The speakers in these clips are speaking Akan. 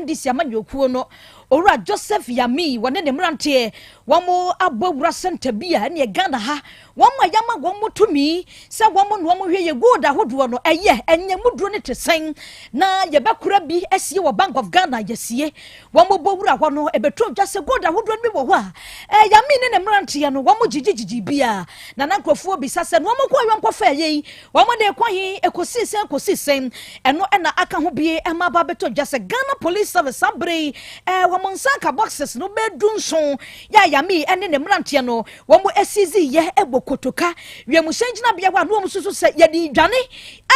NDC amanyokuo no ora Joseph Yami wone ne mrante womo abowura center bia ne Ghana ha womo yama womo tumi se womo no womo hwe ye good ahodo no eye enye muduro ne tesen na ye bakura bi asie wo Bank of Ghana yesie womo bowura ho no ebeto dwase good ahodo bi wo ho a Yami ne mrante ya no womo jijiji bia na nankrofo bi sase no womo ko yonko fa ye womo de kwahi ekosisen eno na aka ho bi ema ba beto dwase Ghana Police Service abre womonsanka boxes no bedunso ya Yami ene ne mrante no womo esizi ye ebokotoka wiamusenjina bia wa no mususu se ye di dwane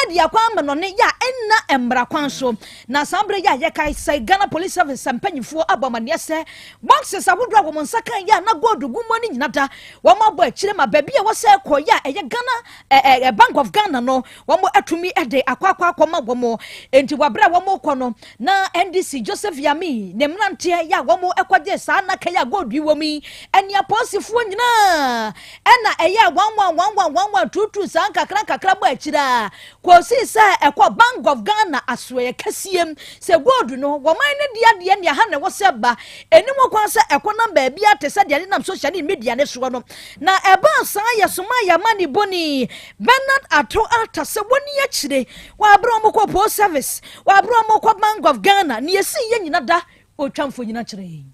adi akwa amano ne ya enna embra kwanso na sambre ya ye kai sai Ghana Police Service mpanyifo abamane se boxes awodro womonsanka ya na gold gumo ni nyinada womo abo akire ma baby e wose ko ya eye Ghana Bank of Ghana no womo atumi ede akwa ma womo enti wabra womo kono na NDC Joseph Yami ne mrante ya womo ekwaje sa na kaya gold wi womi eni aposifuo nyina ena eya 111122 san kakra bo akira kosi sa ekwa Bank of Ghana asoye kasiem se gold no woman ne dia ne ha ne wose ba enimo kwansa ekwa number bia te se dia na social media ne so no na eba san ya soma ya mani boni Bernard Ato Alta se woni akire wa abro mo ko service wa abro mo ko Bank of Ghana ne yesi ye nyina da otwamfo nyina kire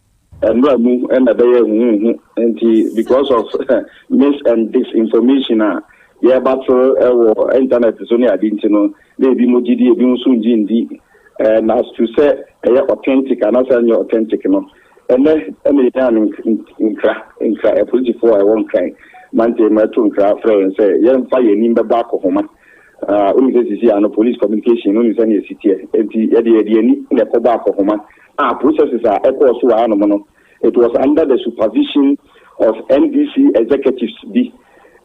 and because of mis and disinformation yeah but internet is only identity they be mojidi ebi nsunji ndi and as to say authentic and as any authentic no and then in political I won't cry man te mato nkra friend say yen fa ye nimbe back homa only say no police communication only say ne city enti ye ni ne ko back homa processes are equal to our. It was under the supervision of NDC executives.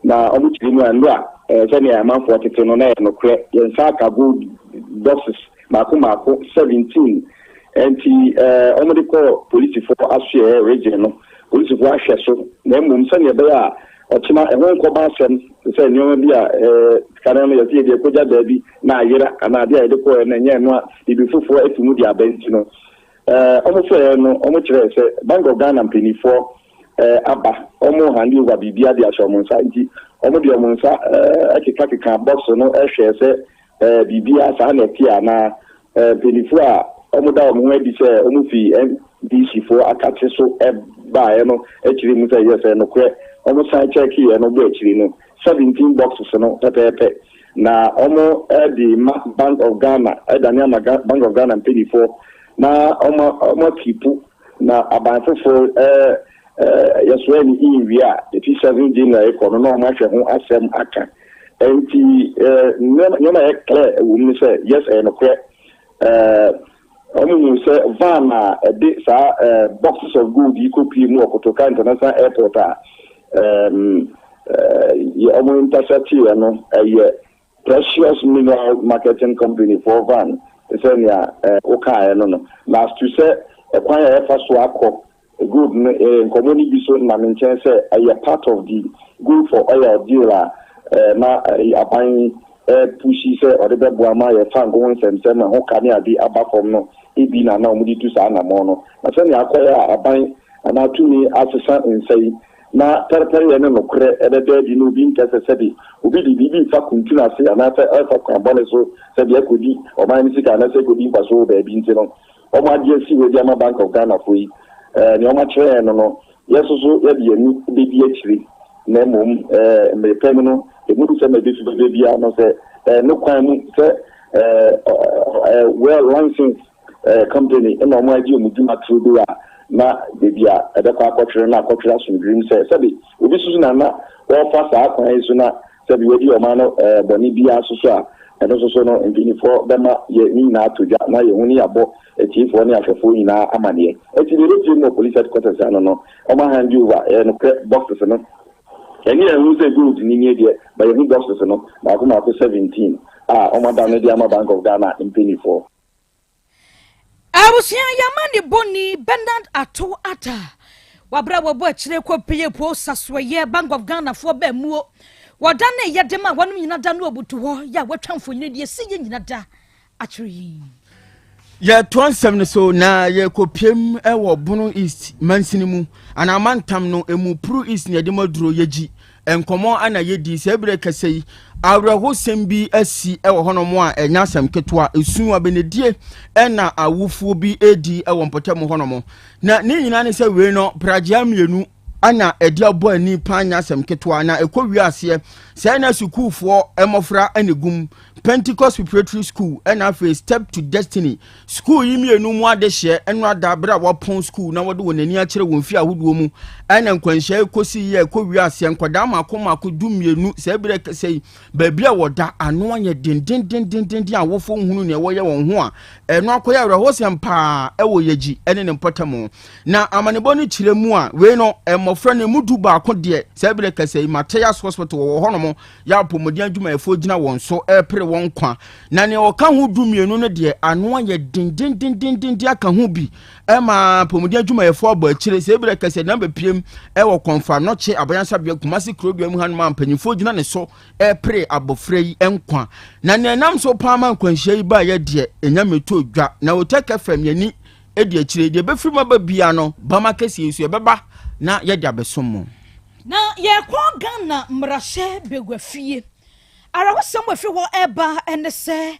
Now, senior man for no credit, good boxes, Mako 17, and the only call police for us share region, police for us, so name senior bear, or Chima, and one combustion, say, no, Canada, the Koja baby, Naira, and Adia, the core, and Yanwa, the before for it to move their bench, Bank of Ghana penny for Abba, almost handle what Bibia de Ashomonsa, almost the Monsa, Akika box or no shares, Bibia Sanetia, na penny for Omoda Muebi, Omufi, and DC for Akateso, Bayano, actually, Musa, yes, and okay, almost I check here and obey, 17 boxes, no, Pepe. Now, almost the Bank of Ghana, Daniel Bank of Ghana penny for. Na omo kipu na abanfofo yesweni inwia the 7 January ko no ma hwe ho asem aka enti nyoma e clear we say yes and no clear omo say van de sa boxes of gold ikopi mu Okotoka International Airport omo intercept no precious mineral marketing company for van senior okay no last to say a choir first work good community so na mention say a part of the good for oil dealer na aban pushy say or the boama ya fan go nsem na ho kan ade aba from no ebi na omudi tu sa na mo no na senior choir aban na tumi asesa nsai na terpere ne no kre ebe di no bi nkase sebi obi di bibi fa kuntu na se na fa alfa carbon so sebi akodi o ma ni sika na se kodi ba so be bi nti no o ma die si we di ama Bank of Ghana for yi ni o ma chere no yeso so ya bi ani be bi akiri na mom me pem no e mu se me bi so be bia no se no kwan mu se well licensed company e no ma di o mu duma trudo a na bebia edekwa akotwere na akotwere asundrim se sabi obi susu na na wo fa sa akwan so na sabi wedi o ma no boni bia susu a eno susu no mpinifo bema ye ni na atodwa na ye huni abo etifo ni afefo ni na amane eti le reti no police headquarters ano no o ma hand you over no boxes no eni e hu se good ni nie de ba ye hu boxes no ba ko ma ko 17 o ma da no di ama Bank of Ghana mpinifo Abusia Yamani Boni Bernard Ato Ata wabra wabo akire ko peye po sasoye Bank of Ghana for be muo wadane yedema wanu nyina da no obutu ho ya watwamfo nyina de siye nyina da akire ya 27 so na ye kopiem ewo Bono East mansinimu ana mantam no emu Pro East ne de maduro yeji enkomo ana yedi se bre kasei awraho sembi asi ewo hono mo a enya asem ketwa esu abenedie ena awufuo bi edi ewo mpotam hono mo na ne nyina ne se we no pragya mienu ana edi abo ani panya asem ketwa na ekowi ase se na sukufo emofra anegum Pentecost Preparatory School and after Step to Destiny School yimi enu mu adehye enu adabra wapon school na wode wonani akere wonfi ahoduo mu ana nkwanhye ekosi ye ekowi ase nkwada mako dumienu se bere sei baabi a woda ano anye den awofo hunu ne woye won ho a enu akoya awraho sempa ewo yeji ene ne mpotamo na amanebo ni kiremu a we no emofra ne mudu ba ko de se bere kasei Mathias Hospital wo honomo ya pomodi adwuma efo gina won so epre won kwa na ne oka ho dumienu no de ano ye den aka ho bi ma pomodi adwuma efo aba akire se bere kase na bepiem wo confirm no che abayansa bia Kumasi Krobea mu han ma mpanyimfo gina ne so epre abofrei enkwa na ne nam so paama nkwanhye yi ba ye de enya meto odwa na otaka fam yani edi akire de befiri ma ba bia no bama kase yesu beba na ye de abesom na ye kwa Ghana mrahye begwafie ara wosam wafi wo eba ene se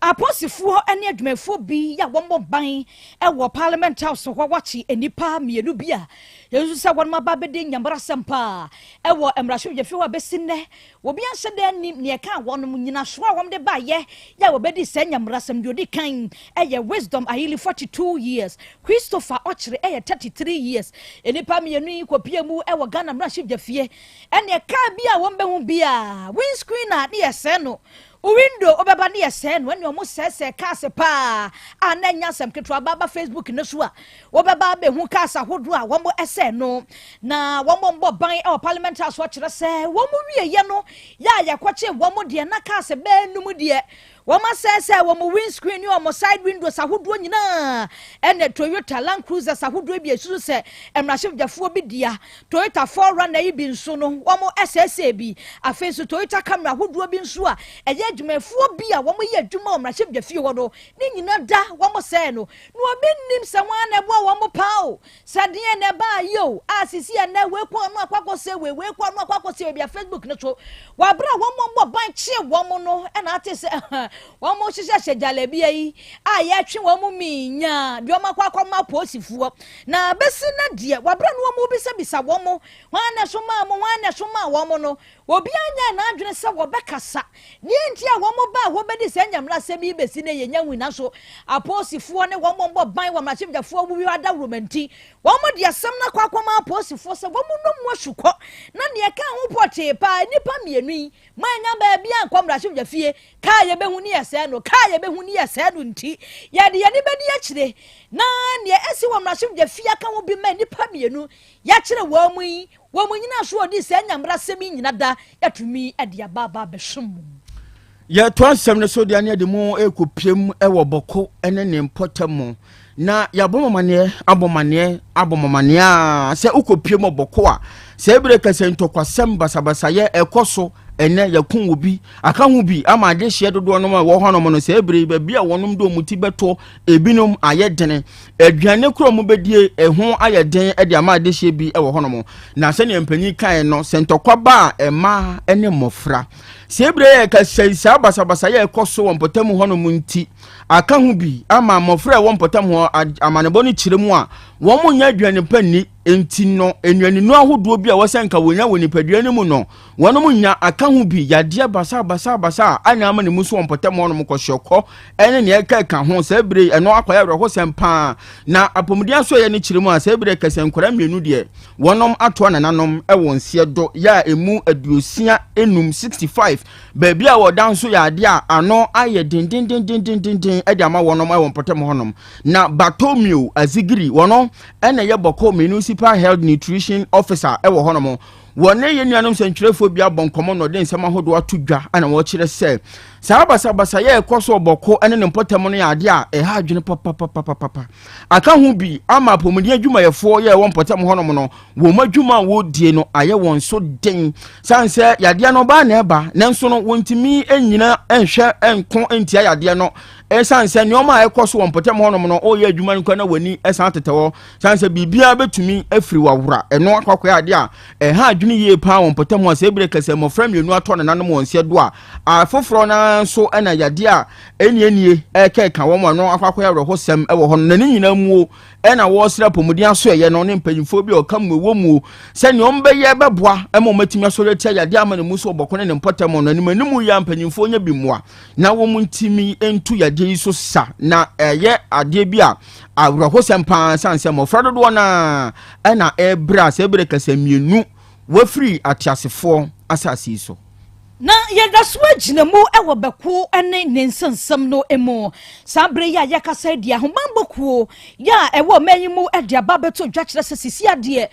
aposifuo ene adwumafo bi ya wombo ban e wo parliament house ho wachi enipa mienu bia yesu se wonma ba bede nyambara sampa e wo emrahye yefi wa besine wo bia hyede ni ne ka wonom nyina so a wom de ba ye ya wo bedi se nyambara sam de odi kan ye wisdom ahili 42 years Christopher Ochre 33 years enipa mienu kopia mu e wo Ghana mrahye yefie ene ka bia wombe hu bia windscreen na ne yese no window obeba ne yese no ene omo sese kase pa ananya sam ketwa baba Facebook ne so a obeba be hu kasa hodo a womo ese no na womo mbo ban e parliament house kire se womo wie ye no ya kwache womo de na kase be num de woma sese womo windscreen ni omo side windows ahodo nyina ene Toyota Land Cruiser ahodo bi esu se emrahye jafo bi dia Toyota 4Runner yi bi nso no womo SSA bi afenso Toyota Camry ahodo bi nso a eye adwumafuo bi a womo ye adwuma emrahye jafie wo no ni nyina da womo se no no obi nim se wan na bo womo pao sade ne ba yo asisi na we kwa no akwakose we kwa no akwakose bi Facebook ne so wabra womo mbo ban chie womo no ena ate se womo hihye jalebi yi a ye twe womo minya de womo kwakoma posifuo na besi na de wabra no womo bisa womo wan na so ma womo no obi anya na adwene se wo bekasa ni enti a womo ba wo bedi se nyamra se bi besi na ye nyanwu na so aposifuo ne womo mbo ban wo machimjafuo wi ada romanti womo de asem na kwakoma aposifuo se womo no mu asukọ na ne ka ho pote pa nipa mienu yi manya ba bia nkomrachimjafie ka ye behu ni yese no ka ye behu ni yese no nti ye de ye ni bedi akire na ne esi wo mrachimjafie aka wo bi ma nipa mienu ya kire wo mu yi wo mu nyina so odi se nyamra semi nyina da yatumi ade ababa behwem ya to asem ne so de ane de mu ekopiem ewo boko ene ne mpotam na ya bomamane abomamane a se ukopiem oboko a se ebere kase ntokwasem basabasa ye ekoso ene yakun obi aka hu bi ama de hye dodo no ma wo hono no se ebere ba bia wonom do muti beto ebinom ayedene aduane kro mu bedie eho ayeden e de ama de hye bi e wo hono na se ne mpanyi kan no se ntokwa ba ema ene mofra se ebere kase sa basabasa ye ekoso wonpotam hono mu nti aka hu bi ama mofra wonpotam ho amanebo ni kiremu a wo mu nya aduane pani enti no enuani no ahodo bi a wosenka wonya woni paduane mu no wono mu nya aka hu bi yade basa anya ama ne muso wonpotam hono mu kohyoko ene ne eka ho se bere eno akwaya wro sempa na apomdia so ye ne kiremu a se bere kasenkora mienu de wonom ato nananom e wonse do ya emu aduosia enum 65 baabi a wodan so yade a ano aye den e de ama wonom e wonpotam honom na Batomio Azigiri wono ene ye boko municipal health nutrition officer ewo hono wone ye nuanom sentwerefo bia bonkomo no de nsema hodo atodwa ana wo kire se saa basa ye ekoso oboko ene ne mpotam no yade a ha adwene papa aka hu bi ama pomudi adwuma yefo ye wo mpotam hono no wo madwuma wo die no aye won so den sanse yade no ba na eba nanso no wontimi enyina enhwe enko entia yade no esan se nyoma ekoso won potem honom no o ye adwuma nko na wani esan tetewo san se bibia betumi afiri wawura eno akwakoya ade a ha adwene ye pa won potem ho se ebire kase mo frame yenu ato na nanom won se do a afoforo na so na yade a enie ekeka won no akwakoya ro hosem e wo ho na ni nyina mu na wo sra pomudi aso ye no ne mpanyimfo bi o kam wo mu se ne ombe ye beboa e mo matimi aso retia yade amane mu so obokone ne potem no ni manimu ya mpanyimfo nya bi mua na wo mu ntimi entu yade so sa na ye ade bi a awro sempa sanse mo frado do na na ebra se ebere kasa mienu wafiri atiasefo asasi so na yɛda so agyina mu ɛwɔ bɛko ne ne nsansam no emu sabre ya yakasa di ahomambɔkuo ya ɛwɔ manyi mu ɛde aba bɛto dwa kyerɛ sɛ sisi adeɛ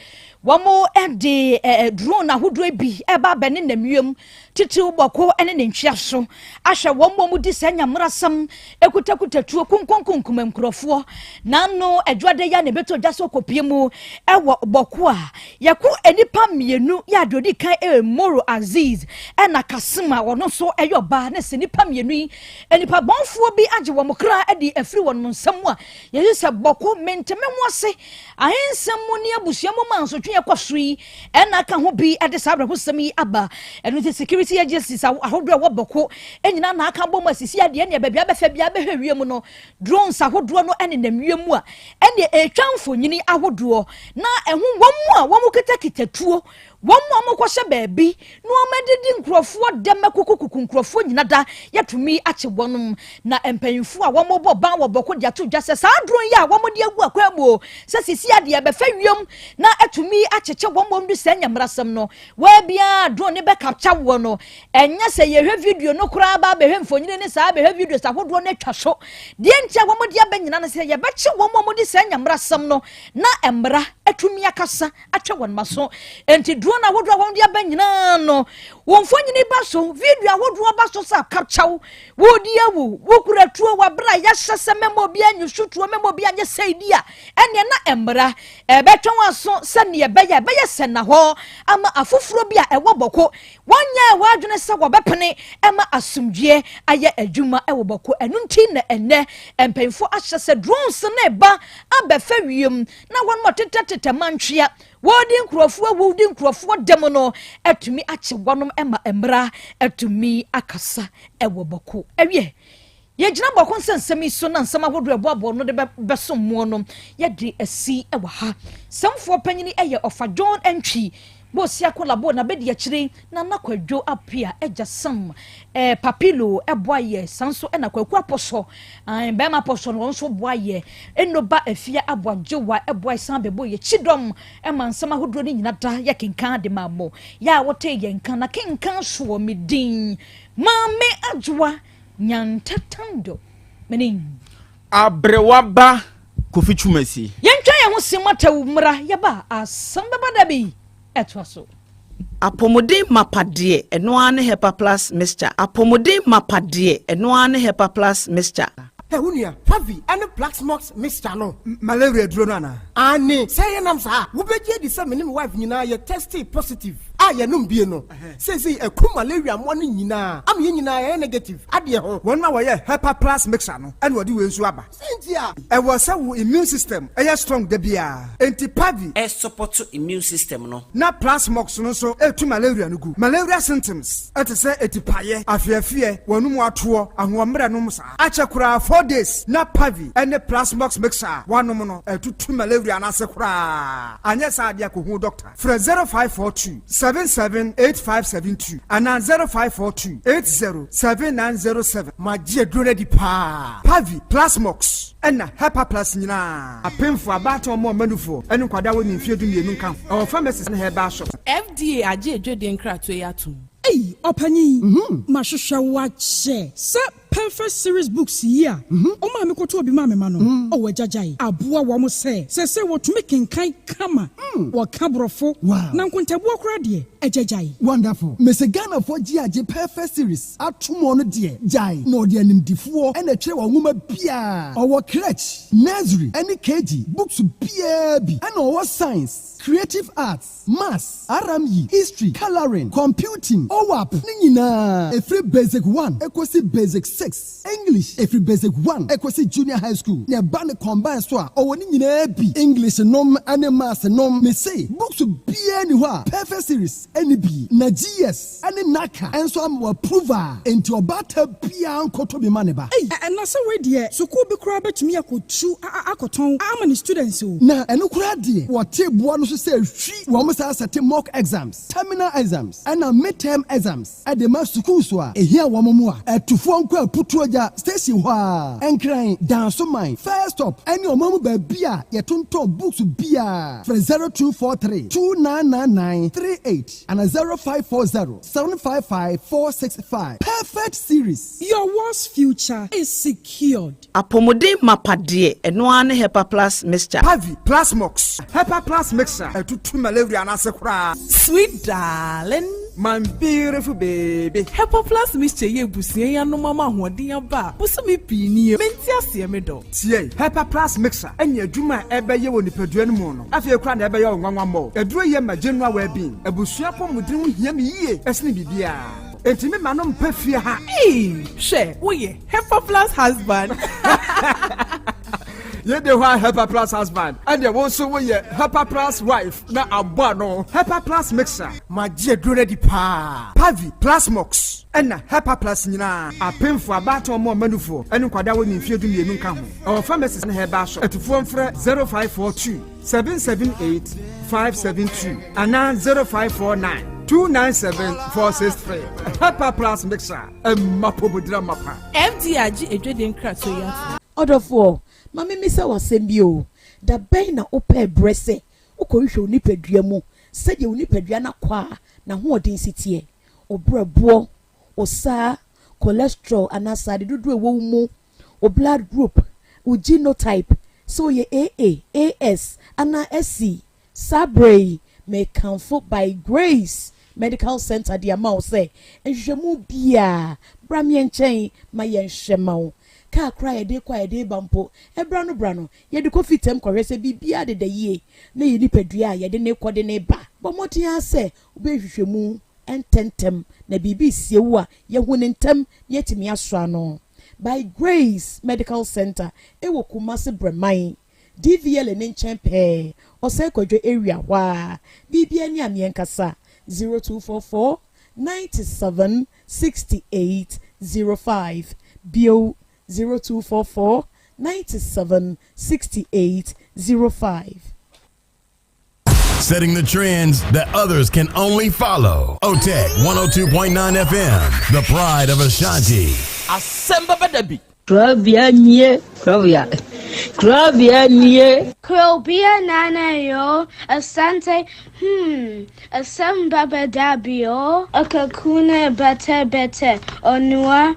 wɔmo ɛde drone ahodoɔ bi ɛba bɛne namiem titiw bɔko ne ne ntwea so ahwɛ wɔn mu di sɛ nyamrasam ekutakutatuo kunkonkunkum nkurɔfoɔ nano adwade ya ne bɛto dwa so kopie mu ɛwɔ bɔko a yɛko enipa mienu ya dodi kan Moro Aziz ɛna Kasima wɔno so ɛyɔba ne se nipa mienu yi enipa bɔnfoɔ bi agye wɔn kra ɛde afiri wɔn nsam a yɛyi sɛ bɔko menteme ho ase ahensɛm mu ne abusua mu manso twe yakɔso yi ɛna ka ho bi ɛde saa abrɛho sɛm yi aba ɛno te security agencies ahodoɔ wɔ bɔko ɛnyina na aka bɔ mu asisi adeɛ ne baabi abɛfɛ bi abɛhwɛ wiem no drones ahodoɔ no ɛne nam wiem a ɛne etwanfo nyini ahodoɔ na ɛho wɔn mu a wɔn kitakita tuo wɔn mu amokɔhyɛ baabi no ɔmɛdidi nkurɔfoɔ dɛmɛ kukukuku nkurɔfoɔ nyina da yɛtumi akye wɔnom na mpanyinfo a wɔn bɔ ban wɔ bɔko de ato dwa sɛ saa drone yi a wɔn de agu akwamu sɛ sisi adeɛ bɛfɛ wiem na atumi akyekye wɔn mu sɛ nyamrasɛm no wɔabia drone ne bɛ capture wɔ no ɛnyɛ sɛ yɛhwɛ video no koraa ba bɛhwɛ mfonyine ne saa bɛhwɛ video sa ahodoɔ no atwa so deɛ ntia wɔn de aba nyina no sɛ yɛbɛkye wɔn mu de sɛ nyamrasɛm no na mmara atumi akasa atwa wɔn maso enti drone ahodoɔ wɔn de aba nyina no wɔn mfonyine ba so video ahodoɔ ba so sa capture wo di awu wo kura tuo wa bra yɛhyɛ sɛ memo bi anyu sutuo memo bi anya sɛidi a ɛne na mmara ɛbɛtwa wɔn aso sɛ ne ɛbɛyɛ sɛ na hɔ ama afoforo bi a ɛwɔ bɔko wɔnyɛ wɔadwene sɛ wɔbɛpene ɛma asomdwie ayɛ adwuma ɛwɔ bɔko ɛno nti na ɛnɛ mpanyinfo ahyɛ sɛ drones na ɛba abɛfɛ wiem na wɔn mo tetetete mantwea wodi nkurɔfoɔ dem no atumi akye wɔnom ɛma mmara atumi akasa ɛwɔ bɔko ɛwie yɛgyina bɔko nsɛnsɛm yi so na nsɛm ahodoɔ ɛboaboɔ no de bɛsom mu no yɛde asi ɛwɔ ha sɛmfoɔ panyini ɛyɛ ɔfa John Entry bosia kolabo na bedi akyire na nakwadwo apia eja sam papilo eboaye sanso na kwaku aposo be ma aposo no nso boaye enoba afia aboajewa eboaye san bebo ye chidom emansam ahodro ni nyina da ye kenkan de mamo ya wote ye nkan na kenkan so medin mame adwa nyantatando menin abrewaba kofichumasi yentwa ye ho simata umra yeba Asem Beba Dabi etwaso apomodin mapade eno ane hepa plus mixture apomodin mapade eno ane hepa plus mixture Unia, Favi, and the Black Smokes Mr. No, Malaria Dronana. Annie, say an answer. Who bet ye the same wife, you testy positive. I am no. Says a cool malaria morning, yina. I'm yina negative. Adia, 1 hour, Hepa plus mixture. And what do you swabber? Cynthia, I was our immune system, a strong debia. Antipavi, a support to immune system, no. Not plus smokes, no so, to malaria no good. Malaria symptoms, at a say, etipaye, I fear, one more tour, and 1 minute, Achakura 4 days, not pavi, and the plasmox mixer, 1 mono, 2 malaria and asakura. And yes, I who doctor. For 0542 778572 and now 0542 807907. My dear Drone pa pavi plasmox and Hepa plus nina. A pen for a battle more manufo and Quadawi in Fidu Nunca or pharmacist and her bashop. FDA aje Jordan Kratwayatu. Hey, opani. Mashusha wache. Se perfect series books here. O ma me koto obi ma me ma no. O wajajai. Aboa wo mo se wo to make kan kama. Wo kabrofo. Na nkontabu okra de ejajai. Wonderful. Mese Ghana for GAJ perfect series. Atumo no de jai. No de animdifo e na tire wo nwoma bia. Owo crèche, nursery, any KG, books bia bi. And owo science, creative arts, maths, RME, history, coloring, computing. OWAP ni nyina. E free basic 1, ekosi basic 6. 6 English every basic 1 ekosi junior high school ne ba ne combine so a owo ni nyina bi English nom ane maths nom me say books bia ni ho a perfect series any bi na GS ane naka enso am approval enti obata bia nkoto bi mane ba na say we de school bi kura betumi akotu akoton ama ni students o na eno kura de wote boa no so say hwi wo mo say set mock exams terminal exams and midterm exams at the mass school so a ehia wo mo a atufo nko aputu oja station ho a enkran dance mine first stop any omamu ba bia yetonto books bia from 0243 299938 and 0540 755 465 perfect series. Your world's future is secured. Apomode mapade eno ane Hepa Plus mixture. Pavi plus mox. Hepa Plus mixture. Etutu malaria na sekura. Sweet darling, my beautiful baby. Hepa Plus mixture ye busie ya no mama hoden aba. Busumi pini menti ase me do. Tie Hepa Plus mixture. Enya adwuma ebeye wo nipadua no mu no. Afie kura na ebeye wo nwanwa mo. Eduro ye ma general well-being. Ebusua pomudin ho hia me yie. Esne bibia. Entimi manom pefie ha. She, oye, Hepa Plus husband. Ye de wa Hepa Plus husband. And ye won so we Hepa Plus wife na abo no. Hepa Plus mixer. Ma je duro di pa. Pavi Plus mox. Ena Hepa Plus nyina. Apemfo abato mo manufo. Enu kwada wo ni fie du mienu nka ho. Our pharmacist na heba so. Etufo mfre 0542 778 572 ana 0549 297-463. Hepa Plus mixer. Mapobudra mapa. MD aji ejwede nkra so ya. Odofo, mama mi se wasem bi o. Da ben na ope brese. Ukohwe onipadua mu. Se de onipadua na kwa na ho odin sitie. Obrabo, osa, cholesterol anasa de dudu ewo mu. O blood group, o genotype. So ye AA, AS, ana SC, Sabre, may comfort by grace. Medical Center di amount say enhwemu bia bramye nchen ma ye nhwema ka kra ye de kwa ye de bampo ebra no ye de kofitem kwese bibia de da yie na ye nipadua ye de ne kode ne ba bomotia se obehwehwemu ententem na bibi siewu a ye hu ne ntem ye timi aso ano by grace Medical Center ewo Kumasi Breman DVL ne nchen pe ose kodwo area wa bibia ni amienkasa 0244 97 68 05 Bio 0244 97 68 05. Setting the trends that others can only follow. OTEC 102.9 FM, the pride of Ashanti. Asem Beba Dabi. Krobea nana yo Asante Asem Beba Dabi yo akakuna bete onua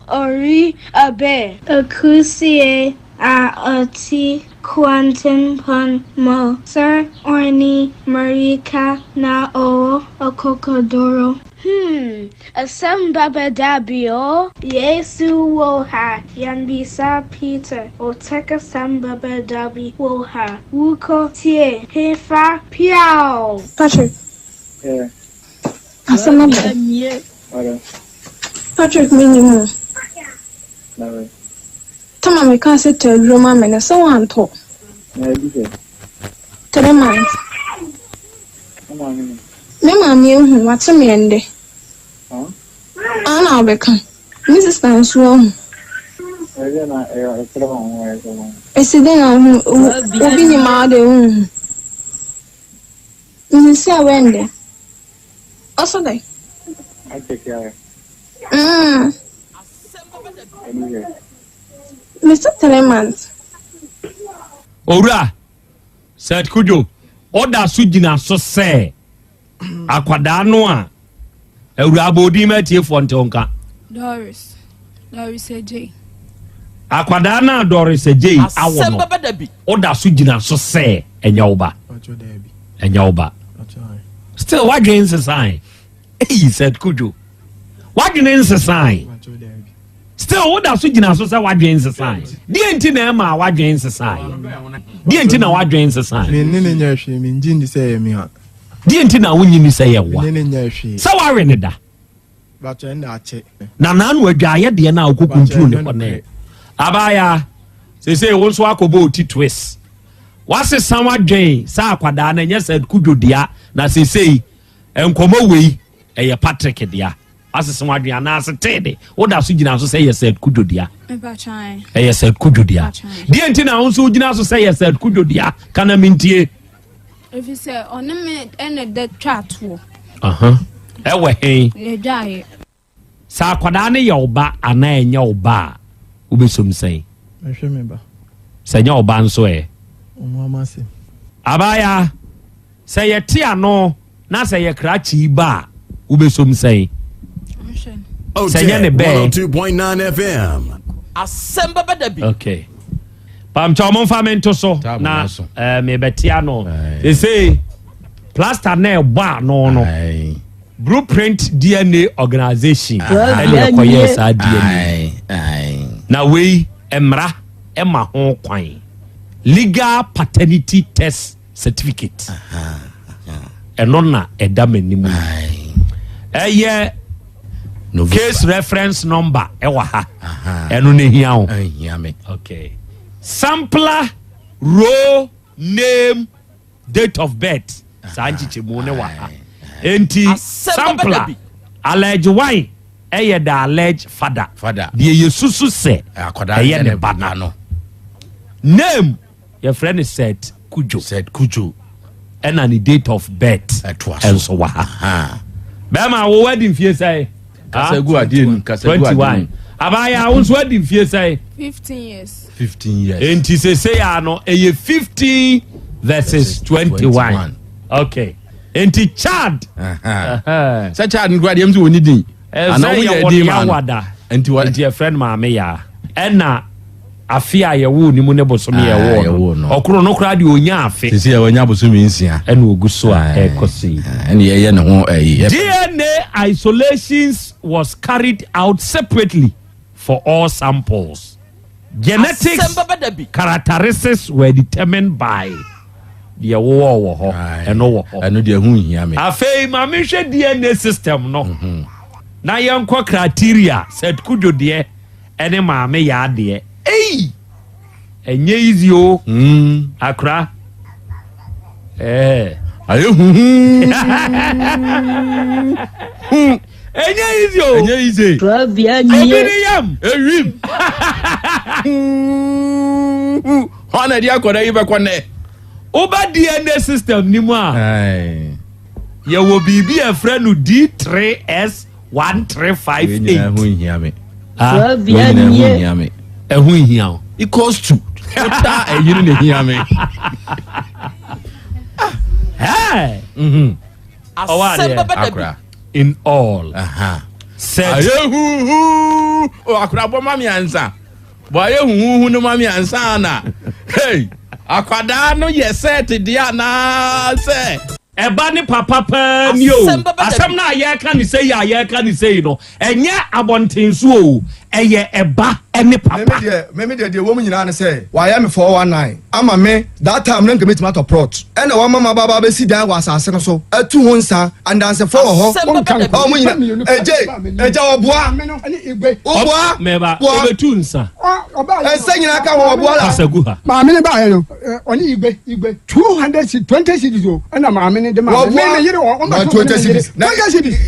ori abe akusie ati quantum pon mo sir orni marika na o okokodoro Asem Beba Dabi yo Yesu woha yanbisa Peter oteka Asem Beba Dabi woha wuko tie hefa piao Patrick. Yeah. Asem Beba. Okay. Patrick minimum. No. Tama me kan se te Roma me na so wan to. Na bi 3 months. Come on. Me ma me hu wate me ende. Ana obeka. Me sister nso hu. Na ekra ho wa so. Eside na hu obi ni ma de hu. Ni se awende. Also dai. I take care. Mr. 3 months. Ora said kujo oda so gina so say akwada no a ewura bodi matie fontonka Doris AJ akwada na Doris AJ awo no oda so gina so say enyaoba still what gains the sign he said kujo what gains the sign still oda so gina so say what gains the sign DNT na ma what gains the sign DNT na what gains the sign me nya hwe me ngindi say me ha DNT na wonyi ni say ye wa say wa re ne da na nanu adwaye de na okokuntru ne kone abaya say won so akobo ti twist wase sanwa dwen sa akwada na nya said kudodia na say enkomo wei eye Patrick dia wase sanwa dwen na asete woda so gina so say ye said kudodia eye said kudodia die enti na won so gina so say ye said kudodia kana mintie if you say oneme ene de twatwo ewe hen sa akwada ne ye oba ana enya oba ubesom say Remember. Senya oba nso abaya say ye tia no na say ye krachi ba ubesom say Senya ne be 102.9 FM Asem Beba Dabi. Okay pam chomo famento so na me betia no they say plaster na ba no Blueprint DNA organization and acquire sa DNA na we emra ema ho kwan legal paternity test certificate eno na edamanimu case reference number ewa ha eno ne hia ho okay sampler row name date of birth sanchiche mu ne wa ha enti sampler alleged wine eye the alleged father the yesusu se eye ne bana no name your friend is said kujo and the date of birth and so wa bema wo wedding fie say kasagu adien 21 abaya wo wedding fie say 15 years enti say ya no eye 15 versus 21 okay enti Chad sa Chad ngwa dem so woni din ana wo ye din ma enti a friend ma me ya ena afia ye wo ni mu ne bosom ye wo okro no kra de onya afi sisi ye onya bosom nsia ena oguso a ekosi ena ye ne ho DNA isolations was carried out separately for all samples. Genetics characteristics were determined by the wo and no and the hu hia me afei ma me hwe DNA system no na yenko criteria said kujo de ene ma me ya de enye easy o akra ayo enye easy o enye easy Krobea ewim hona dia koda ibe kone oba DNA system ni mu a ye wo bibi e frɛ no D3S1358 ehu hia equals to ta eyiri ne hia me Asem Beba Dabi in all said akura bo mami ansa bo ayehu no mami ansa na hey akwada no yesete dia na se eba ni papa pa ni o asem na ye ka ni say ya ye ka ni say no enye abontensu o eye eba ene papa me de wo mu nyina ne say wa ya me 419 ama me that time na nkeme tomato prot ene wa mama baba be si dan wa asase no so atu ho nsa and dance for ho o mu nyina eje oboa ani igbe oboa meba obetu nsa ensa nyina ka ho oboa la ma me ne ba he no oni igbe 220 cities o na ma me ne de ma me yire o 20 cities 20 cities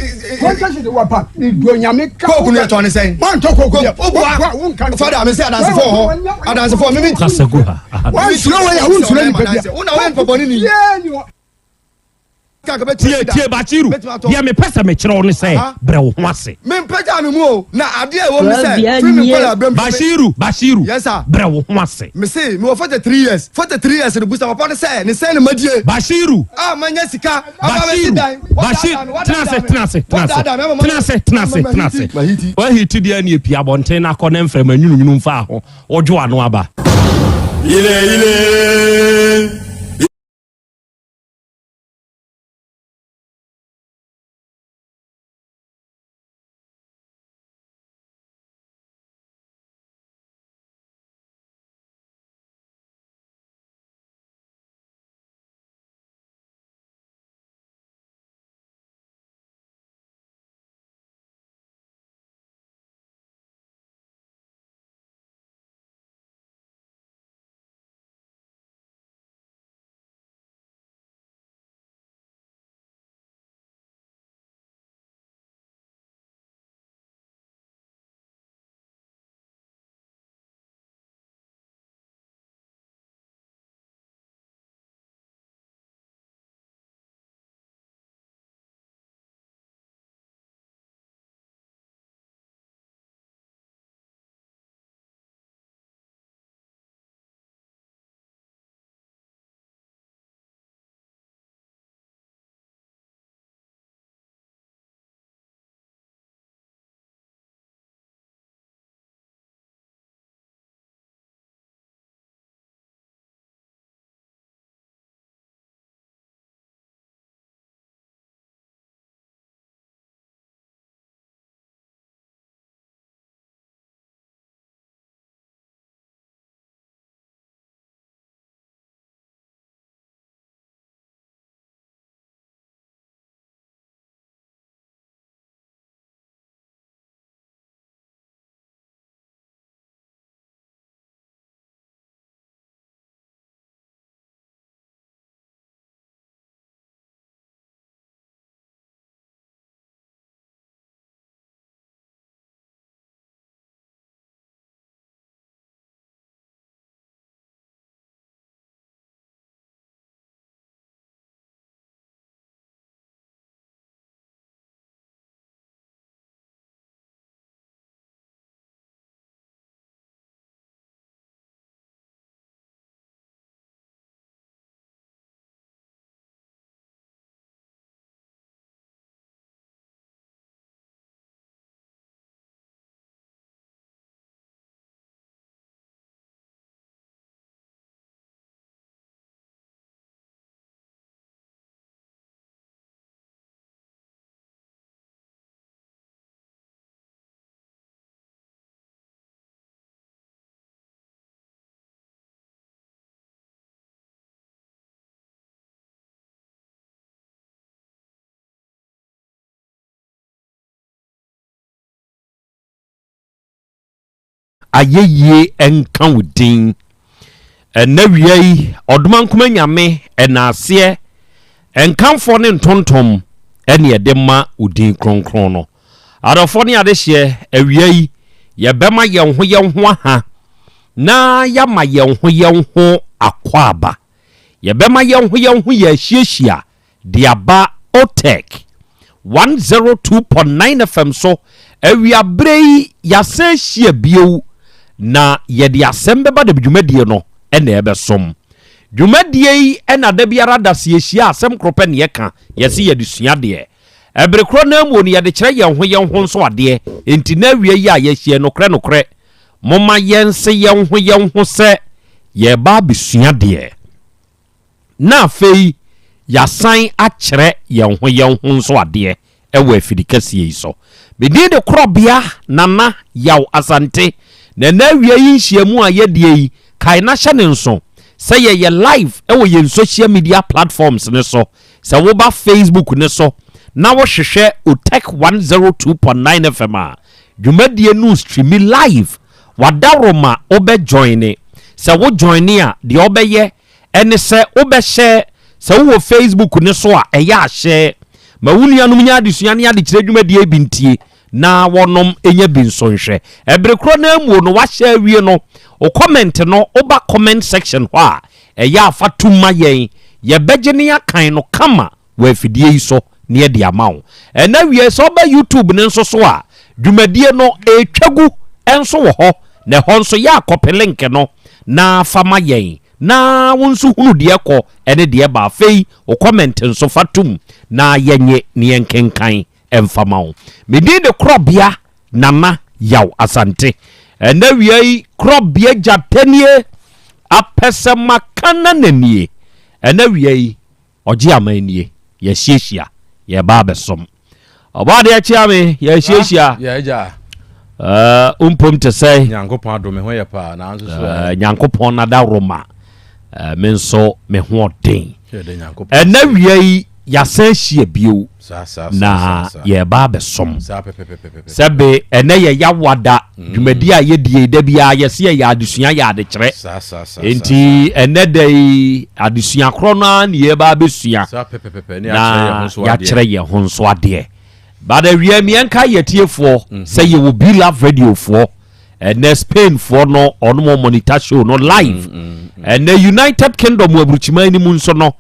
wa pa ni do nyame ka ko no to ne say man to ko father me say dance for ho dance for me kasaguha wa suro wa ya hun suro ni pe una wa papa ni tie Bashiru dia me pesa me kire on say bre wo ho ase me pesa no mu o na ade e wo me say free me call abem Bashiru yes sir bre wo ho ase me say me 43 years no busa papa ne say ne say ne madie Bashiru manya sika Bashiru tenase wa hiti dia na epi abonten na akọ na mfrem anyunununu mfa ho ojo ano aba ile ayeye enka wudin na wiei odoma nkoma nyame enase enkanfo ne ntontom ene edema udin kronkron no adofo ne adehye awiei ye bema ye ho aha na yama ye ho akwaba ye bema ye ho ye hyiehia diaba otek 102.9 FM so awiabrei yasehia bio na ye de Asem Beba Dabi dwumadie no ene ebesom dwumadie yi ena da biara da se ehia asem krope ne yeka yesi ye de sua de ebrekro na amu ne ye de kire ye ho nso ade enti na awie yi a ye hie no kre moma yense ye ho se ye ba besua de na afei yasan akire ye ho nso ade ewa afidikasi yi so bedi de Krobea nana Yaw Asante na awie yi nhyiamu a ye de yi kai na hye ne nso say ye live ewo ye social media platforms ne so say wo ba Facebook ne so na wo hwehwe Otek 102.9 FM a dwumadie no stream live wadaroma obe join say wo join a de obeye ene say obe share say wo Facebook ne so a eya share ma wunianum nya adesua ne ade kire dwumadie bintie na wonom enye binsonhwe ebrekro na amu no wa share wie no o comment no oba comment section ho a eya afatuma yen ye begene akan no kama wa afidie yi so ne de amawo na wie so ba YouTube ne nso so a dwumadie no etwagu enso wo ho na ho nso ya akɔpe link no na fama yen na wonso hunu de ekɔ ene de ba fei o comment nso fatum na yenye ne yenkenkan emfamawo medi de Krobea nana Yaw Asante na wiei Krobea japenie apese makana nanie na wiei oje amanie ye hyiehia ye ba besom obade a chiame ye hyiehia ye ja umpom te say nyankopon adome ho ye pa na anso so nyankopon na da roma menso me ho den na wiei yasan hie bio na ye ba besom sebe ene ye yawada dwumadi a ye die da bia ye se ye adesua ye ade kire enti ene dai adesua kro na ne ye ba besua na ya kire ye ho nso ade ba da wie mi enka ye tiefo se ye wo be love radio fo ene Spain fo no ono monitor show no live ene United Kingdom aburuchima ni mu nso no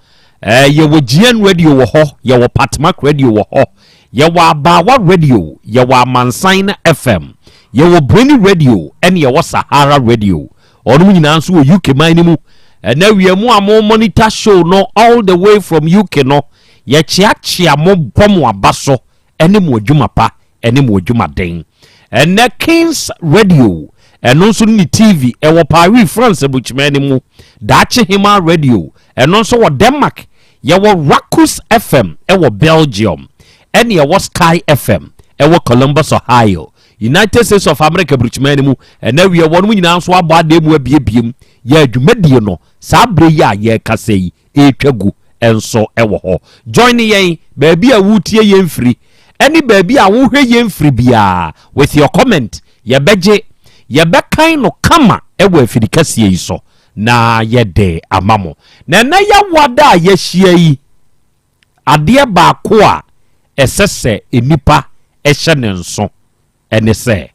ye wo GN radio wo ho ye wo Patmark radio wo ho ye wo Abawa radio ye wo Mansan FM ye wo Bruni radio ene ye wo Sahara radio onu nyina nso wo UK man mu na wie mu amo monitor show no all the way from UK no ye chiachia mo bom abaso ene mo adwuma pa ene mo adwuma den ene Kings radio eno nso ni TV e wo Paris France buchimani mu dache hima radio eno nso wo Denmark ye wo Rakus FM e wo Belgium ene ye wo Sky FM e wo Columbus Ohio United States of America buchimani mu ena wie wo no nyina nso abo ade mu abiebiem ye adwumadie no sa bre ya ye kasei e twagu enso e wo ho join yen baabi a wutie yen free ene baabi a wo hwe yen free bia with your comment ye beje ye bekan no kama e wo afidikasie yi so na yede amamo na ya wada ya hia yi ade ba ko a esese enipa ehye ne nso ene se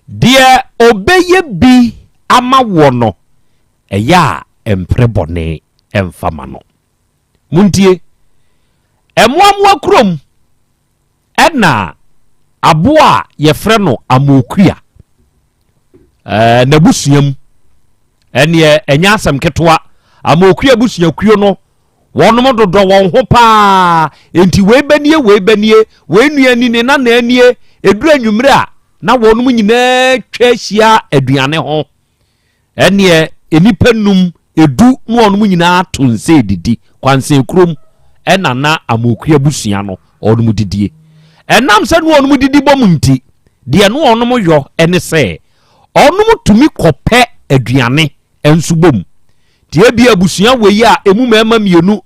de obeye bi ama wo no eya emprebone emfama no muntie emwamwa krom ena aboa ye frɛ no amokua na busuam ene enya asem ketwa amokua busuakuo no wonom dodo won ho pa enti we banie we nuani ne na anie eduru anwumre a na wonom nyina twa hia aduane ho ene enipa num edu no wonom nyina to nse didi kwanse krom ena na amokua busua no wonom didie enam se no wonom didi bomunti de no wonom yo ene se onom tumi kope aduane ensubom tie bia busua weyi a emu mema mienu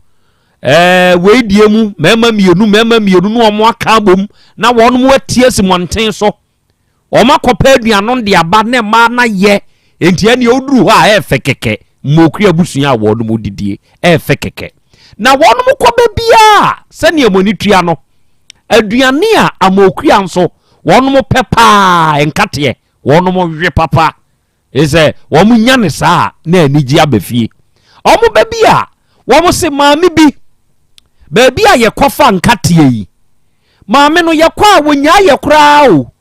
we die mu mema mienu no omo aka bom na wonom watie simonten so Oma kopa aduano de aba ne ma na ye enti ane oduru ho a efe keke moku abusua wonu mu didie efe keke na wonu mu koba bia se ne monitua no aduane a amoku anso wonu mu pepa enkate wonu mu hwe papa ese womu nya ne saa na anigi abafie omu ba bia womu se maami bi ba bia ye kofa nkate yi maami no ye kwa wonya ye kura o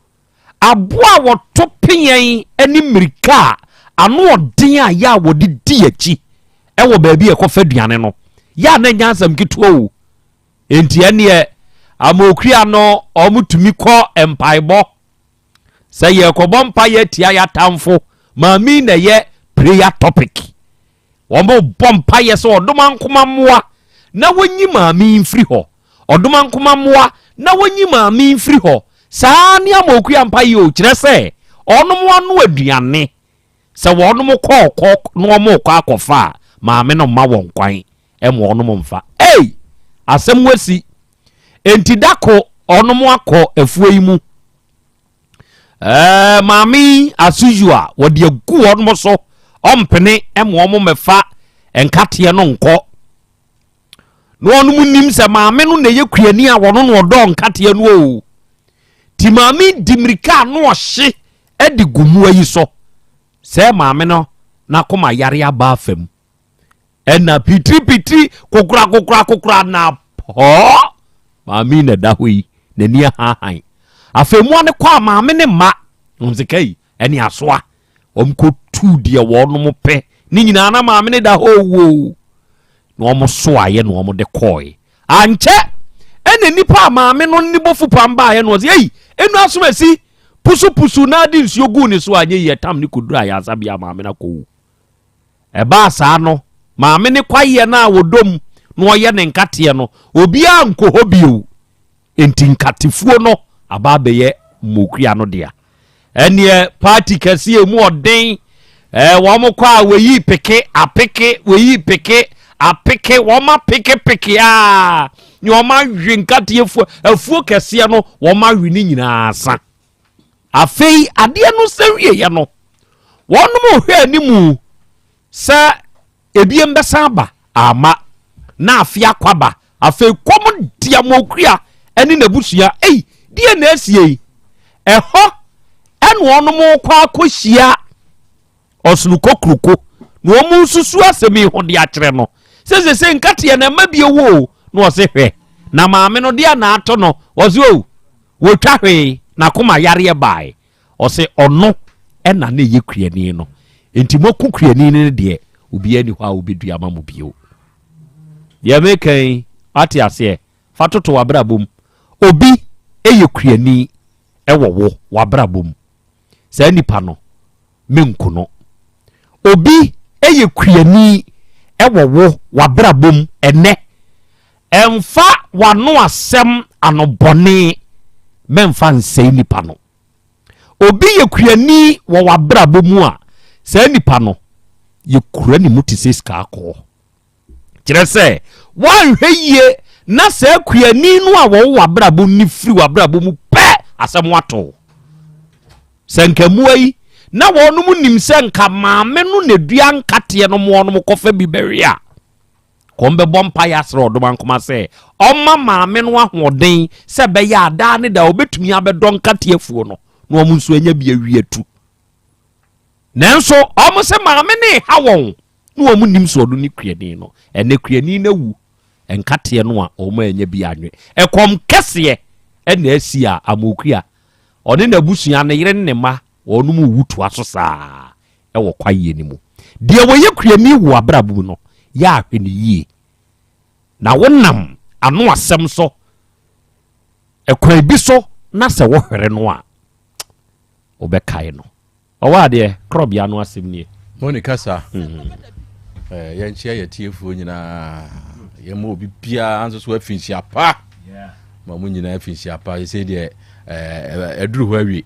aboa woto piyen ani mirika ano odin a ya wodi di achi ewo ba bia kofa duane no ya na nyansam kituo o enti ane amokria no omutumi ko empaibo say ye ko bompa ye tia ya tamfo maami na ye prayer topic wombo bompa ye so odoma nkoma moa na wonyi maami mfiri ho odoma nkoma moa na wonyi maami mfiri ho saa ne amokria mpa ye o kire se onom anu aduane se wonom ko no mo ko akofa maami no ma won kwan emo onom mfa asem wasi enti dako onom akọ afuo yi mu maami asujua wodi agu onom so ompene emo omo mefa enkate no nkọ no onom nim se maami no na yekuani a wono no odo nkate no o ti maami dimirika no ohye edi gumu ayi so se maami no na koma yare aba afam ena pitri kokura na po maami na dahui na ni hahan afemu ne kwa maami ne ma onzikai eni asoa omko tu de wonom pe ni nyina na maami ne da ho no omo so aye no omo de koi anche ene nipa maami no ni bofu pamba aye no zi enu asomasi pusu na di nsuo gu ni so anye ye tam ni kodura ya asabia maami na ko eba sa no maami ne kwaye na wodom no ye ne nkate no obia nko hobio enti nkatefuo no ababe ye mokua no dia ene party kase emu odin wo mo kwa weyi peke apeke weyi peke apeke wo ma peke ni wo ma hwe nkate afuo kase no wo ma hwe ni nyina asa afei ade no sewie ye no wonu mo hwe animu sa ebiem besa ba ama na afia kwaba afei kom dia mokua eni nabusua die na asie eho enu onu mo kwa akohia osunu kokruko no mu susu asemi ho de akere no se nkate na mabie wo no ose hwe na maame no dia na ato no ose o wo twa hwe na koma yare bae ose ono ena na ye kuani no enti moku kuani ne de obi ani ho a obedua amamu bio ye mekan ati ase fatoto wabrabom obi eye kuani ewowo wabrabom sa nipa no menkuno obi eye kuani ewowo wabrabom ene emfa wano asem anobone memfa nsei nipa no obi ye kuani wo wabrabom a sa nipa no ye kurani mutiseska akọ kire se wanhwe yie na sa kuani no a wo wabrabom ni firi wabrabom pe asem wato senkamuai na wonu mu nimse nka maame no na dua nkate no mo no kofa bi beria kombe bompa ya sro odoma nkoma se omma maame no ahoden se be ya ada ne da obetumi abedo nkate afuo no no omu nso anya bi awie tu nanso omu se maame ne hawon no omu nimse odo ni kuani no ene kuani na wu nkate no a omu anya bi anwe ekom kese ene asi a amokua one na busua ne yire ne ma onu mu wutu aso saa ewo kwaye ni mu de woye kuani wo abrabu no ya ahwe ne yie na wonam ano asem so ekwan bi so na se wo hwere no a obekae no owa de Krobea no asem nie Monica sa ye nchia ye tiefu nyina ye mo bi bia anso so afinsi apa ma mu nyina afinsi apa ye se de eduru ho awie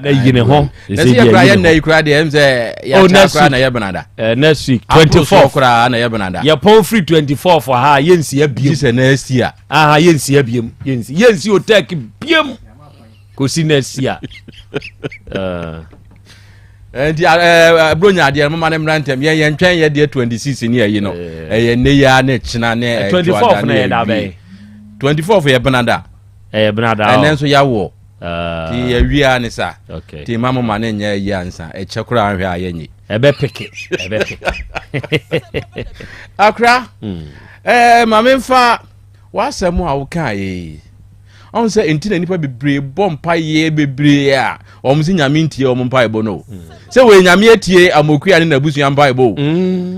na yine ho na se kra ye na ikra de emze ya kra na ye benada next week 24 kra na ye benada ya pon free 24 for ha yensi abiem se na asia yensi abiem yensi otak biem kosi next year nti bronya de mama ne mrantem ye ntwen ye de 26 ni ayi no ye ne ya ne china ne 24 na ye da be 24 ye benada benada enen so ya wo ti ye wia ne sa ti mama ma ne nya ya nsa e chekura ahwe ayenyi ebe peke akra mama mfa wasemu a wo kai on say entina nipa bebre bompa ye bebre a omsi nyame ntie ompa ebo no say we nyame atie amokua ne nabusu ampa ebo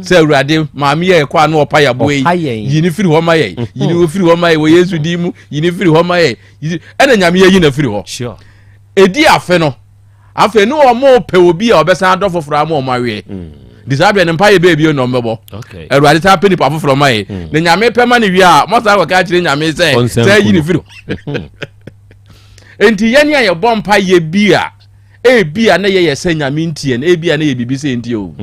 say awurade maame ye kwa na opa ya boy yini firi ho maye yini wo firi ho maye wo yesu di mu yini firi ho maye ene nyame ye yina firi ho sure edi afe no afe no omo pe obi a obesan adofoforo am o mawe disabe ne mpa ye bebi no mbebo awurade ta peni pa foforo maye ne nyame pe ma ne wi a mo sa ko ka kire nyame say yini firi enti yene ye bompa ye bia bia na ye se nyame ntie na bia na ye bibi se ntie o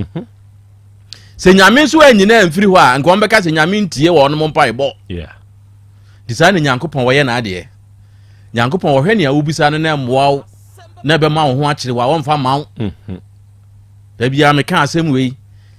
se nyame so anyina amfiri ho a nka ombeka se nyame ntie wo no mompa ebo disane nyankopon wo ye na ade nyankopon wo hwe ne a ubisa no na mmoa na be ma wo ho akire wa wo mfa ma wo da bia me ka asem wei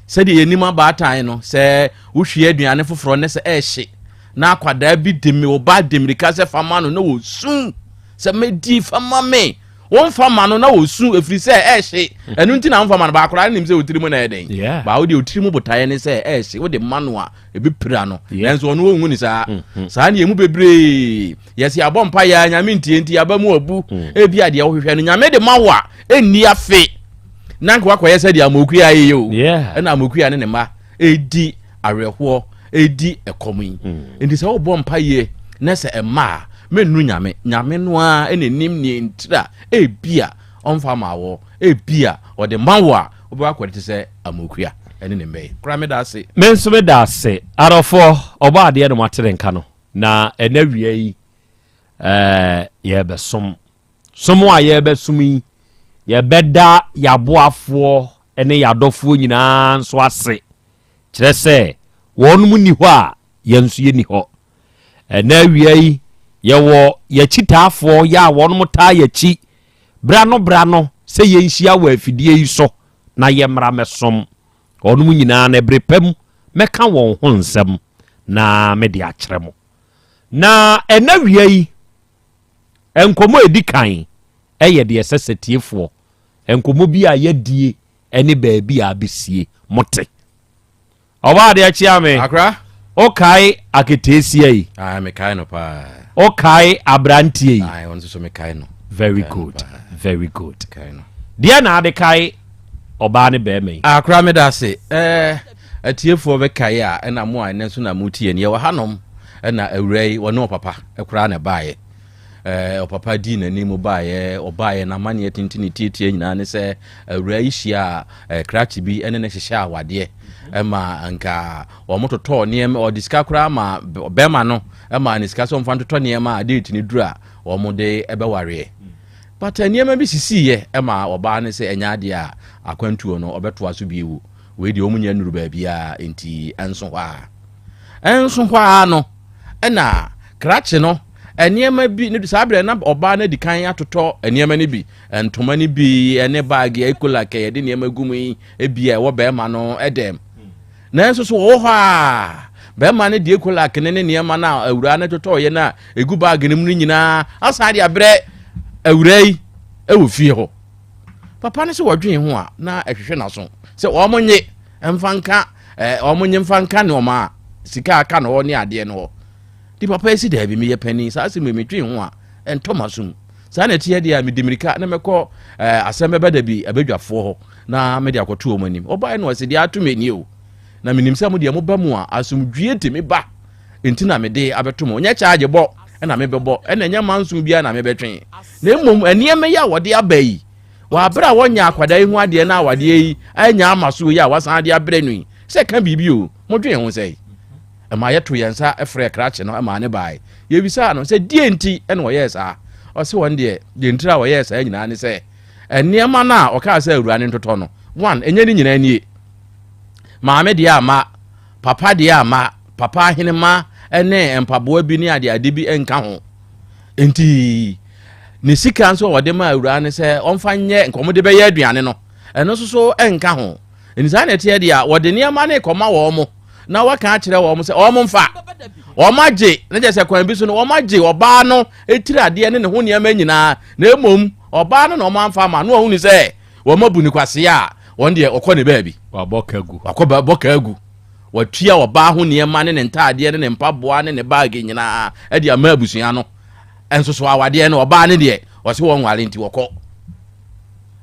se de yenima ba atan no se wo hwie aduane foforo ne se ehye na akwada bi demi wo ba demirika se fama no na wo sun se medi fama me won fama no na wo sun efiri se ehye enu nti na fama no ba akora nim se otirimu na eden ba wo de otirimu botaye ne se ehye wo de mano a ebi pira no nenso ono wo hu ni sa sa ne emu bebre yesi abompa ya nyame nti abamu abu ebi ade wo hwehwe no nyame de mawa enni afe nanko akoye se de amokua ye yo na amokua ne ma edi areho edi ekomi ndi se wo bompa ye na se ema menu nyame no a enenim ne ntira ebia onfa mawo ebia ode mawa obo akwete se amokua ene ne mbe kra me da se menso me da se arofo oba ade no matere nka no na enawia yi ye besom somo a ye besumi ye beda yaboafo ene yadofo nyina nso ase kire se wonum ni ho a yensu ye ni ho enawia yi yewo yachitaafo ya wonum ta yachi brano se yenhia wa afidie yi so na ye mra mesom onum nyina na brepam meka won ho nsem na me de akere mo na enawia yi enkomo edikan eye de sesetiefo enkomo bi a yedie ene baabi a besie mote oba de achia me akra okai aketesia yi me kai no pa okai abrantie yi won so me kai no very good kai no dia na de kai oba ne be me akra me da se atiefo be kai a ena mo a nenso na mutie ne ye wa hanom ena awurai wona papa ekura na baaye opapa di na ni mo baaye na mane tintini tietie nyina ne se awurai hia krachi bi ene ne hyehyɛ awade ema anka omototo niema odiska kura ma bema no ema niska so mfantoto niema date ni dura omode ebeware but niema bi sisiye ema oba ne se enya ade a akwantuo no obeto aso biewu we de omunya nuru ba bia enti enso hwa no ena krache no eniema bi ne sabre na oba na dikan atoto eniema ne bi entoma ne bi ene bag ekola ke ye de niema gumu ebia wo bema no edem nanso so wo ha be ma ne de ekola kene ne niema na awura na toto ye na egu bag ne mu nyina asade abre awurai ewo fie ho papa ne se wodwen ho a na ehwehwe na so se omonye mfanka omonye mfanka ne oma sika aka no ne ade ne ho di papa esi da bi me ye pani sa se me metwen ho a entomasum sa na tie de a me dimirika na mekọ Asem Beba Dabi abadwafo ho na me de akoto omanim oba no se de atomani o na menim se mo de mo ba mu a asumdwie temi ba enti na me de abetomo nya charge bo na me bebo na nya mansum bia na me betwen na mmom enieme ya wode abai wa bra wonya akwada hu ade na awade yi anya amaso yi a wasan ade abre nu se kan bibi o mo dwen ho sei ema yeto yensa efre krache no ema ne bai ye bisa no se die enti ene wo yesa o se won de ntira wo yesa nyina ne se eniema na o ka se awura ne ntoto no one enye ni nyina nie maame de ama papa de ama papa hinema ene empaboa bi ni ade bi enka ho enti ne sika nso wode ma awura ne sɛ ɔmfa nyɛ nkɔmo de bɛyɛ aduane no ɛno nso so ɛnka ho nisa na tie dia wode nneɛma ne kɔma wɔ mo na waka akyerɛ wɔ mo sɛ ɔmo mfa ɔmagye ne gye sɛ kwan bi so no ɔmagye ɔbaa no etiri ade ne ho nneɛma nyinaa na emom ɔbaa no na ɔmo amfa ma no ɔhu ni sɛ wɔma bu ni kwase a wɔn de ɔkɔ ne baabi wakɔ bɔka agu watua ɔbaa ho nneɛma ne ntaade ne mpaboa ne bag nyinaa ɛde ama abusua no enso so awade no ɔbaa ne de ɔse wɔn nwale nti wɔkɔ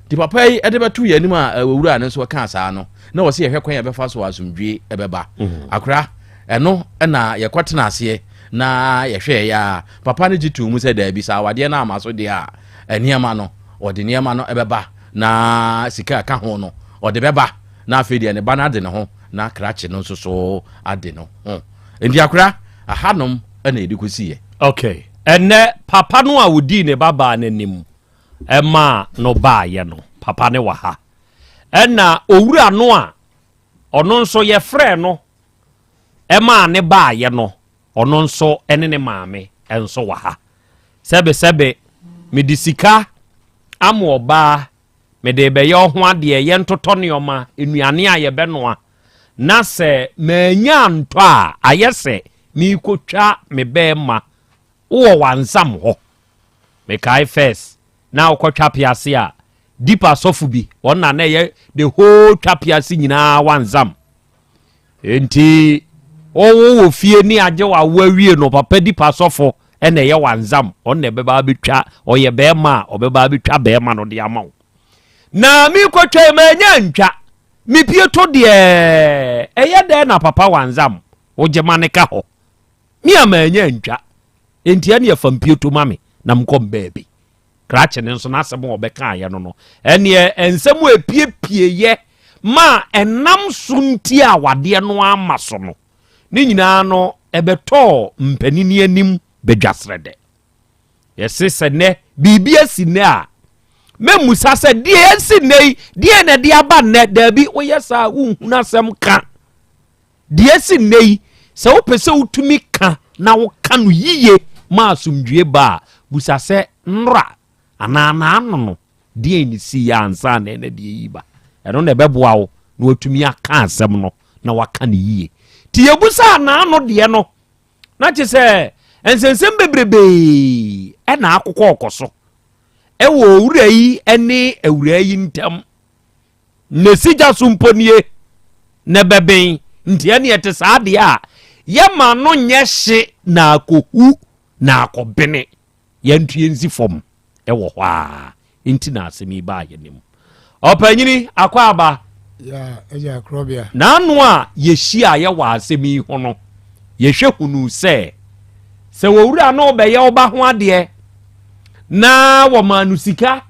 di papa yi ɛde bɛto yɛ anim a awura ne nso ka saa no na wɔse yɛhwɛ kwan yɛbɛfa so asomdwe ɛbɛba akora ɛno ɛna yɛkɔtena aseɛ na yɛhwɛ ya papa ne gyitu mu sɛ daabi saa awade na ama so de a nneɛma no ɔde nneɛma no ɛbɛba na sika ka ho no ɔde bɛba na afei de ne ba na ade ne ho na krache no nso so ade no ho ndi akora ahanom ɛna yɛde kɔsiɛ okay ɛnɛ papa no a wodi ne baba n'anim ɛma no baayɛ no papa ne wɔ ha ɛna owura no a ɔno nso yɛfrɛ no ɛma ne baayɛ no ɔno nso ɛne ne maame ɛnso wɔ ha sɛbesɛbe mede sika ama ɔbaa mede bɛyɛ ho adeɛ yɛntotɔ nneɔma nnuane a yɛbɛnoa na sɛ manya ntɔ a ayɛ sɛ meekɔtwa me bɛɛma wowɔ wansam hɔ mekae first na wokɔtwa piase a dipa sɔfo bi ɔna na ɛyɛ the whole twa piase nyinaa wansam enti ɔwɔ fie ni agye wa wawie no papa dipa sɔfo ɛna ɛyɛ wansam ɔna ɛbɛba betwa ɔyɛ bɛɛma a ɔbɛba betwa bɛɛma no de ama wo na meekɔtwa manya ntwa mepie to deɛ ɛyɛ dɛ na papa wansam wogyema ne ka hɔ mia manya ntwa enti ɛne yɛfa mpie to ma me na mkɔm baabi krache ne nso na asɛm ɔbɛka ayɛ no no ɛne ɛnsɛm epiepie ma ɛnam so nti a wadeɛ no ama so no ne nyinaa no ɛbɛtɔ mpanini anim bedwasrɛdɛ yɛse sɛ nɛ biribi asi nɛ a memusa sɛ deɛ asi nɛ deɛ na de aba nɛ daabi woyɛ saa wohunu asɛm ka deɛ asi nɛ sɛ wopɛ sɛ wotumi ka na woka no yiye ma asomdwie ba busa sɛ nra anana no deɛ ni si ya ansa na deɛ yi ba ɛno na ɛbɛboa wo na watumi aka asɛm no na waka ne yiye ti yebusa na no deɛ no na kye sɛ ensensem bebrebe ɛna akokɔ ɔkɔso ɛwɔ owura yi ɛne awura yi ntam na sigya so mponie na bɛbɛn nti ɛne ɛte saa deɛ a yɛma no nyɛ hye na akɔhu na akɔbene yɛntue nsi fam ɛwɔ hɔ a nti na asɛm yi baa yɛ nim ɔpanyini akɔ aba ɛgya Krobea na ano a yɛhyia yɛwɔ asɛm yi ho no yɛhwɛ hunu sɛ wɔwura no bɛyɛ ɔba ho adeɛ na wɔma no sika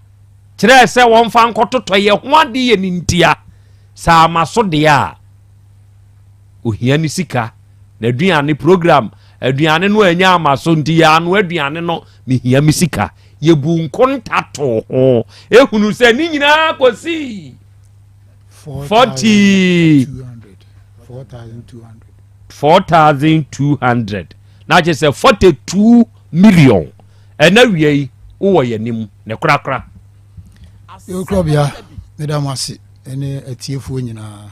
kyerɛ sɛ wɔmfa nkɔtotɔ yɛ ho adeɛ yɛ ne ntia saa ama so deɛ a ohia ne sika na aduane program aduane no anya ama so nti ya no aduane no mehia me sika yebu nkontato ho ehunu sɛ ni nyinaa kosi 4,200 na je sɛ 42 million ɛna wiei wo yɛnim ne korakora yo Krobea ne da mase ene atiefuo nyinaa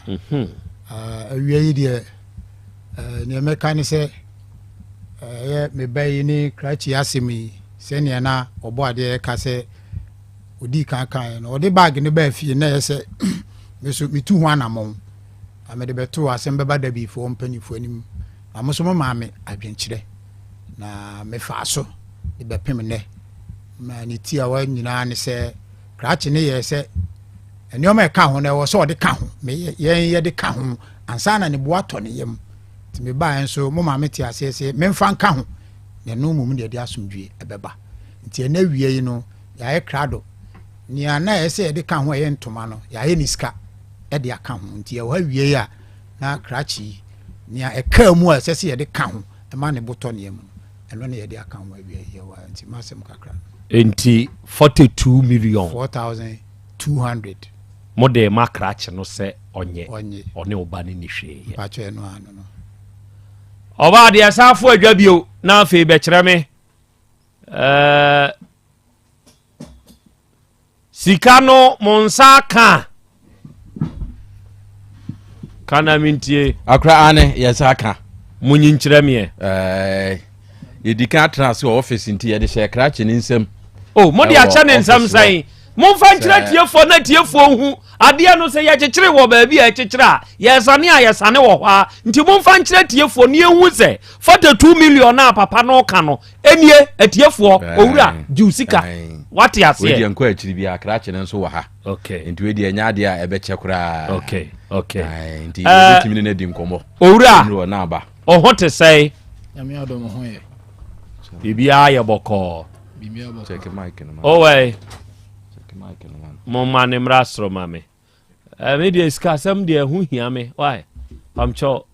awiei deɛ ne meka ne sɛ me bayi ni krachi asemi sɛnea na ɔbɔ adeɛ ka sɛ odi kankan no ɔde bag ne ba fie na yɛ sɛ meso metu ho anamon amede beto Asem Beba Dabi fo mpanifo anim amoso mo maame adwenkyerɛ na me fa so de bepem ne ma ni ti a wa nyina ne sɛ krachi ne yɛ sɛ enioma ka ho na ɛwɔ sɛ ɔde ka ho me yɛ de ka ho ansa na ne bo atɔ ne yam ti me ba enso mo maame ti ase sɛ memfa nka ho na no mum de asomdwe ɛbɛba nti ena wie yi no ya krado ni ana ɛsɛ de ka ho ɛyɛ ntoma no ya yɛ niska ɛde aka ho nti ɛwɔ wie ya na krachi ni ɛka mu a ɛsɛ sɛ yɛde ka ho ɛma ne botɔ ne yam ɛno ne yɛde aka ho wie ya wa nti masɛm kakra enti 42 million 4,200 mode ma krachi no sɛ ɔnyɛ ɔne oba ne ni hwee pa kyɛ no ano no ọba de asafo adwa bio na afei bɛkyerɛ me sika no monsa ka kana mintie akra ane yesa ka munyi nkyerɛ me yedi ka transfer office nti yede hye krache ne nsam mo de acha ne nsam sai momfa nkyerɛ tiefo na tiefo hu ade no sɛ yɛkyekyere wɔ baabi a yɛkyekyere a yɛsane a yɛsane wɔ hɔ a nti momfa nkyerɛ tiefo ne ehu sɛ 42 million na papa no ka no enie atiefo owura jiusika wate ase we de nko akyiri bi akrache ne nso wɔ ha nti we de anya ade a ɛbɛkyɛ kora nti yɛtimi ne di nkomo owura na aba ɔho te sɛ nyame adom ho yɛ bibia yɛ bɔkɔ check mic no owei Mama nemra sro mame. Me de ska sam de hu hia me. Why? Pamcho.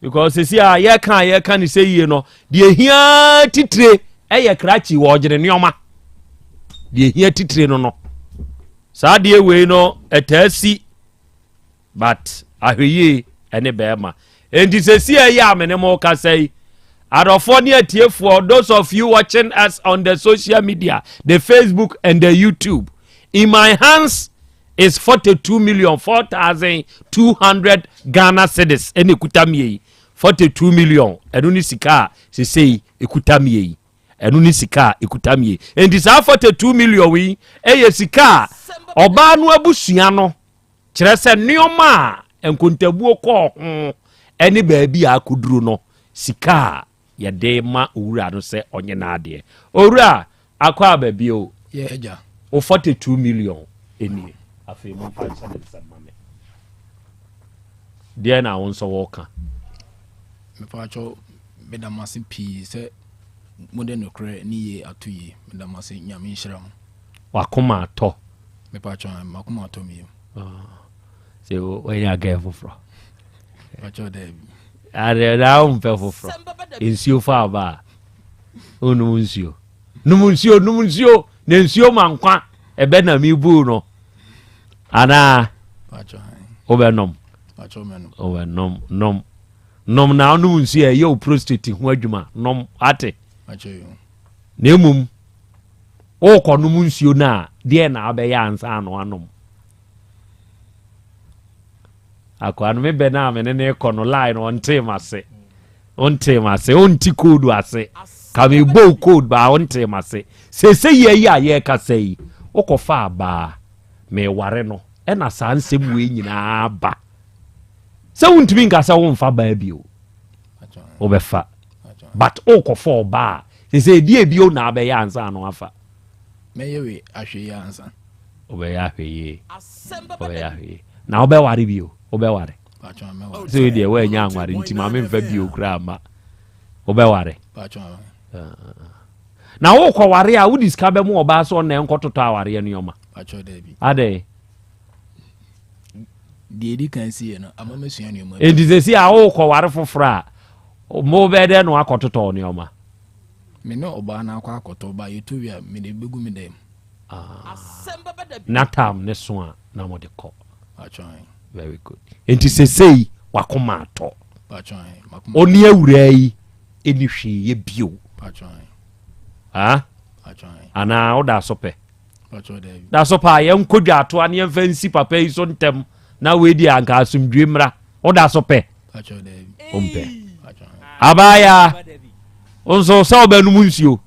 Because see ye kan say ye no. De hia titre eye krachi wo gere neoma. De hia titre no. Sa de we no etasi. But ahweye ene be ma. Enti se see ye amene mo ka say for those of you watching us on the social media, the Facebook and the YouTube, in my hands is 42,4,200 Ghana cedis. Eni kutamie 42 million. Enuni sika se say ekutamie. Enuni sika ekutamie. And this 42 million we eye sika oba no abusua no kyerɛ sɛ nneɔma enkontabuo kɔ eni baabi akuduru no sika yɛde ma owura no sɛ ɔnye na ade owura akɔ abaabi o eja o 42 million eni afei mo fa nsa de mame deɛ na won so wɔka me fa cho bedamase pii sɛ modern okre ni ye atoyi bedamase nyame nhyiram wakoma atɔ me fa cho makoma atɔ mi sɛ o ya ga foforo fa cho de are da un pe foforo ensio fa ba onu nsio numuncio ne nsio mankwa ebe na mi bu no ana obenom nom na onu nsio e yo prostate ho adwuma nom ate na emum o ko num nsio na de na abeya ansa no anom akwanu me bena me ne ko no line on team ase onti code ase kame bo code ba on team ase se ye ya ye ka sei okofa ba me ware no e na sa nsem we nyina ba se wontumi nka sa wonfa ba bi o obefa but okofa ba se die bi o na abeya ansa no afa me yewe ahwe ya ansa obeya hweye na obeware bi o obeware so de we nya anware nti ma me mfa bio kra ma obeware na wo kwa ware a wo diska mu oba so na enkototo aware no yoma ade de di kan si no ama mesua no yoma e dizesi a wo kwa ware fofora mo be de no akototo no yoma me no oba na akwa akoto ba yetowia me de begu me dem na tam ne so a na mo de ko very good enti sesei wakoma ato oni awura yi eni hwe ye bio ana oda sope da sopa ye nkodwa ato ane mfansi papa yi so ntem na we di anka asumdwe mra oda sope ompe abaya onso sa obanu munsio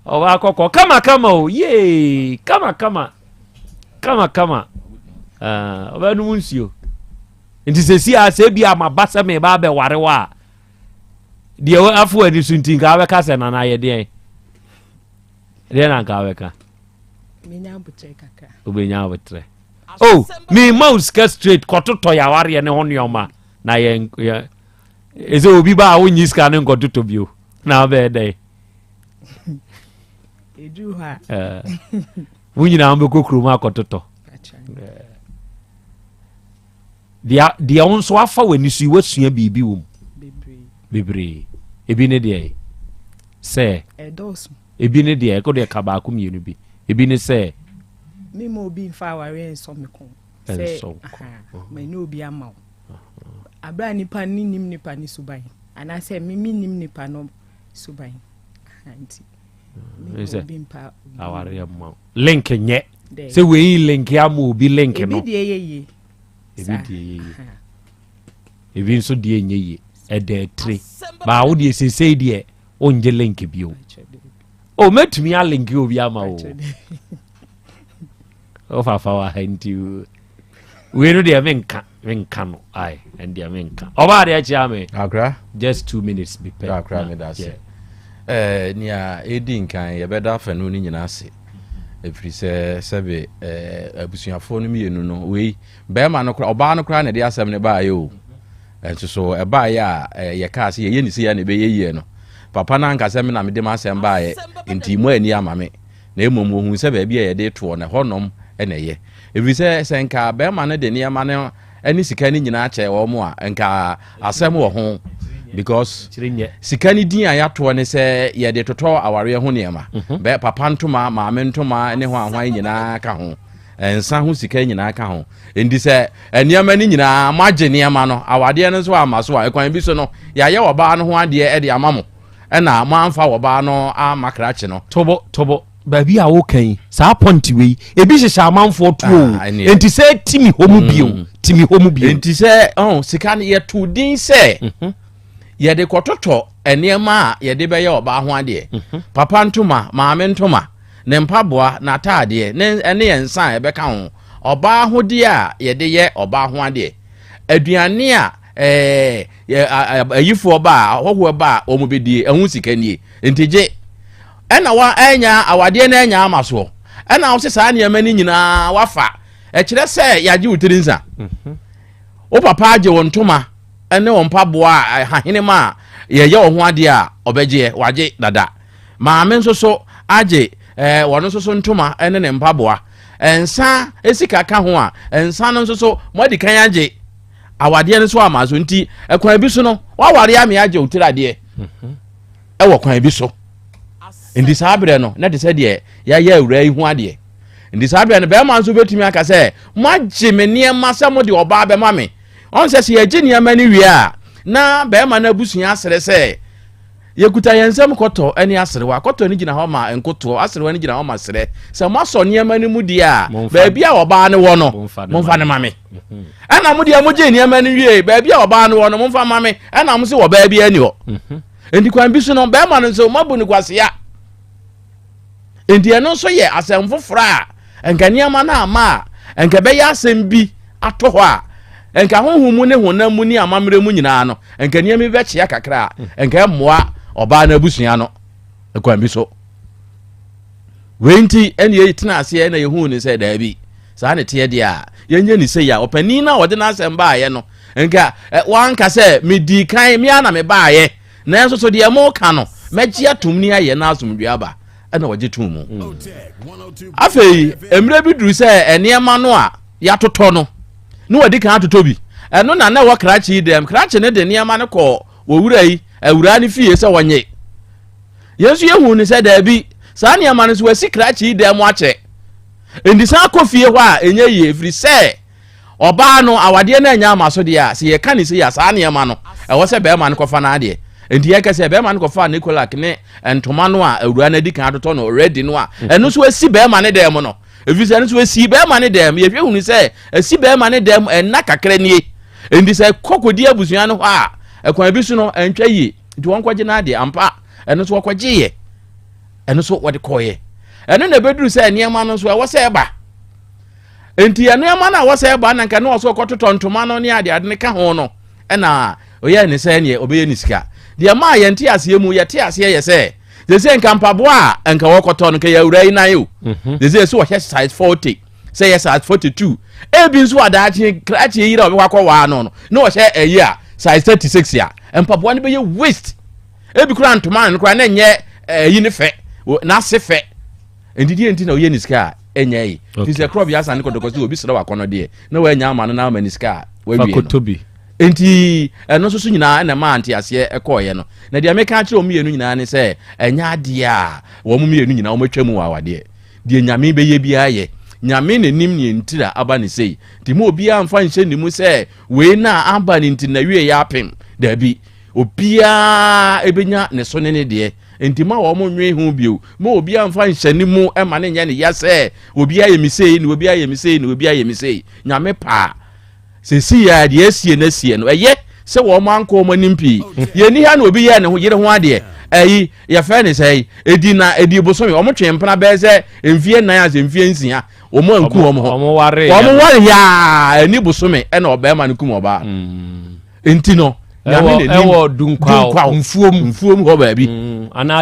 oba kokko kama o ye kama obanu munsio nti sesi a se bia mabasa me ba be warewa de afu ani suntinka abeka se na ye de na ka abeka menya butre kaka obenya butre me mouse ka straight kototo ya ware ne honioma na ye eze obi ba wonyi ska ne kototo bio na be de edu ha wonyi na ambe kokuru ma kototo dia onso afa wani su wasua bibi wom bebre ebi ne de se edos ebi ne de ko de ka ba ko mienu bi ebi ne se me mo bi fa ware enso me kon se me no bi ama abra nipa nim nipa ni suban ana se me nim nipa no suban anti say aware ma link nye say we link ya mo bi link no ebi so die nye ye e de tre ba wo de say de onje link bio o metumi a link obi ama o o fa wa hanti we no de menka no ai and de menka oba de achi me akra just 2 minutes be per akra me da say nia edi nkan ye beda fanu ni nyina ase efiri sebe abusuafo no mienu no we be ma no kra oba no kra na de asem ne ba ye o enso so e ba ya ye ka ase ye ni se ya ne be ye no papa na nka sem na me de ma asem ba ye nti mo ani ama me na emom ohun se ba bia ye de to na honom ene ye efiri se nka be ma no de ne ma no ani sika ni nyina ache wo mo a nka asem wo ho because sikani din ayato ne se ye de toto aware ho niema be papa ntoma maame ntoma ne ho ahwan nyina ka ho ensa ho sika nyina ka ho endi se niema ni nyina magye niema no awade no so amaso a ekwan bi so no ya ye oba no ho ade e de amamo na manfa oba no amakrache no tobo baby a wo kan sa point we ebi hyehyɛ amanfo to enti se timi homu bio enti se sika ne ye to din se ye de kototo enema ye de be ye oba ho ade papa ntoma maame ntoma ne mpaboa na taade ne ene yensan e be ka ho oba ho de a ye de ye oba ho ade aduane a ayifo oba hoho ba o mu bedie ehun sikanie entije ena wa enya awade na enya amaso ena wo se saa ne yamani nyina wafa e kire se yaje utirinsa o papa age wontoma ene wo mpaboa hahene ma ye ho ade a obeje waje dada maame nso so age wono nso so ntoma ene ne mpaboa ensa esika ka ho a ensa no nso so modi kan age awade ne so amazo nti ekwan bi so no waware ame age utirade wo kwan bi so ndi sabre no na de se de ya awura yi ho ade ndi sabre no be ma nso betumi aka se magye me niema se mo de oba be ma me on se ye gye niema ni wie a na be ma na busua asere se yekuta yensem koto ani aserewa koto ni gina ho ma enkoto aserewa ni gina ho ma sere se mo so niema ni mu di a ba bia oba ne wo no momfa ne ma me ana mu dia mo gye niema ni wie ba bia oba ne wo no momfa ma me ana mo se wo ba bia ani ho endi kwan bi so no be ma no so mabu ni kwase ya endi eno so ye asem fofora enka niema na ama enka be ya asem bi ato ho a enka honhum ne honam mu ni amamre mu nyina no enka niema be chia kakra enka moa oba na busua no ekwan bi so wenti ene ye tena ase na ye hu ni se da bi sa ne te de a yenye ni se ya opani na wode na asem ba ye no enka wanka se medi kan me ana me ba ye na enso so de mo ka no megia tumni aye na asomdwe aba ana waje tumu afei emre bi duru se eniema no a ya totɔ no no wadi kan atotɔ bi eno na wa krachi dem krachi ne de niema ne kɔ wowura yi awura ne fie se wonye yesu yehu ni se da bi saa niema ne so wasi krachi dem ache endisa kɔ fie hɔ a enye ye firi se oba no awade na anya amaso de a se ye ka ni se ya saa niema no ɛwɔ se be ma ne kɔfa na ade enti yake se be ma ne kofa Nicola ne entoma no a awura na di kan atotɔ no already no a eno so asi be ma ne dem no efise eno so asi be ma ne dem ye hwehunu se asi be ma ne dem enna kakra nie enti se kokodi abusua no a ekwan bi so no entwa yi nti won kwaje na ade ampa eno so kwaje ye eno so wode koye eno na beduru se niema no so e wo se ba enti niema na wo se ba na nka no so kototɔ ntoma no ne ade ne ka ho no ena oye ne se ne obeye ni sika dia ma ye nti ase mu ye te ase ye se ze nka mpabo a nka wokoto no ka ya ura ina yo ze so wo size 40 say yes size 42 ebi nso adachi krachi yira obekwa wa no no wo hye eyi a size 36 ya mpabo ne be ye waste ebi kura ntoma no kura na nye yi ne fe na se fe endidi enti na oye ni sika enya yi ti se Krobea Asante kodokosi obi sere wakono de na wa nya ama no na ama ni sika wa wie kotobi enti eno so nyina na ma anti ase ekoye no na dia meka kire omienu nyina ne se enya ade a wo mumienu nyina wo matwam wa wade die nyame be ye bia ye nyame ne nim ne ntira aba ne sei ti mo obi amfa nche ni mu se we na aba ne nti na wie ya apem da bi obia ebenya ne so ne de enti ma wo mo nwe hu bio ma obi amfa nhyani mu e ma ne nya ne yase obi aye mi sei ni obi aye mi sei ni obi aye mi sei nyame pa se si ya de asie na sie no eye se wo mo anko mo nimpi ye ni ha na obi ye ne ho yire ho ade ayi ya fa ne sei edi bosomi o mo twempena be se emfie nan as emfie nsia o mo anku o mo ware ya eni bosomi e na oba ma ne kum oba enti no nyame ne ewo dunkwa mfuom ho ba bi ana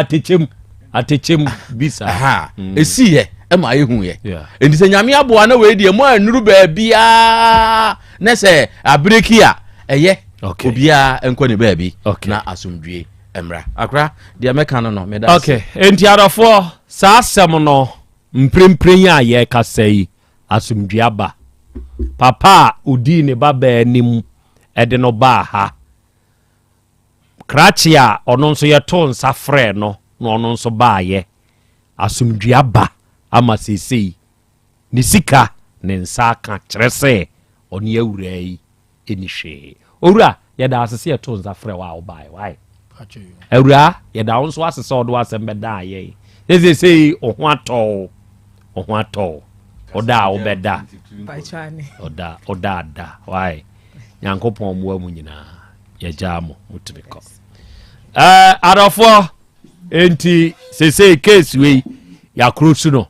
atechem bisa aha esi ye e ma yehu ye enti se nyame aboa na we die mo anuru ba bia na se abrekia eye obia enko ne ba bi na asomdwe emra akra dia meka no me da okay enti arafo sa asem no mprempren ya ye kasai asomdwe aba papa udi ne baba anim ede no ba ha krachia ono nso ye to nsa frɛ no no ono nso ba ye asomdwe aba ama sesei ni sika ne nsa ka kyerɛ sɛ ɔne awura yi eni hwe owura ye da asese ye to nsa frɛ wa obai why awura ye da nso asese ɔdo Asem Beda ye sesei oho atɔ oda obeda oda why Nyankopɔn mo amu nyina ye jamo mutumiko arafo enti sesei case we ya cruise no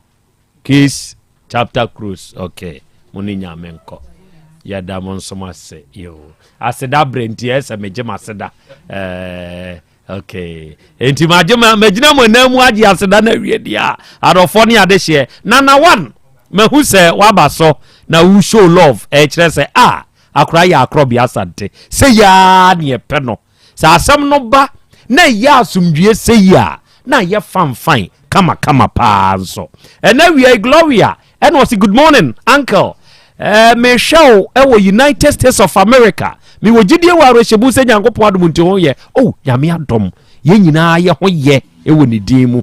case chapter cruise okay muni nyamenko ya da monsoma se yo aseda brenti ese mejema aseda okay enti majema mejina mo na mu agi aseda na wie dia arafo ne ade hye na one mehu se wabaso na who show love kire se akra ya Krobea Asante se ya ne pe no sa asem no ba na ya asumdue se ya na ye fan kama pa so na we Gloria and was good morning uncle me show United States of America me wo gidie wa rohyebu se Nyankopon adom nti ho ye nyame adom ye nyina ye ho ye ewo ne din mu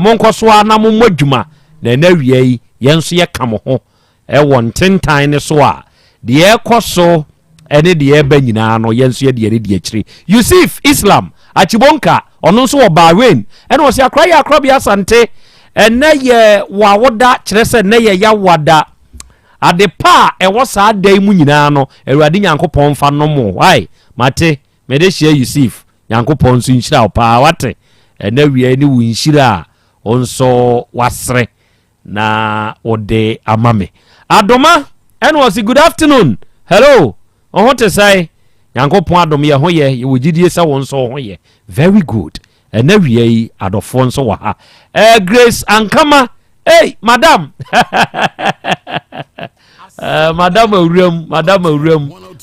monkoso ana mo madwuma na wie ye nso ye kam ho wontentan ne so a de ekoso ene de eba nyina no ye nso ye de de akiri Yusuf Islam Achibonka ono nso wo Bahrain ene wo se akra ya Krobea Asante ene ye wawoda kire se ne ye ya wada adepa ewo sa dai mu nyina no Awurade Nyankopɔn fa no mo why mate me de hia Yusuf Nyankopɔn nso nhyira opa wate ene wie ni wo nhyira onso wasre na ode amame adoma ene wo se good afternoon hello ohote sai Nyankopɔn adom ye ho ye wo gidie sa won so ho ye very good ene wie adofo nso wa ha Grace Ankama hey madam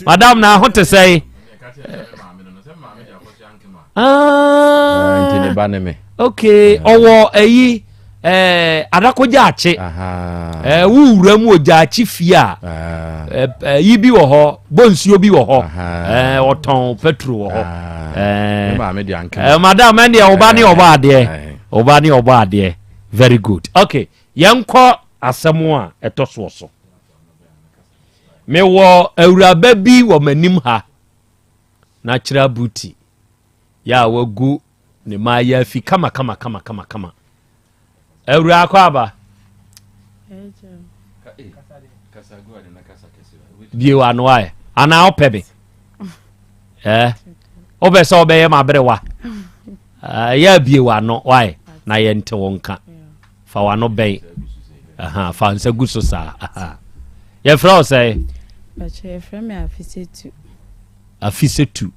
madam na hote say ntine ba ne me okay owo eyi adakoja ache wuwura mu ojachi fia yi bi wo ho bonsuo bi wo ho oton petro wo ho madam and obani oba ade very good okay yanko asemo a etoso so me wo awuraba bi wo manim ha natural beauty ya wagu ne ma ya fi kama awura akwa aba biwa no ai ana opebe obesa obeye ma brewa ya biwa no why na ye nte wonka fa wa no ben fa nsa guso sa ye fra o say ye fra me afisetu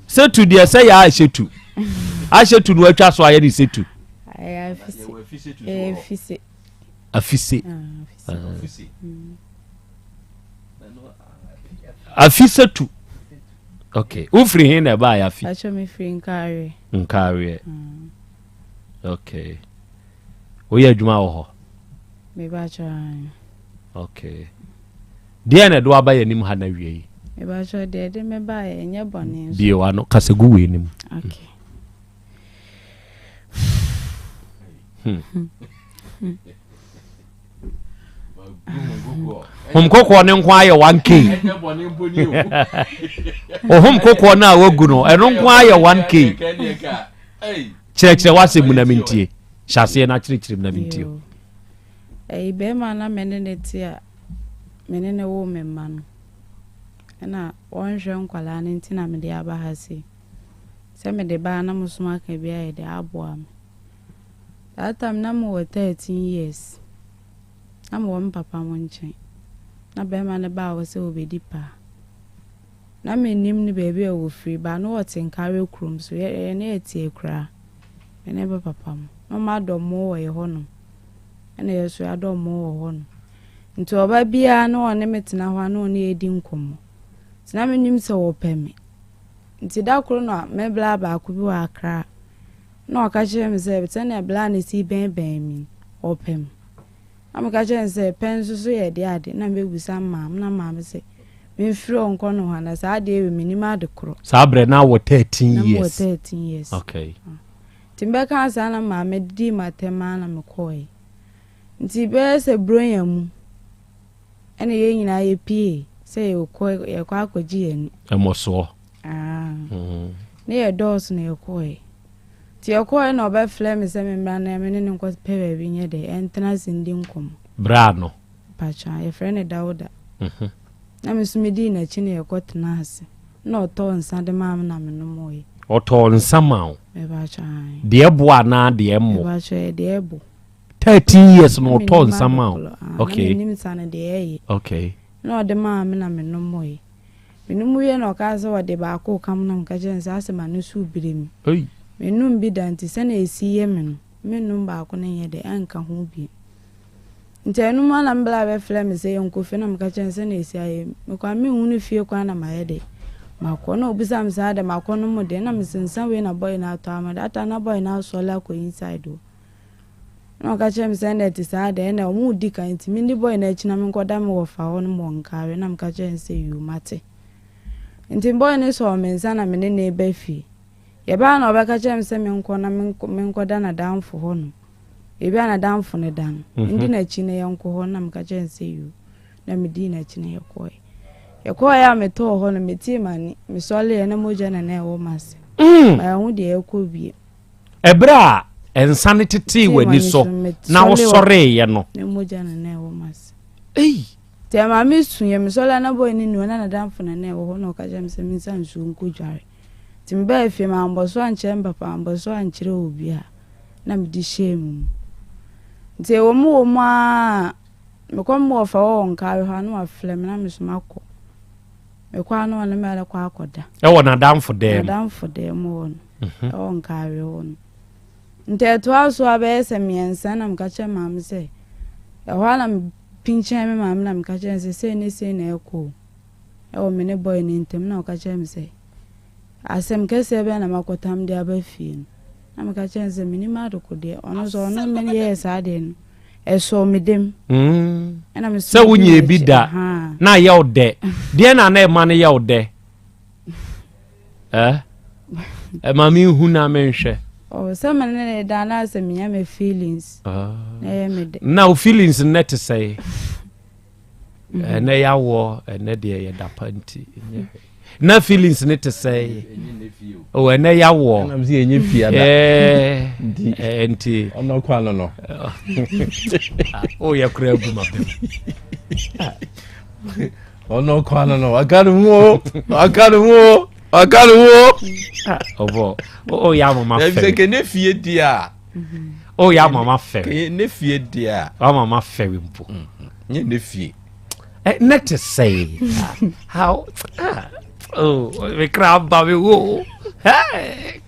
setu de say ya asetu asetu no atwa so aye ni setu afisetu okay ufri hin na ba ya fi acho me free nkare okay wo ye adwuma wo ho me ba cho okay de na do aba ya nim ha na wie me ba cho de me ba ya enye bone bi wa no kasegu we nim okay hom kokɔ ne nko ayɛ 1k hom kokɔ na wagu no ɛno nko ayɛ 1k kyerɛkyerɛ wase mu na mentie hyɛseɛ na kyerɛkyerɛ mu na mentie bɛma na mene ne te a mene ne wo me ma no ɛna wɔnhwɛ nkwalaa no nti na mede aba ha se sɛ mede baa na musoma ka bi ayɛ de aboa me that time na mo 13 years na mo papa mo nkyɛn na bɛma ne baa wɔ sɛ obedi pa na menim ne baabi a wɔ firi ba no wɔte nkare kurom so yɛ ne etie kra mene ba papa mo no ma dɔ mo wɔ yɛ hɔ no ɛna yɛ so adɔ mo wɔ hɔ no nti oba bia na ɔne metena hɔ na ɔne edi nkɔmmɔ tena menim sɛ wɔpɛ me nti da koro no mebla ba ko bi wɔ akra na ɔka kyerɛ me sɛ betene bla ne si bɛn mi ɔpɛ me am ka kyerɛ sɛ pɛn so yɛ de ade na mebusa maam na maam sɛ memfiri ɔnkɔ no hɔ na saa de we menim ade koro saa brɛ na wɔ 13 years na wɔ 13 years okay timbeka saa na maam di matema na mekɔe nti bɛ sɛ bronya mu ɛna yɛ nyina yɛ pie sɛ yɛ kɔ akɔgye yɛn ɛmɔsoɔ ne yɛ dɔɔso na yɛkɔe nti yɛkɔe na ɔbɛfrɛ me sɛ membra na me ne ne nkɔ pɛ baabi nyɛ dɛ ɛntena sindi nkɔmmɔ bra no patwa yɛfrɛ ne Dawuda na me so medi n'akyi na yɛkɔ tena ase na ɔtɔ nsa de maa me na me nom ɔyɛ ɔtɔ nsa ma wo patwa deɛ bo anaa deɛ mmo patwa deɛ bo 13 years no ɔtɔ nsa ma wo okay nim nsa ne deɛ ɛyɛ okay na ɔde maa me na me nom ɔyɛ menum yɛ na ɔka sɛ ɔde baako kam na mka kyerɛ sɛ asɛma no so bire mi menum bi da nti sɛ na esi yɛ me no menum baako ne yɛ de anka ho bi nti enum ana mbla bɛfrɛ me sɛ yɛnkɔfɛ na mka kyerɛ sɛ na esi ayɛ mekwa me hu no fie kwa na mayɛ de makɔ na obisa me sɛ de makɔ no mu de na mesensa we na boy na atɔ ama data na boy na asɔla kɔ inside o na ɔka kyerɛ me sɛ na ti saa de na ɔmo di kan nti me ndi boy na akyi na me nkɔda me wɔ fa hɔ no mo nkawe na mka kyerɛ sɛ you mate nti boy ne so me nsa na me ne ba fie yɛba na ɔbɛka kyerɛ me sɛ me nkɔ na me nkɔda na danfo hɔ no ebi ana danfo ne dan ndi na akyi na yɛnkɔ hɔ na mka kyerɛ sɛ you na me di na akyi na yɛkɔe ya me to hɔ no metie mani me sɔle na mogya na na ɛwɔ mase ba ho de ɛkɔ bie ɛbra ensa ne tete wani so na wo sɔre yɛ no na mogya na na ɛwɔ mase te ma me su ye me sɔle na boy ni na danfo na na ɛwɔ hɔ na ɔka kyerɛ me sɛ me nsa nsu nkɔdware tim ba afie ma ambɔso ankyerɛ papa ambɔso ankyerɛ obi a na me di shame nti wo mu a me kom mo fa wo nkawe ha no aflem na me soma kɔ me kwa no na me ala kwa akɔda ɛwɔ na danfo dem won ɛwɔ nkawe won nti eto aso abɛyɛ sɛ miɛnsa na me ka kyerɛ maam sɛ ɛhɔ na me pinkyɛn me maam na me ka kyerɛ sɛ ne sɛ na ɛkɔ ɛwɔ me ne boy ne ntem na ɔka kyerɛ me sɛ asɛm kɛsɛ bɛ na makɔtam de aba fie no na me ka kyerɛ sɛ mini ma adoko de ɔno so ɔno me yɛ saa de no ɛso me dem ɛna me sɛ wonye bi da na yɛ ɔdɛ deɛ na ɛma no yɛ ɔdɛ ɛma me hu na menhwɛ sɛ me ne da na sɛ menya me feelings na yɛ me de na o feelings ne te sɛ ɛnɛ yɛawɔ ɛnɛ deɛ yɛda pa nti na feelings ne te sɛ o ɛnɛ yɛawɔ na msi enye fia da nti ɔno kwa no o yɛ kura bu ma bem ɔno kwa no akanu mu obo o ya mama fe na ke ne fie dia o ya mama fe ne fie dia o mama fe mpo nye ne fie not to say how we crab baby wo hey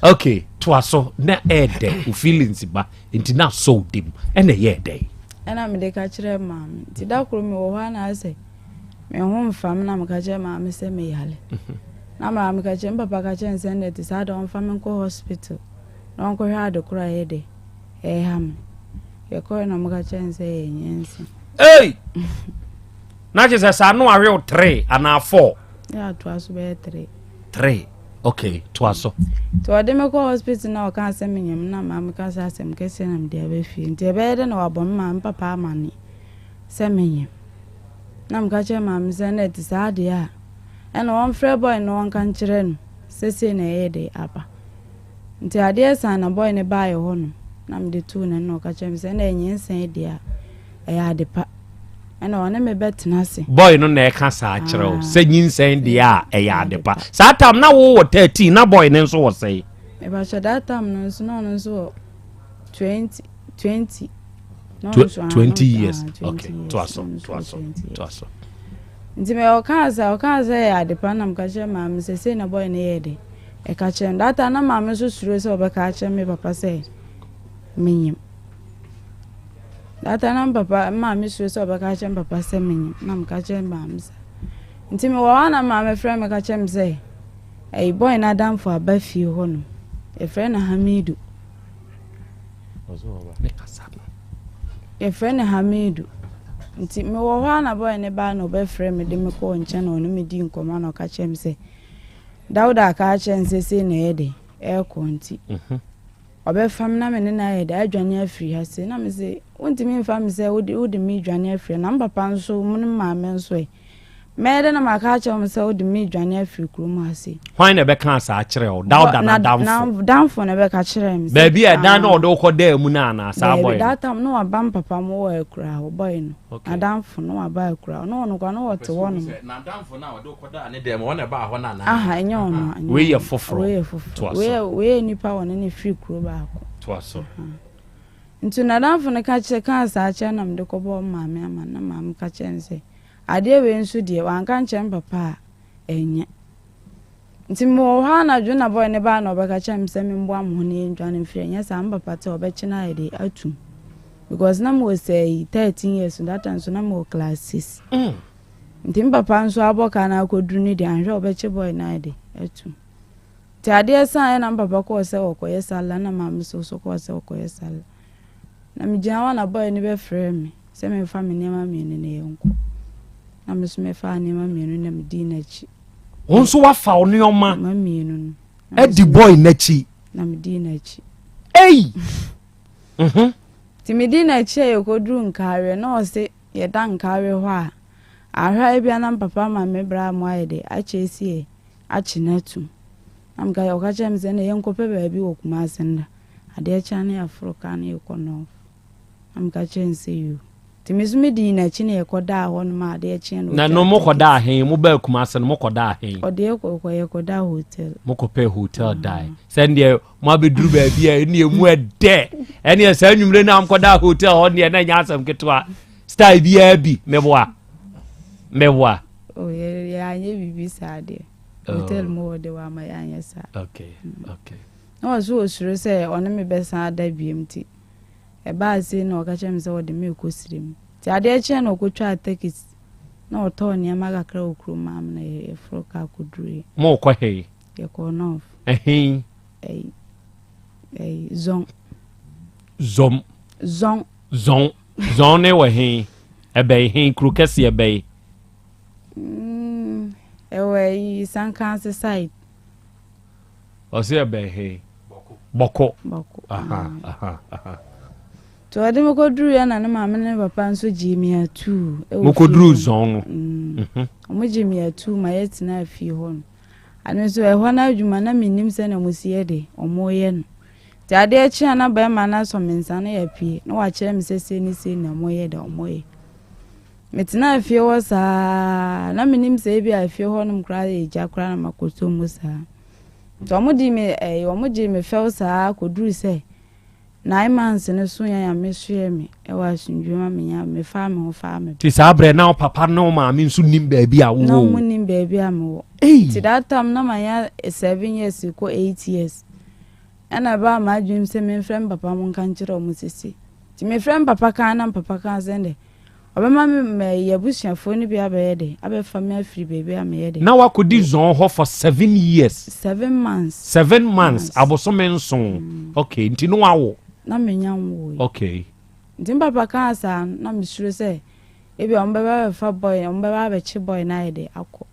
okay to aso na ede u feelings ba nti na so dem ene ye dey ena me de ka kire maam nti da kro me wo ha na ase me ho mfam na me ka kire maam se me yale na maam ka kire papa ka kire nse na ti sa da on fam ko hospital na on ko hwa de kro ye de ham ye ko na me ka kire nse ye nyensi hey na je sa no awe 3 and 4 ya to aso be 3 Okay, twaso. To ade me ko hospital na o kan se menyam na ma me ka sa asem kese na me de aba fie. Nti e be de na wabom ma papa amane. Se menyam. Na me ka che ma me se na ti sa de a. E na won frɛ boy no won kan kire no. Sese na e de aba. Nti ade san na boy ne ba ye ho no. Na me de tu na no ka che me se na enyin san de a. E ya de pa. Ana wana me betena se boy no na e ka sa akere se nyinsen de a e ya de pa sa tam na wo 13 na boy ne nso wo sei e ba sha that time no nso 20 years okay twaso nti me o ka sa ya de pa na mka che ma me se na boy ne ye de e ka che that time na ma me so suro se obeka che me papa se menyim Data na papa ma me sure so baka chem papa se menyi na mka chem ba msa nti me wa na ma me frɛ me ka chem se ei boy na dam for aba fie ho no e frɛ na Hamidu e frɛ na Hamidu nti me wa na boy ne ba no be frɛ me de me ko nche na ono me di nkoma na ka chem se Dauda ka chem se na ye de e ko nti obe fam na me ne na ye de adwane afiri ha se na me se untimi fam se udi mi dwane afiri na papa nso mun ma me nso e me de na maka cha me se udi mi dwane afiri krum ha se hwan na be kan sa akere o Dauda na damfo na be ka kire me ba bi e dan na odo ko da mu na na sa boy that time no abam papa mo wa ekura o boy no na damfo no aba ekura no kwa no wote wo no na damfo na odo ko da ne dem wona ba ho na na aha enyo no we ye foforo we nipa wona ne free kuro ba ko twaso ntu na damfo ne ka kire kan sa akere na mde ko bo maame ama na maame ka kire nse ade we nso de wan kan kire papa enye nti mo ha na dwo na boy ne ba na obeka kire mse me mbo am ho ne ndwane mfiri enye sa papa te obechi na ide atum because na mo say 13 years that time so na mo classes nti papa nso aboka na akoduru ni de anhwe obechi boy na ide atum ti ade san na papa ko se okoye sala na mam so ko se okoye sala na mi jawa na boy ni be frɛ me se me fa me nema me ne yenko na me so me fa nema me no na me di na chi onso wa fa onioma ma me no edi boy na chi na me di na chi ei ti me di na chi e ko duru nkare na o se ye dan nkare ho a ahwa e bia na papa ma me bra mo ayede a chesie a chinatu am ga yo ka chem ze ne yenko pe ba bi wo kuma senda ade cha ne afroka na ekono am ka chen se you ti me sumi di na chi ne ekoda ho no ma ade chen no na no mo koda hen mo ba kuma sen mo koda hen ode ekoda hotel mo ko pe hotel dai sende mo abeduru ba bia ne emu ede ene sa nwumre na am koda hotel ho ne na nya asam ketwa style bia bi meboa oh ya anye bibi sa de hotel mo de wa ma anya sa okay no so osuro se one me besa da BMT e ba se na o ka chem se o de me kosirim ti ade eche na okotwa tickets na o to ne ma ga kra okru mam na e froka kuduri mo ko he ye ko no zon ne wa he e be he kru kase e be ewe sankanse side o se e be he boko aha to ade mo ko duru ya na ma me ne papa nso jimia 2 mo ko duru zon mo jimia 2 ma yetina afi ho anu so e ho na adwuma na minim se na mo sie de omo ye no ti ade echi na ba ma na so mensa na ya pie na wa kire me sese ni se na mo ye de omo ye metina afi ho sa na minim se bi afi ho no mkra e ja kra na makoto mu sa to mo di me omo ji me fel sa ko duru se 9 months ne so ya me hwe me e wa sunjuma me ya me fa me ho fa me ti sa bre na papa no ma me nso nim ba bi a wo no mo nim ba bi a me wo ti that time na ma ya 7 years ko 8 years ana ba ma dwum se me frem papa mo kan kire o mo sisi ti me frem papa kan na papa kan zende obema me yabusuafo ni bi abaye de abefa me afiri baby am ye de na wakodi zon ho for 7 years 7 months abosome nso okay nti no awo na menya wo okay nti papa kan asa na me sure se ebi ombeba fa boy ombeba be chi boy na ye de akọ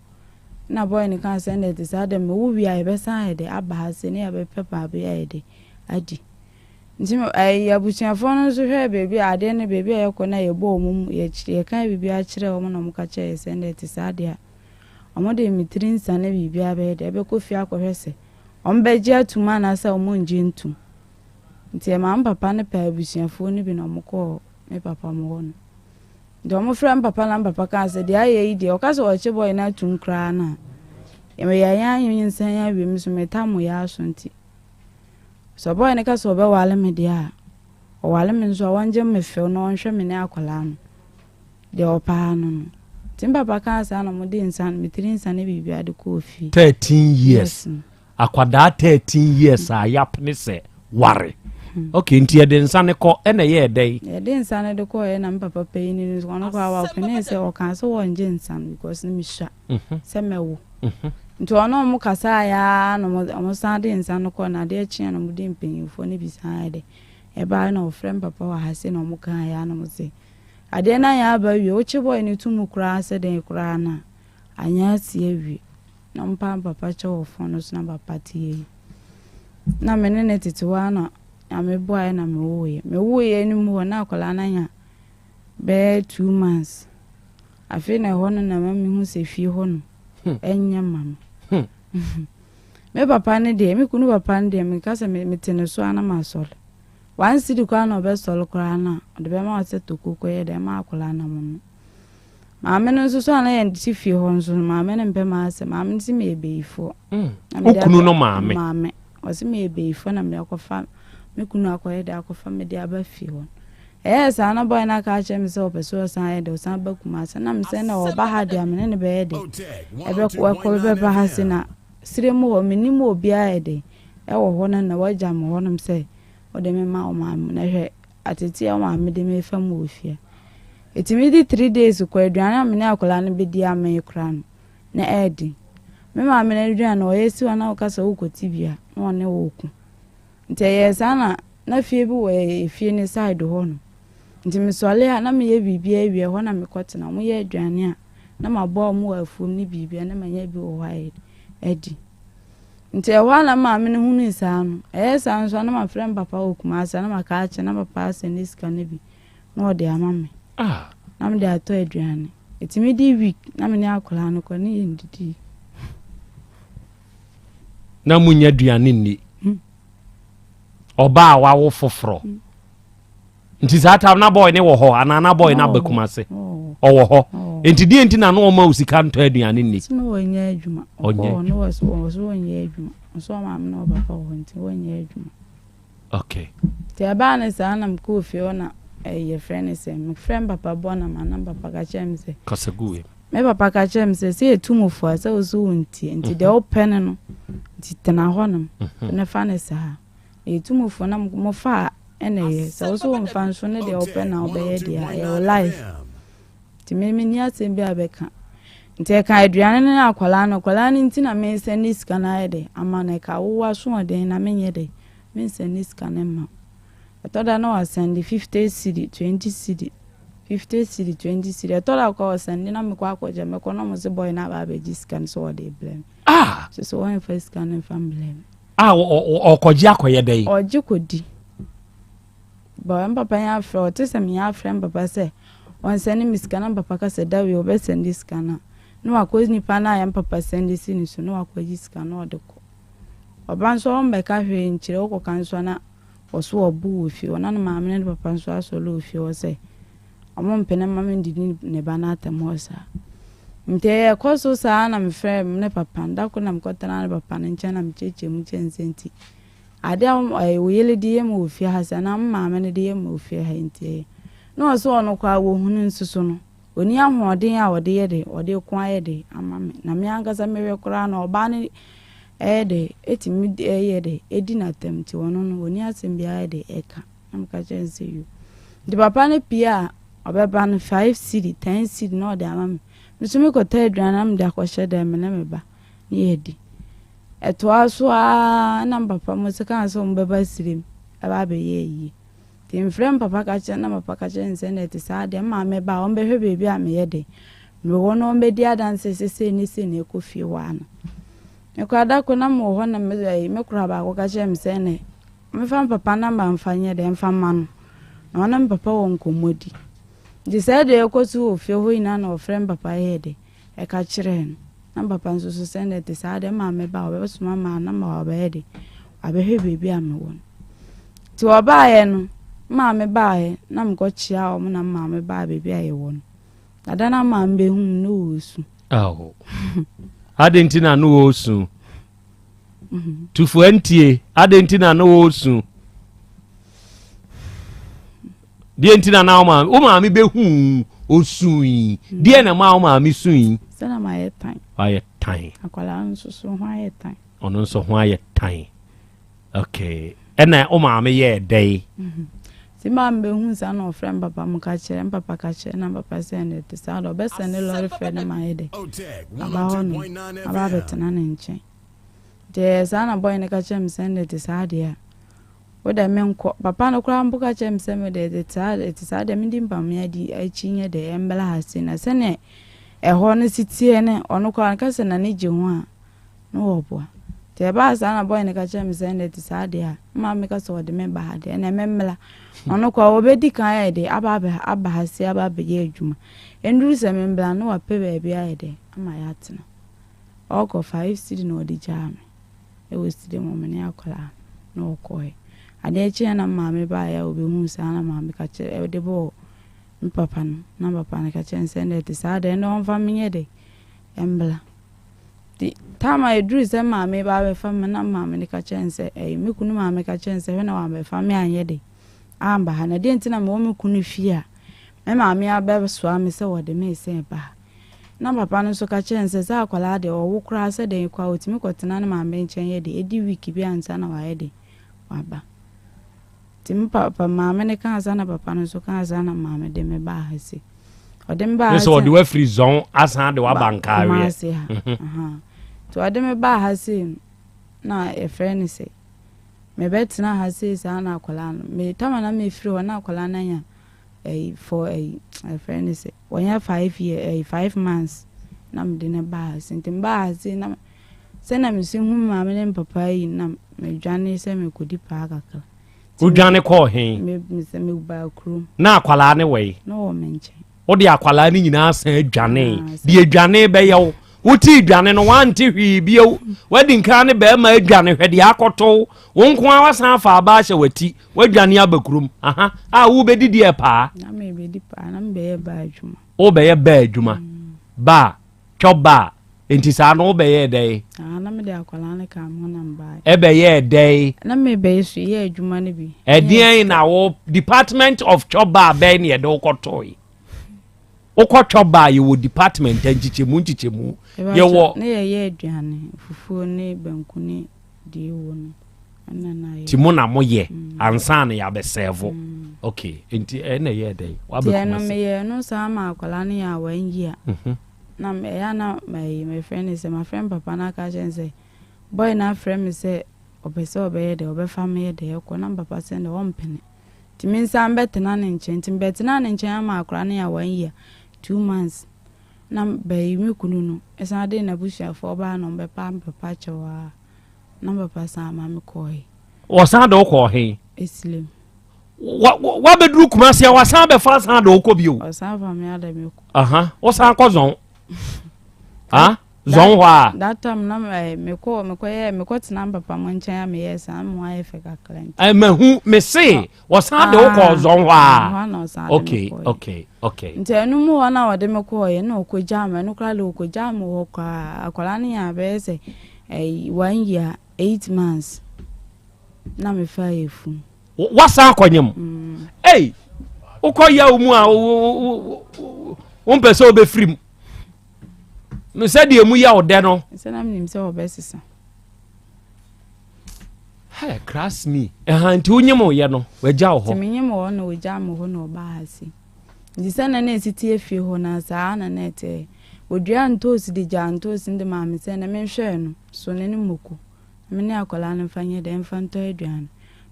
na boy ni kan send it is adam me wo wi a be san de aba ha se ne be pepa be ya de adi ntimi ai abusuafo no so hwe bebi ade ne bebi ayeko na ye bo mum ye kan bibi a kire wo no muka che send it is ade omo de mitrin sane bibi a be de be ko fi akohwese ombeji atuma na sa omo nji ntum nti ma papa ne pa abusuafo ni bi no mko me papa mo no do mo fra papa na papa ka se de aye ide o ka se o che boy na tum kra na e me ya yin nsan ya wi mi so metamu ya so nti so boy ne ka so be wale me dia o wale me so wanje me fe no onhwe me ne akola no de o pa no tim papa ka sa na mo de nsan mitrin nsan ne bibi ade ko fi 13 years akwada 13 years a yap ne se ware okay nti de nsan ne ko ene ye dey de nsan de ko e na papa pe ni no no kwa wa pene se o kan so wonje nsan because ni mi sha se mewo nti ono mu kasa ya no mo san de nsan ko na de chi no mu de mpanyimfo ne bisa de e ba na o frem papa wa ha se no mu kan ya no mo se ade na ya ba wi o chi boy ni tumu kura se de kura na anya si ewi na mpa papa che o fo no so na papa tie na menene titiwa na ame boy na me woye ni mu na akola na nya be 2 months afi na hono na mami hu se fi hono enya mam me papa ne de me kunu papa ne de me kasa me tene so ana ma sol wan sidi kwa na be sol kra na de be ma se toku ko ye de ma akola na mu ma me no so ana ye ti fi hon so ma me ne mpe ma se ma me ti me ebeifo okunu no ma me o se me ebeifo na me akofa me kunu akoye de akofa me de aba fi hon sa na boy na ka che me se opeso san ye de san ba kuma sa na me se na o ba ha de amene ne be de e be ko be ba ha se na sire mu ho mini mu obi a de e wo ho na waja mo ho nam se o de me ma o ma na hwe ateti a ma me de me fa mu ofia etimi di 3 days ko aduana me na akola no be di amen kra no na edi me ma me na aduana o yesi wa na o ka sa wo kotibia na o ne wo ku nti sana na fie bi we fie ni side ho no nti me sole a na me ye bibia awie ho na me kotena mo ye aduane a na ma bo mo afum ni bibia na ma nya bi wo haid edi nti wa na ma me ne hunu isa no san so na ma frem papa okuma asa na ma ka ache na papa asa ni ska ne bi na o de ama me na me de ato aduane etimi di week na me ne akola no ko ni ye ndidi na munya aduane ni oba wa wo foforo nti zata na boy ne wo ho ana na boy na bakuma se o wo ho enti die enti na no o ma usika nto aduane ni no wonya adwuma no was wonya adwuma so ma me no baba ho enti wonya adwuma okay ti aba na sa na mko fi ona ye friend se me friend papa bona ma na papa ka chem se kasaguwe me papa ka chem se etumufo asa oso enti de open no nti tena ho no na fa na sa etumufu na mo fa ene ye so mfa nso ne de open na obeye de ya life ti me ni asem bi abeka nti ka aduane na akwala no nti na me se ni sika na de ama na ka wo aso den na me nye de me se ni sika na ma etoda na wa send 50 cedi 20 cedi 50 cedi 20 cedi etoda ko send na me kwa akoje me ko no mo se boy na ba be scan so de blame so one first scan family o koji akoye dey oji kodi ba papa ya fro te se me ya frem papa se on send me scan papa ka se da we o be send scan no akozi ni pa na ya papa send si ni so no akoji scan o de ko oban so on be ka hwe nchire o ko kan so na oso obu ofi ona no ma me ne papa so asolo ofi o se omo mpene ma me ndi ne ba na atamo sa nte ko so sa na me frem ne papa ndako na mkotana ne papa ne nche na mcheche mu chensenti ade o yele die mu ofi ha sa na ma me ne die mu ofi ha nte no so ono kwa wo hunu nsusu no oni ahoden a ode ye de ode kwa ye de ama me na me angasa mewe kora na oba ne de etimi ye de edi na temti wono no oni asem bia ye de eka am ka chense yu di papa ne pia obeba no 5 cedi 10 cedi no de ama me misumi ko ta aduana m de akwhye de me na me ba ni edi eto aso a na papa mo se kan so mbeba sirim aba be ye yi tim frem papa ka che na papa ka che nse na ti sa de ma me ba on be hwe bebi a me ye de me wono mbedi adanse sese ni se ne ko fie wa no me ko adako na mo ho na me kura ba ko ka chem se ne me fam papa na ma mfanye de mfa ma no na ona papa won komodi di se de ko su ofie ho ina na ofrem papa ye de e ka kire no na papa nso so se ne te sa de ma me ba o be so ma na ma o be de abehwe bebi a me won ti oba ye no ma me ba ye na mko chia o na ma me ba bebi a ye won adana ma mbe hu no osu aho adentina no osu tufuentie adentina no osu dientina na o ma me be hu osu yi die na ma o ma me su yi sana ma ye tan aye tan akwala nso so ho aye tan ono nso ho aye tan okay ena o ma me ye dey si ma mbe hu sa na ofrem papa mu ka kire papa ka kire na papa se ne te sa do be se ne lori fe na ma ye de aba betena ne nche de sa na boy ne ka kire me se ne te sa de a o da me nko papa no kra mbu ka kire me se me de te sa de me di mpam ya di achinye de embela ha se na se ne ho ne sitie ne ono kwa ka se na ne je ho a no obo te ba sa na boy ne ka kire me se ne te sa de a ma me ka so de me ba ha de na me mmela ono kwa obedi kan ya de aba ha se aba be ye adwuma enduru se me mbla no wa pe ba bia ya de ama ya tena oko 5 cedi no di jam e wo cedi mo me ne akola no koy ade chi na ma me ba ya obi hu sa na ma me ka che e de bo papa no na papa ne ka che nsende te sa de no mfa me ye de embla di tama eduru se ma me ba be fa me na ma me ne ka che nse e me kunu ma me ka che nse we na wa be fa me anye de amba ha na de ntina me wo me kunu fie a me ma me aba so ame se wo de me se ba na papa no so ka che nse sa akwala de wo kura se de kwa otimi kwotena na ma me nchen ye de edi week bi ansa na wa ye de waba tim papa ma me ne kan sa na papa no so kan sa na ma me de me ba ha se o de me ba ha se so de wa free zone asan de wa banka we to ade me ba ha se na e friend se me betina ha se sa na akwala no me tama na me free ho na akwala na ya for a friend say 5 months na me de ne ba sintim ba se na se na me sin hu ma me ne papa yi na me dwane se me kodi pa akaka u dwane ko he me se me ba kru na akwala ne we no me nche o de akwala ni nyina san dwane de dwane be yew wuti dwane no wanti hwi bio wedding kan ne be ma dwane hwede akoto wonko awasan fa aba hye wati wadwane abakrum aha a wo be didi e pa na me be di pa na me be ba adwuma o be ye ba adwuma ba choba enti sa no be ye dey na me de akwala ne ka mo na mba e be ye dey na me be su ye adwuma ne bi e dien na wo department of choba be ne de ukotoi ukochoba ye wo department nchichemu ye wo ne ye aduane fufuo ne banku ne di wo no timu na mo ye ansa na ya be serve okay enti na ye dey wa be no me ye no sa ma akwala ne ya wanyi a na me ya na my friend is my friend papa na ka say boy na friend me say obese obeye de obefa me de ko na papa say na wompene timi nsa mbetena ne nchen timi betena ne nchen ama akwala ne ya wanyi 2 months na be mi kunu no esa de na busha fo ba no be papa chewa na papa sa ma me koi o san do ko he eslim wa be duru kuma sia wa san be fa san do ko bio o san fa me ada me ko aha o san ko zon ah zon wa that time na me ko tina papa mo nchen ya me yes am mo aye fe ka client me hu me say o san do ko zon wa okay ntenu mu wana wode me ko ye na okoja me no kra le okoja me wo kwa akwala ne ya be say 1 year 8 months na me fa efu wasa akonyem ukoya umu a pese obe free no said de mu ya ode no se na mnim se obesisa hey cross me nti unyem ye no waja ho ti menyem wo no waja mo ho no ba hasi ndi se na na siti efie ho na sa na nete odua ntosi di ja ntosi ndi ma me se na me hwe no so ne moku me ne akola na mfanye de mfanto aduan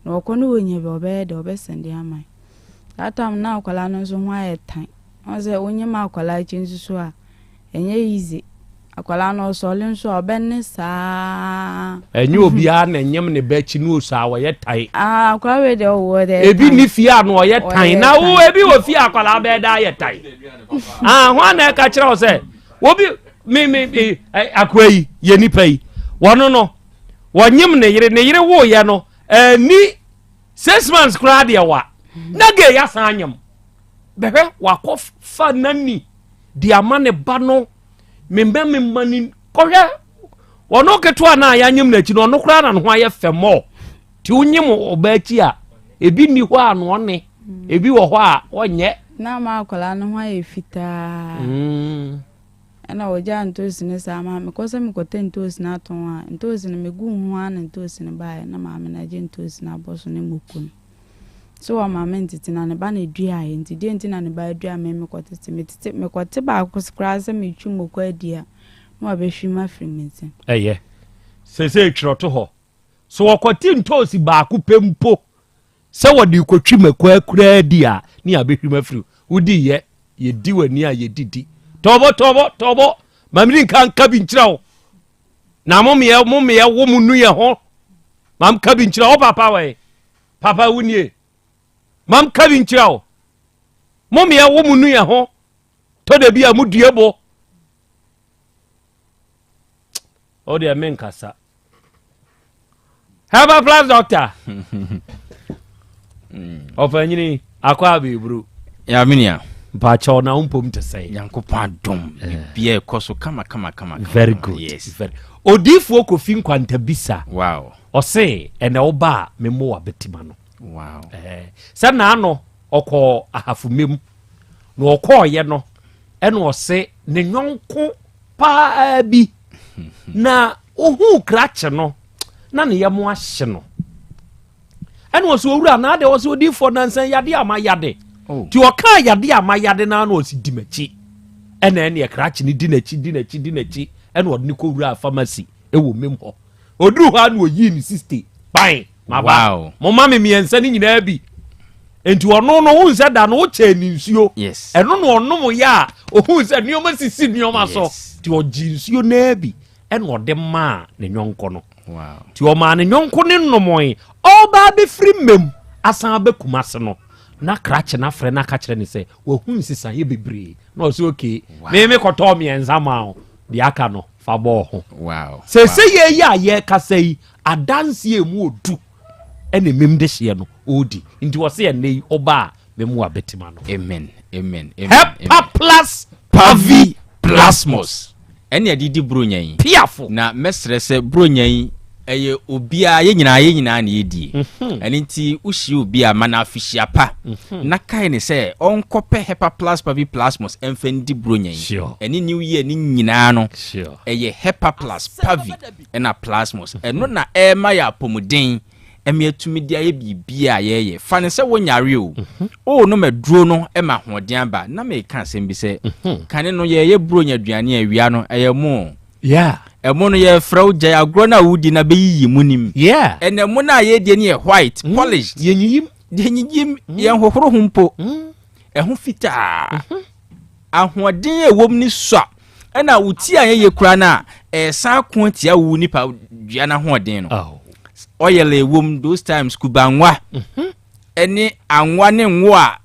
na okono wonye be obe de obesende amai that time na akola no so ho ayetan o se onye ma akola chi nsusu a enye easy akwala no so le nso obenne saa enye obi a na enyem ne ba chi no so a wo ye tai akwala we de wo de ebi ni fia no ye tai na wo ebi wo fia akwala be da ye tai ho na ka kire wo se obi me akwai ye ni pai wono no wonyem ne yire wo ye no ni 6 months kra de wa na ge ya san anyem bebe wakofa nani di amane ba no membe mani kohwe wono keto na ya nyem na chi no no kra na no aye femo ti unyem oba chi a ebi ni ho ano ne ebi wo ho a onye na ma akola no ho aye fita ana oja ntosi ne sama me kosa me kote ntosi na ton a ntosi ne megu ho ana ntosi ne bae na ma me na je ntosi na boso ne mokun so wa ma me ntiti na ne ba na dua ye ntidi enti na ne ba dua me kote me kote ba akuskra se me twu mokwa adia na wa be hwima frimenti se twiroto ho so wakote ntosi ba ku pempo se wodi kotwi makwa akura adia ni abehwima firi udi ye di wani a ye didi tobo mamri kan kabi nchirawo na mom ye wo munu ye ho mam kabi nchirawo papa wunie mam kabi nchirawo mom ye wo munu ye ho to da bia mudue bo o de men kasa have a plus doctor ofanyini akwa bibru ya minia Bacha na umpom to say Yankopa dom bia ekoso kama very good yes very odifu okofin kwanta bisa wow o say ene oba memo abetima no wow sa na ano okọ ahafumem no okọ ye no ene o say ne nyonko pa bi na ohu krache no na ne yemo ahye no ene o so owura na de o so odifu na nsan yade amayade ti oka yade amayade na no si dimachi ene ne krache ni dinachi ene odne ko wura pharmacy ewo mem ho oduru ha no yi ni 60 ban wow mo mame miensa ni nyina bi enti ono no hu se da no che ni nsuo yes eno no ono mo ya ohun se nioma sisi nioma so ti oji nsuo na bi ene ode ma ne nyonko no wow ti o ma ne nyonko ne nnomoi oba be free mem asan be kumase no na krache na fre na ka kire ni se wo hu sisa ye bebre na so okay me koto miensa ma di aka no fa bo ho wow se ye ya ye kasai adanse emu odu ene mem de hye no odi nti wo se ye nei oba memu abetima no amen Hepa plus pavi plasmos ene adidi bronyan piafo na mesre se bronyan eye obia ye nyina na yedi ene nti uhyi obia mana afihia pa na kai ne se onkope hepa plus pavi plasmos enfendi bronyan ene new year ni nyina no eye hepa plus pavi ena plasmos eno na ema ya pomuden emiatumi dia ye bibia ye fa ne se wonyare o no meduro no ema hoden ba na me ka asem bi se kane no ye bronya aduane awia no eye mo emo no ye frau jaya agro na wudi na beyiyi munim ene mo na ye die ne white polished yenyim ye hohoro humpo ho fita ahoden ewom ni so ena wuti an ye kura na san ko tia wu nipa dua na hoden no oyele wom those times kubanwa ene anwa ne nwa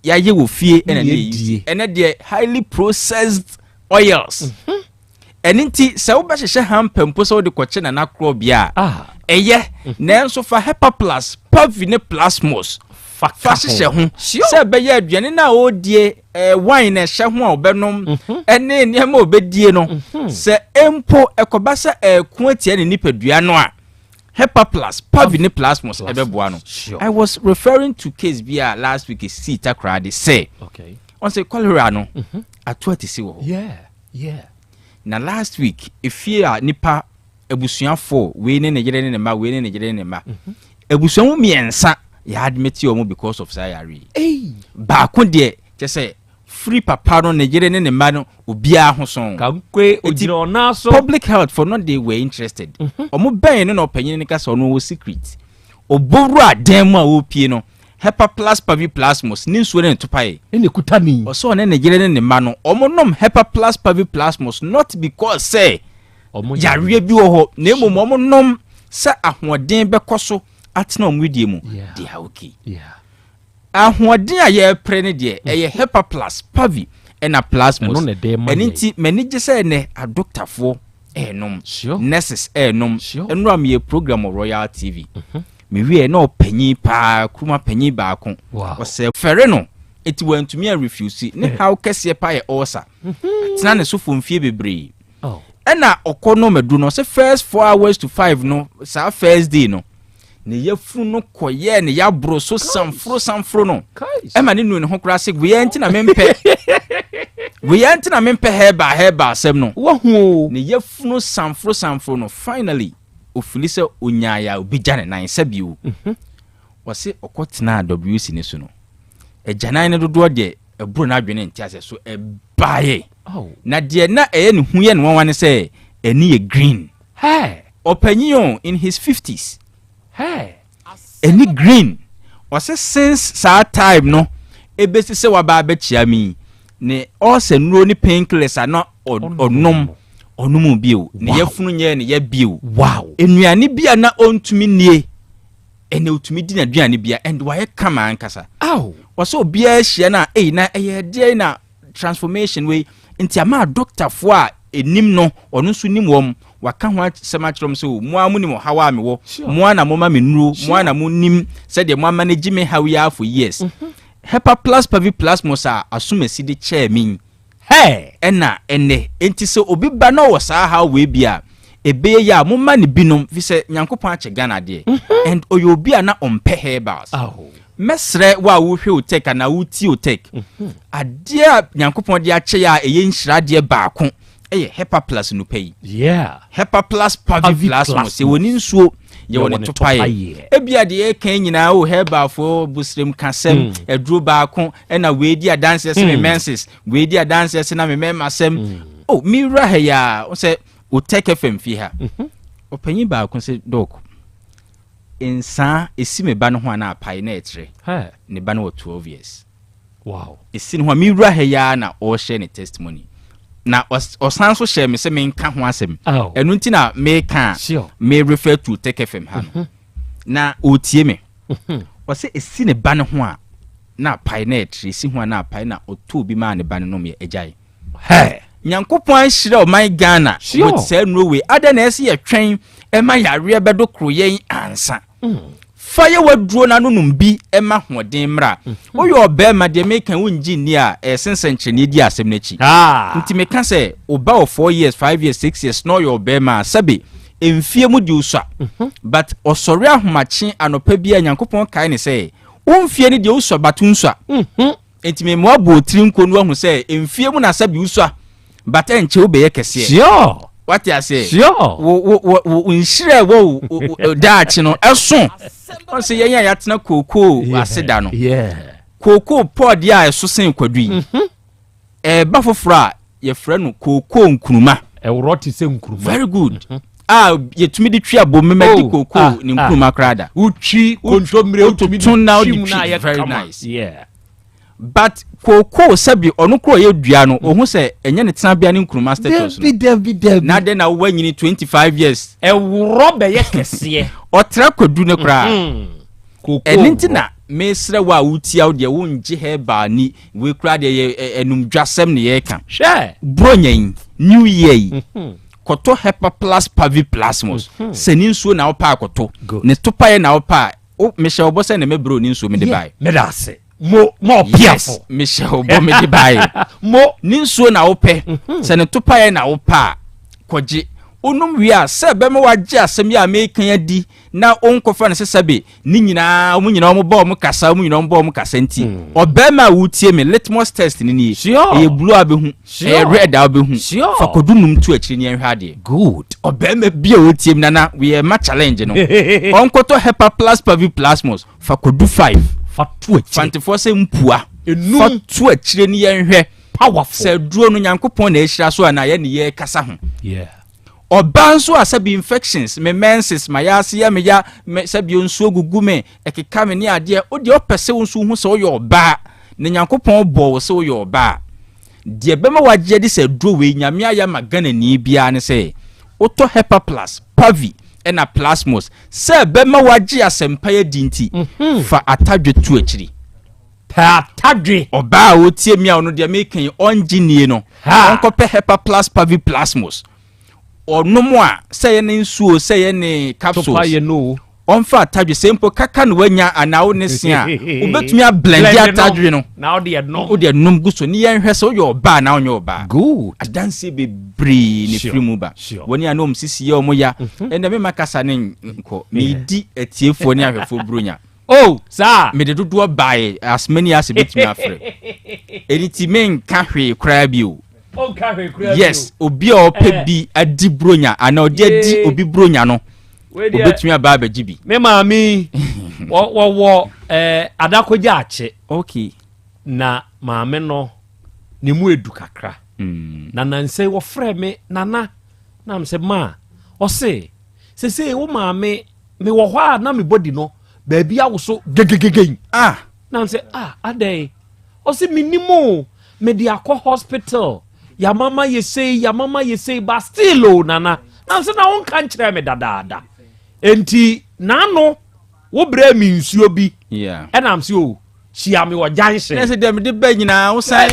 ya ye wo fie ene de highly processed oils ene nti se wo ba hye hampempo se wo de koche na Krobea eye na enso fa hepa plus pavine plasmos fa hye ho se be ye aduane na odie wine na hye ho a obenom ene ne ma obedie no se empo ekoba se ku atia ne nipadua no a Hepa plus pavine plasmos ebeboa no I was referring to case bia last week is sita crowd say okay on say cholera no atuati si wo na last week ifia nipa ebusuafo we ne yere ne ma we ne yere ne ma ebusuamu miensa ya admit you because of sayari ba ko de je say free papa no ne yere ne ma no obia ho son kankwe ojiro na so public health for not they were interested omo ben no opanyin ne ka so no secret obowru adem a opie no Hepa plus paviplasmos ni nsuo ne topae ene kutani oso ne negere ne ma no omonom Hepa plus paviplasmos not because say yare bi wo ho na emom omonom sa ahoden bekoso atena omwedie mu dia okay ahoden a ye pre ne de eye Hepa plus pavi ena plasmos eninti manage say ne adoctafo enom nurses enom enura me program of Royal TV me wie na opanyi pa kuma panyi ba ko o se fere no eti want me refuse ne how kese pa ye osa tina ne so fomfie bebre ena okono medu no se first 4 hours to 5 no sa first day no ne yafu no koye ne ya bro so samfro no ema ne nu ne ho kura se we enti na mempe heba asem no wo hu ne yafu no samfro no finally ofilise onyaya obijane nan sabiu wose okotena WC ne so no ejanan ne dodo de eburo na adwene ntiase so ebaye na de na eye ne huye ne wanwane se eni ye green opanyion in his 50s eni green wose since sa time no ebesi se waba bechia mi ne ose nuro ni painkillers ana onom bio ne yafunu nye ne ya bio enuane bia na ontumi nie ene otumi di na aduane bia and why kama ankasa waso obia hia na na eye na transformation we nti ama doctor fo a enim no ono nso nim wom waka ho asema kyerem so mu amu nim hawa me wo mu ana moma me nuro mu ana mu nim said de mu manage me how ya for years Hepa plus paviplasmos a asumasi de chair min ena ene enti se obi ba na wo saa ha we bia ebe ya mo ma ne binom fi se Nyankopon ache Ghana de and oyo obi a na ompe herbals mesre wa wo hwe otek na wo ti otek ade a Nyankopon de ache ya eye nhira de baako eye Hepa plus no pay Hepa plus paviplasmos e woni nsuo ye woni topaye ebia de kan nyina o herbal fo busrem kasem eduro baako ena we di adanse se me menses we di adanse se na me memasem mira ha ya o se o take fm fi ha opanyi baako se dok insa esi me ba no ho na apai na etre ne ba no 12 years esi no ho mira ha ya na o share ne testimony na osan so share me se me nka ho asem enu nti na me ka me refer to take fm ha na otie me o se esi ne ba ne ho a na pai na etre esi ho na pai na oto bi ma ne ba ne no me ejai Nyankopon hire o my Ghana with say Norway ada na ese ye twen ema yare bedo kroyen ansa fire waduro na nunum bi ema hoden mra oyo obema de mekan wonji ni a sensenchene di asem nachi nti meka se oba o 4 years 5 years 6 years no yo obema sabe emfie mu di uswa but osori ahomache anopa bi a Nyankopon kai ne se omfie ni de uswa batunswa enti me mo abo trinko no ahu se emfie mu na sabe uswa but enche obeye kese what you say wo nshire wo daachi no eso on se yenya yatena koko aseda no koko pod ya eso sen kwadui bafofra ye frɛ no koko nkruma roti se nkruma very good yetumi di twa bom memedi koko ni nkruma krada uchi kontomre utumi di very nice but koko sabi onu kro ye dua no ohun se enye ne tena bia ne nkruma status no na de na wo nyini 25 years robe ye kese otra kwadu ne kra koko eninti na mesre wa utia wo de wo nje heba ni we kra de enum dwasem ne ye ka she bronyen new year koto Hepa plus paviplasmos seni nsuo na opa akoto ne topaye na opa o mesha obose ne mebro ni nsuo me de bai me da se mo piafo Michelle obo me de bai mo ni nsuo na ope se ne topaye na opa koje onum wi a se be me waje asem ya me kan adi na onkofa ne sesabe ni nyina omu nyina omu ba omu kasa omu nyina omu ba omu kasa nti obema wutie me litmus test ni ni e blue abehu e red abehu fa kodunum tu akiri ni enhwa de good obema bia wutie me na we ma challenge no onkoto Hepa plus paviplasmos fa kodu 5 fa tu akiri fantifo se mpua fa tu akiri ni enhwe powerful se duro no Nyankopon na ehira so na ye ne ye kasa ho Oba nso asabi infections me menses mayase ya meya sabi nso gugu me ekeka me ne ade o de opese nso hu se oyo oba ne Nyankopɔn bɔ wo se oyo oba de bema wagye de se dro we nyame aya magana ni bia ne se oto Hepa Plus Pavi ena Plasmos se bema wagye asempa ya dinti fa atadwe tu akiri pa atadwe oba o tie mia no de mekan onginie no onkope Hepa Plus Pavi Plasmos onomo a se ye ne nsuo se ye ne capsules onfa atadwe sempo kaka no wanya anawo ne sia obetumi a blend atadwe no na o de nom guso ni yen hwese o yo ba na onyo ba good adanse be bre ne frimu ba woni anom sisi ye omoya enda me makasa ne nko me di atiefo ne ahwefo bronya oh sir me de dodo bae as many as betumi afre editi men ka hwe kra bi o yes obi a ope bi adi bronya ana odi adi obi bronya no obetumi aba abagibi me maami wo adakoja ache okay na maame no ne mu edu kakra na nanse wo frɛ me nana na mse ma o se wo maame me wo hɔ a na me body no baabi awoso gegegegen na mse adai o se minimo me di akɔ hospital ya mama ye say but still o nana na mse na won kan kyerɛ me dadaada enti nano wo bre mi nsuo bi ena mse o hia me wo junction na se dem de ba nyina wo sai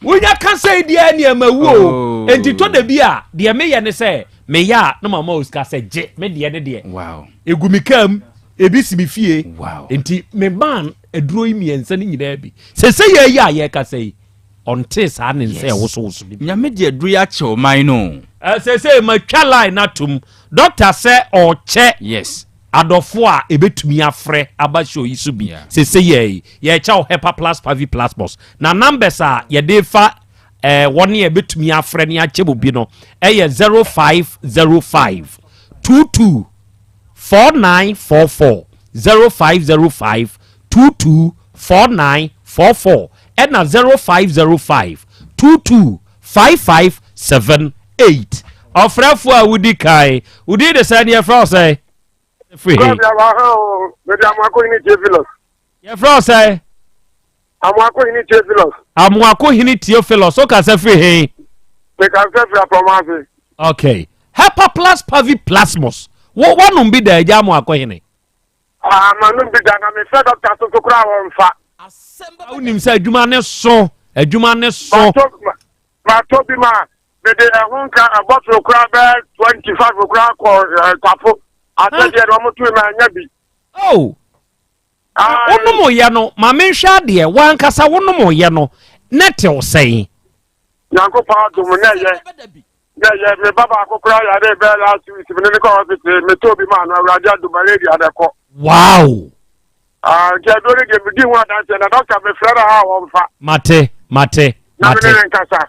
wonya ka say dia ne amawu o enti to da bi a de me ye ne se me ya na mama oska se je me de ne de wow egumikam ebi simi fie wow enti me ban eduro yi miensa ni nyina bi se ye ya ye ka say onte sa ne se wo so bi nyame de eduro ya che o man no se ma twa line natum doctor say o che yes adofo a ebetumi afre abasho yi so bi se ye cha Hepa Plus Pavi Plasmos na numbers a ye de fa woni ebetumi afre ne ache bobi no 0505 22 4944 0505 22 4944 and na 0505 22 5578 ofrafo a wudi kai wudi de say ne fra say free me di amako hini Theophilus ye fra say amako hini Theophilus amako hini Theophilus o ka say free he me ka say free promise okay Hepa Plus Pavi Plasmos wo wonu bi da eja amako hini manu bi da na me say doctor so kura won fa unim say adwuma ne so ma to bi ma me de honka bottle kura be 25 kura ko kwafo atade no mo tu ma nya bi oh wonom ye no ma me hwa de wan kasa wonom ye no net o sei yanko pa dum na ye me baba akokura ya de be last week me ne ko hospital me to bi ma no awrade adumare adeko wow ke do re ge bi di wa dan se na doctor me frere ha wo mfa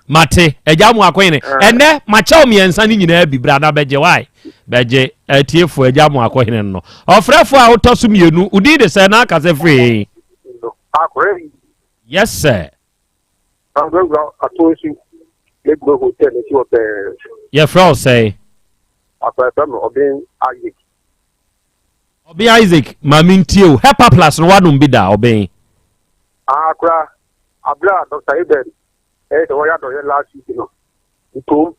mate eja mu akoyene ene macha miensa ni nyina bi brada beje why beje atiefo eja mu akoyene no ofrefo a utosu mienu udi de se na aka se free akore yes sir atosu legbo hotel ni ti o be ye fro say akore no obi Isaac mamintio Hepa Plus no wanum bi da obi akora abla Dr. Eben the wire do last week no to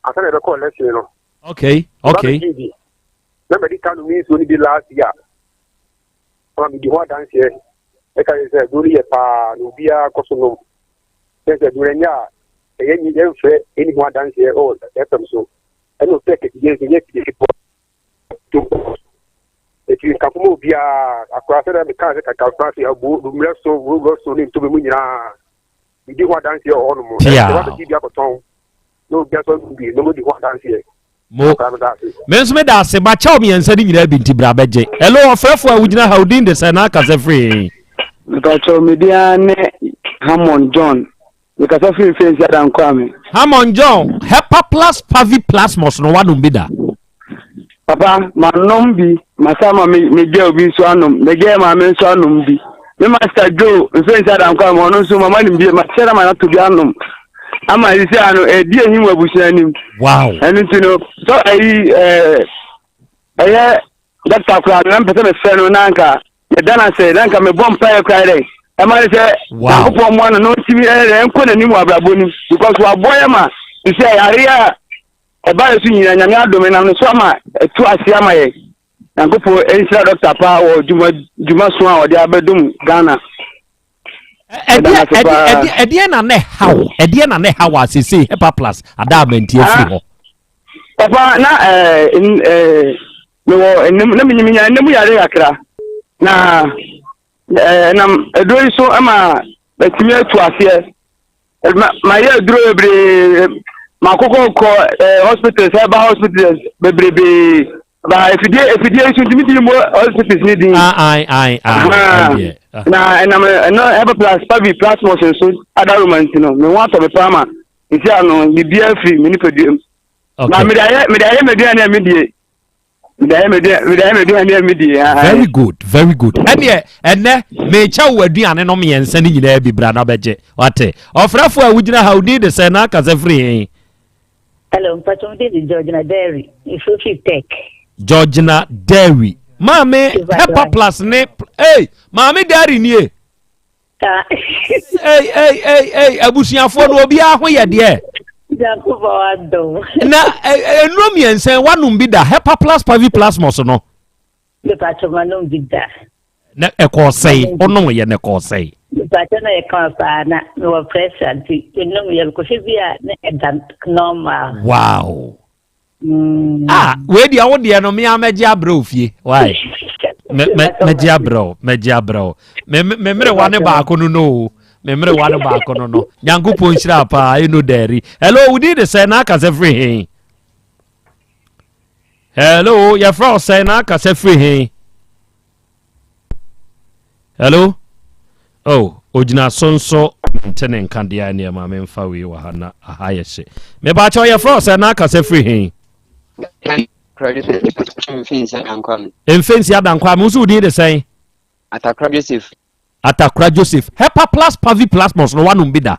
after the call let's no okay na medical means only the last year from the one dance here e ka say do ye pa no bia kosono say do nya e ni dem fe any one dance here all that so I no take it yes to if you can come bia across the car ka ka France abu do so ni to be mu nyina we do what dance here on mo what give you a ton no get so be no do what dance here mo menso me da se ba cha omiensa ni nyina bi ntibra beje hello ofrefo a wugina howdin de say na ka se free ka cho media ne Hammond John we ka se free face ya dan kwame Hammond John Hepa Plus Pavi Plasmos no wanum bi da papa manom bi masama me ge obi so anom me ge ma me so anom bi me master Joe nso inside am kwa mo no so mama ni bi ma chere ma na to bi anom ama isi ano edi ehim wabusia nim wow enu ntino so Dr. Kra na mpese me fe no nanka ye dana se nanka me bom pa kra dey e ma se wow ko mo no timi enko na nim abrabo nim because wa boy ma isi area e ba su nyina nyame adome na no so ama tu asia ma ye nanko po ensira Dr. Pa wo juma so a odi abedum Ghana Edie na ne how asese Hepa Plus adamenti afiri ho papa na no na minya nemu yare akra na edoi so ama betimi atu ase ma ye duro ebre makoko ko hospital cyber hospitals bebrebe ba efidie so ntimi mo hospitals ni din na Hepa Plus pavi plasmos so other romans no me want to be farmer isi ano bibia free me ni pediem na me dey na me die very good ene me cha waduane no me yensa ni nyina bi bra na beje wate ofrafo a wugina how need the say na kase free hello mpacho dey Georgina Dairy if tech Georgina Dairy mame Hepa Plus ne hey mame Dairy ni hey abusuafo no obi a ho ye de na enromi ensen wanum bi da Hepa Plus pavi plasmos no le patromanum bi da na eko sei ono ye na eko sei patrono na e kan pa na no pressure ti enum ye ko fi bia na edan normal wow we dia wo dia no me ameji abro fie why meji abro me mere wane ba ko no memre wano ba kono no nyangupo nshira pa eno dairy hello we did say na kase free hello your friend say na kase free hello oh ojina sonso ntene nkandia ne ma me mfa we wa hana ahayese me ba cho your friend say na kase free Enfensi adankwa musu udi de say Atakra Joseph Hepa Plus pavi plasmos no wanum bi da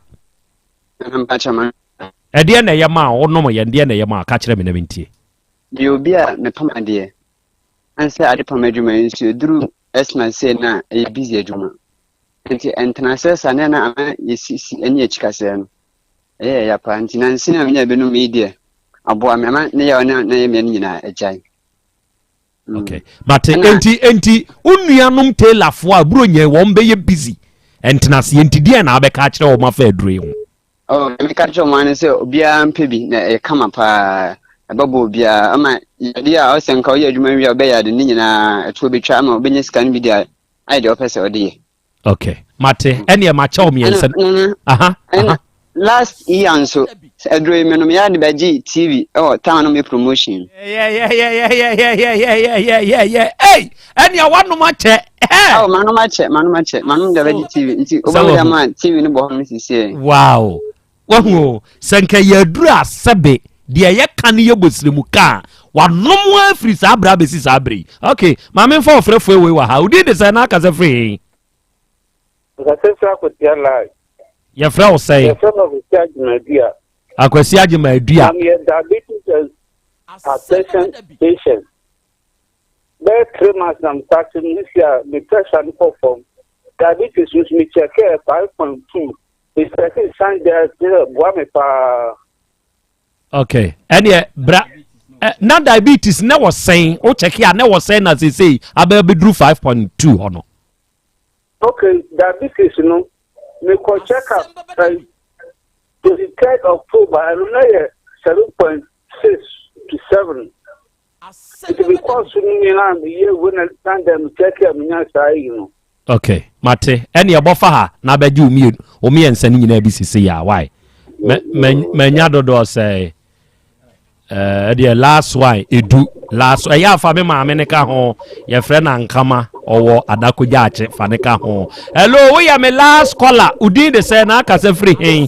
ede na yema onom ye de na yema ka kire me na mentie bi obi a me pam ade anse ade pam adwuma nsu duru esna say na e busy adwuma enti entana say na ama yesisi eni echikase no ya pa enti na nsi na me benum media abo amema na ya na ye me nyina ejai okay but enti unuanum telafo a buronye won be ye busy entinase entidie na abeka kire wo mafa adure ho oh me ka kire mo an se obia mpebi na e kama pa ababo obia ama yede a osenka o ye adwuma wi obe ya de ni nyina eto betwa ama obenye scan video ai de opese ode okay mate ene ma cha o me yense aha last year so adure me no me ya de baji TV oh town no me promotion yeah hey ene wanu ma che oh manu ma che manu de baji TV nti oba ma TV no bo ho sisi wow wahu sanka ya duru asabe de ye kan ye bosiremu ka wanom afri sa bra besi sa bri okay ma me fa ofrefo we wa ha udi de say na kase free your friend say akwasi agima adua I'm a diabetes patient. There 3 months I'm starting this year the pressure no form diabetes which me check 5.2 it's like sign there boy me pa okay any bra na diabetes na was saying o check here na was saying as say abedru 5.2 or no okay diabetes no me ko check up to the 3rd of October I don't know 7.6 to 7 it because me na the year when I stand them check me say you know okay mate any abofa ha na beji o mi ensa ni nyina bi sisi ya why menya dodo say the last one edu last ya fa me ma me ne ka ho ye frɛ na nkama owo adakoja ache fa ne ka ho hello we ya me last caller udi de say na aka se free hen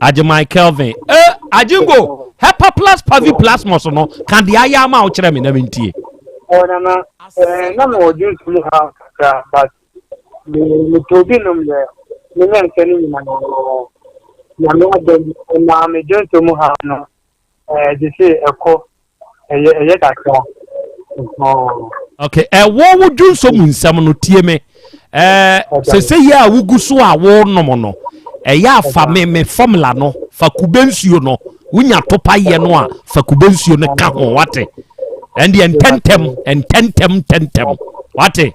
Ajimai Kelvin Ajingo Hepa Plus pavi plasmos no kan de aya ma o kire me na mentie na no do to have but me probinum there. Me man sending you na me joint to mu ha no they say eko kakra. Okay, wo wo dun so mu nsam no tie me se ya wugu so a wo nom no ya fa me formula no fa kubensuo no wunya topa ye no a fa kubensuo no ka ho wate and the tentem wate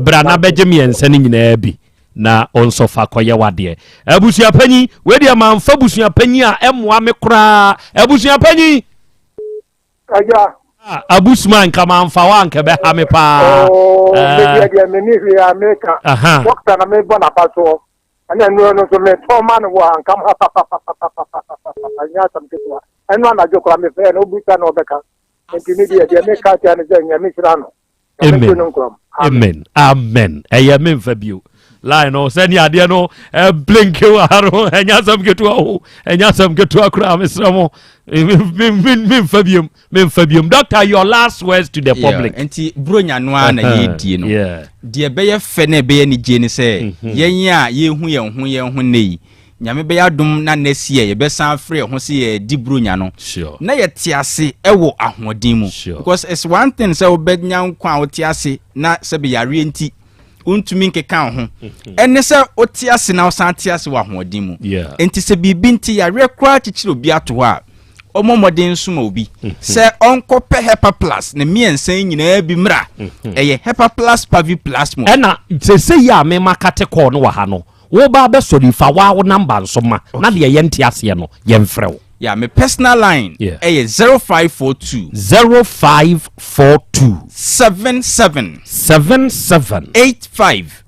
brana beje me ensa ni nyina bi na onso fa koye wade abusua panyi we dia manfa busua panyi a emwa me kura abusua panyi aja abusman kama manfa wa nke be ha me pa dia me ni ri America doctor na me bona paso ana no so me to man wa nkam anya tam kitwa eno na jokora me fe no buta no beka enti dia me ka tia ne ze nya me sira no amen eya me mfabio line o send ya de no blink waro enya sam ketu akura mesramo me fabium doctor your last words to the public enti bronya no ana yedie no de be ye fe na be ye ni je ni se yen a ye hu nei nyame be ya dum na nesie ye be san free ho se ye di bronya no na ye tiase ewo ahoden mu because it's one thing say obednya nkwa wo tiase na se be yare enti untumi nkeka ho enne se otiase na osan tiase wa hoden mu enti se bibi nti yare kra chichiro bi ato ha omomoden suma obi se onko pe hepa plus na miensan nyina bi mra eye hepa plus pavi plus mo ena se ya me makate ko no wa ha no wo ba be sori fa wa number nso ma na de ye ntiase no ye mfrew yeah, my personal line is 0542 77 85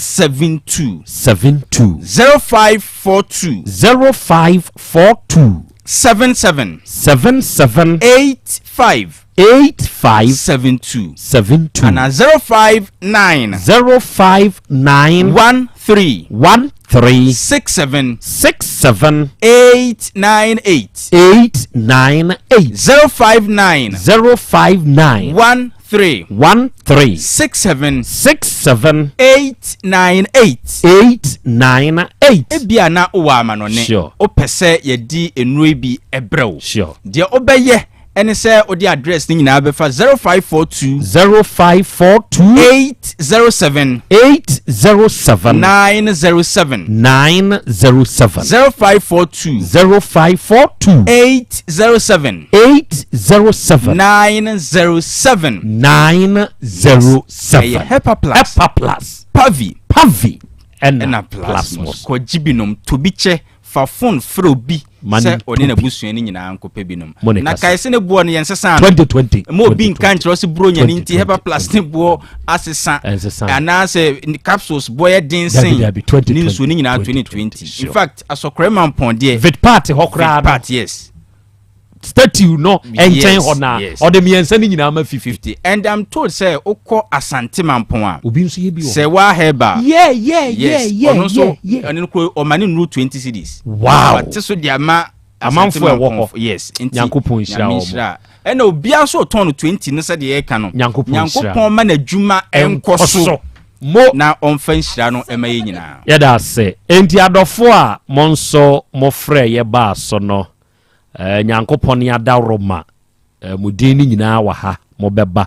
72 0542 77 85 72 and 059 13 67 898 059 13 67 898 ebia na owa ma no ne opese ye di enuro bi ebrew de obeye ene se odi address ni nyina be fa 0542 807 907 0542 807 907 Hepa Plus Pavi and plasmos ko jibinom to biche fa phone frobi se oni na busua ni nyina ankope binom na kai se ne buo ne yensesa 2020 mo bi nkan kiro se bronya ni nti Hepa Plus ne buo asesa ana se capsules boy dancing ni nso ni nyina 2020 in fact asokre man pon de vet party hokra part yes statue no enchen hona or the miensa ni nyina ma 50 and I'm told say okọ Asante mampon a obi nso ye bi say wa heba yeah and ko o mani no 20 cities wow but so dia ma amanfo e wo yes Nyankopon hira and obi aso ton 20 no say de e ka no Nyankopon ma na dwuma enkoso mo na onfa hira no ema ye nyina ye da se enti adofo a monso mo frɛ ye ba so no Nyankopon ya dawroma mudin ni nyina wa ha mo beba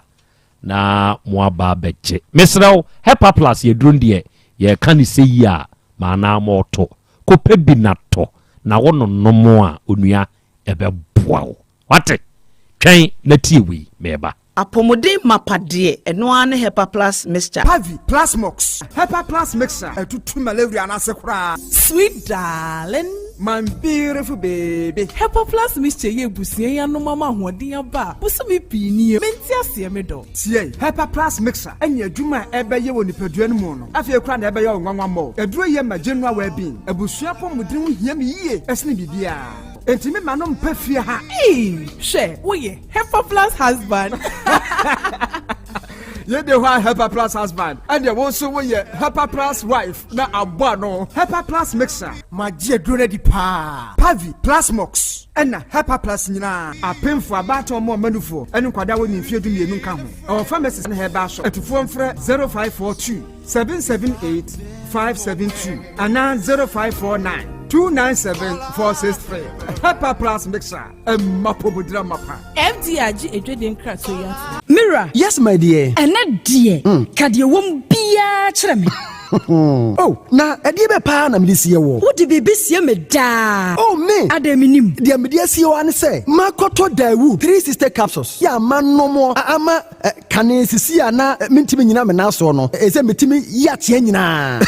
na mo aba beche mesraw Hepa Plus ye drondie ye kan se yi a mana mo to ko pebi na to na wono nomo a onua ebeboa wate twen na tiwi meba apomodin mapade eno ane Hepa Plus mixture Pavi Plus Mox Hepa Plus mixture etutu malaria na sekura sweet darling my beautiful baby Hepa Plus mixture ye busie ya no mama hoden aba busumi pini menti ase me do tie Hepa Plus mixture enya adwuma ebeye woni padua no mu no afie kura na ebeye onwanwa mo eduro ye ma general well being abusua pomodin ho hia me yie esne bibia enti me ma no mpa fie ha she wo ye Hepa Plus husband ye de wa Hepa Plus husband and you also wo ye Hepa Plus wife na abo no Hepa Plus mixer magie duro di pa Pavi Plus Mox ena Hepa Plus nyina apemfo abato mo manufo enu kwada wo ni fie du mienu nka ho our pharmacist na heba so etufo mfre 0542 778 572 and now 0549 297 463. Pepper Plus Mixer. Mapobudra Mapa. FDIG Edwin Kratoya. Mira. Yes, my dear. And that dear. Kadia won't be a chame. Oh, na edibe pa na me sie wo. Wo de bebe sie me da. Oh me. Ademinim. De me dia sie wo an say. Makoto Dawood 3 sister capsules. Ya manno mo ama kane sisi ana mentimi nyina me na so no. Ese metimi ya tie nyina.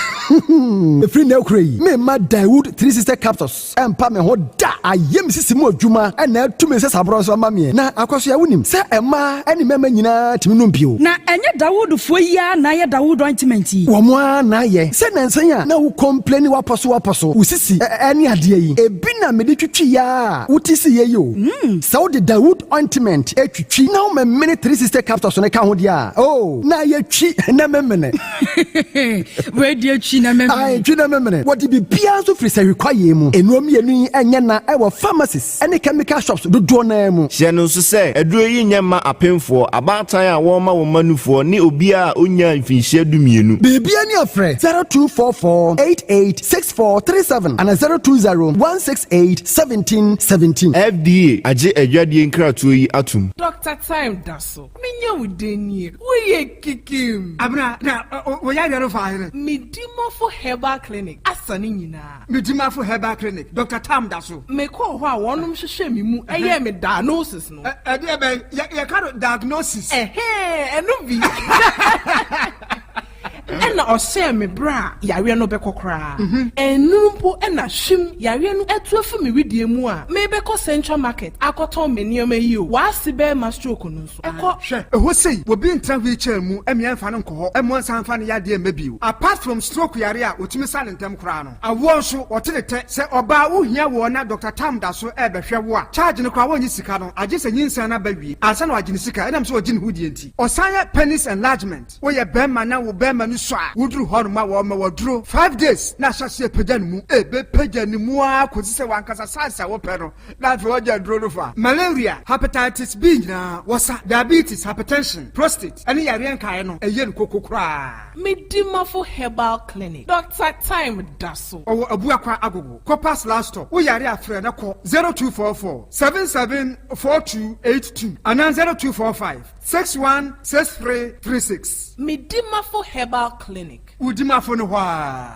Free na ukrai. Me ma Dawood 3 sister capsules. Empa me ho da. Ayem sisi mu adwuma na tumi se sabro so ma me. Na akoso ya wonim. Se ema eni mema nyina timi no bio. Na enye Dawood fo ya na ye Dawood ointment. Wo mo na ye. Se nansan na wo complain waposo. Usisi eni ade yi. Ebi na me de twitwi ya. Utisi ye yo. Se wo de Dawood ointment etwitwi na wo me minute 3 sister capsules ne ka ho dia. Oh, na ye twi na memene. We de twi na memene. Ai twi na memene. What be bia so free se require mu. Enuom ye nu enye na e wo pharmacies ene chemical shops do na mu. Hye no so se eduro yi nyema apemfo abatan a wo ma wo manufo ni obi a onya mfinhye dumienu. Bibia ni afre 0244886437 and 0201681717. FDA age adwadie nkrato yi atum. Dr. Time Daso. Minya udeni. We kikim. Abna na wo ya yaro fa here. Midimo for Herbal Clinic. Asani nyina. Midimo for Herbal Clinic. Dr. Time Daso. Me ko ho a wonum hwehwe me mu. Eye me diagnosis no. De be ya ka diagnosis. Eno bi. Ena ose me bra yare no bekokra enumpo ena hwim yare no etu afa me widie mu a me beko Central Market akoton me nioma yi o wasi be ma stroke no so eko hwe eho sei wo bi ntra wheelchair mu emia mfa no nko emo san fa no yade mabiu apart from stroke yare a otimi sa ntem kra no awo so otelete se oba wo hia wo na Dr. Tam Daso e behwe wo a charge no kra wo nyi sika no age se nyinsan na bawie asa na wagine sika enam so wagine hudie nti osanya penis enlargement wo ye bema na wo bema so wudru honma wo ma wodru 5 days na hyase pagya mu ebe pagya ni mu a kosi se wankasa sansa wo pe no na fe wogya dro no fa malaria hepatitis B na wasa diabetes hypertension prostate ani yare nkae no eye nkokokra Midimo for Herbal Clinic. Dr. Time Daso. Owo abuakwa agogo Copas last stop wo yare afre na ko 0244 774282 and 0245 616336 Midimo for Herbal Clinic. Udima for no wa.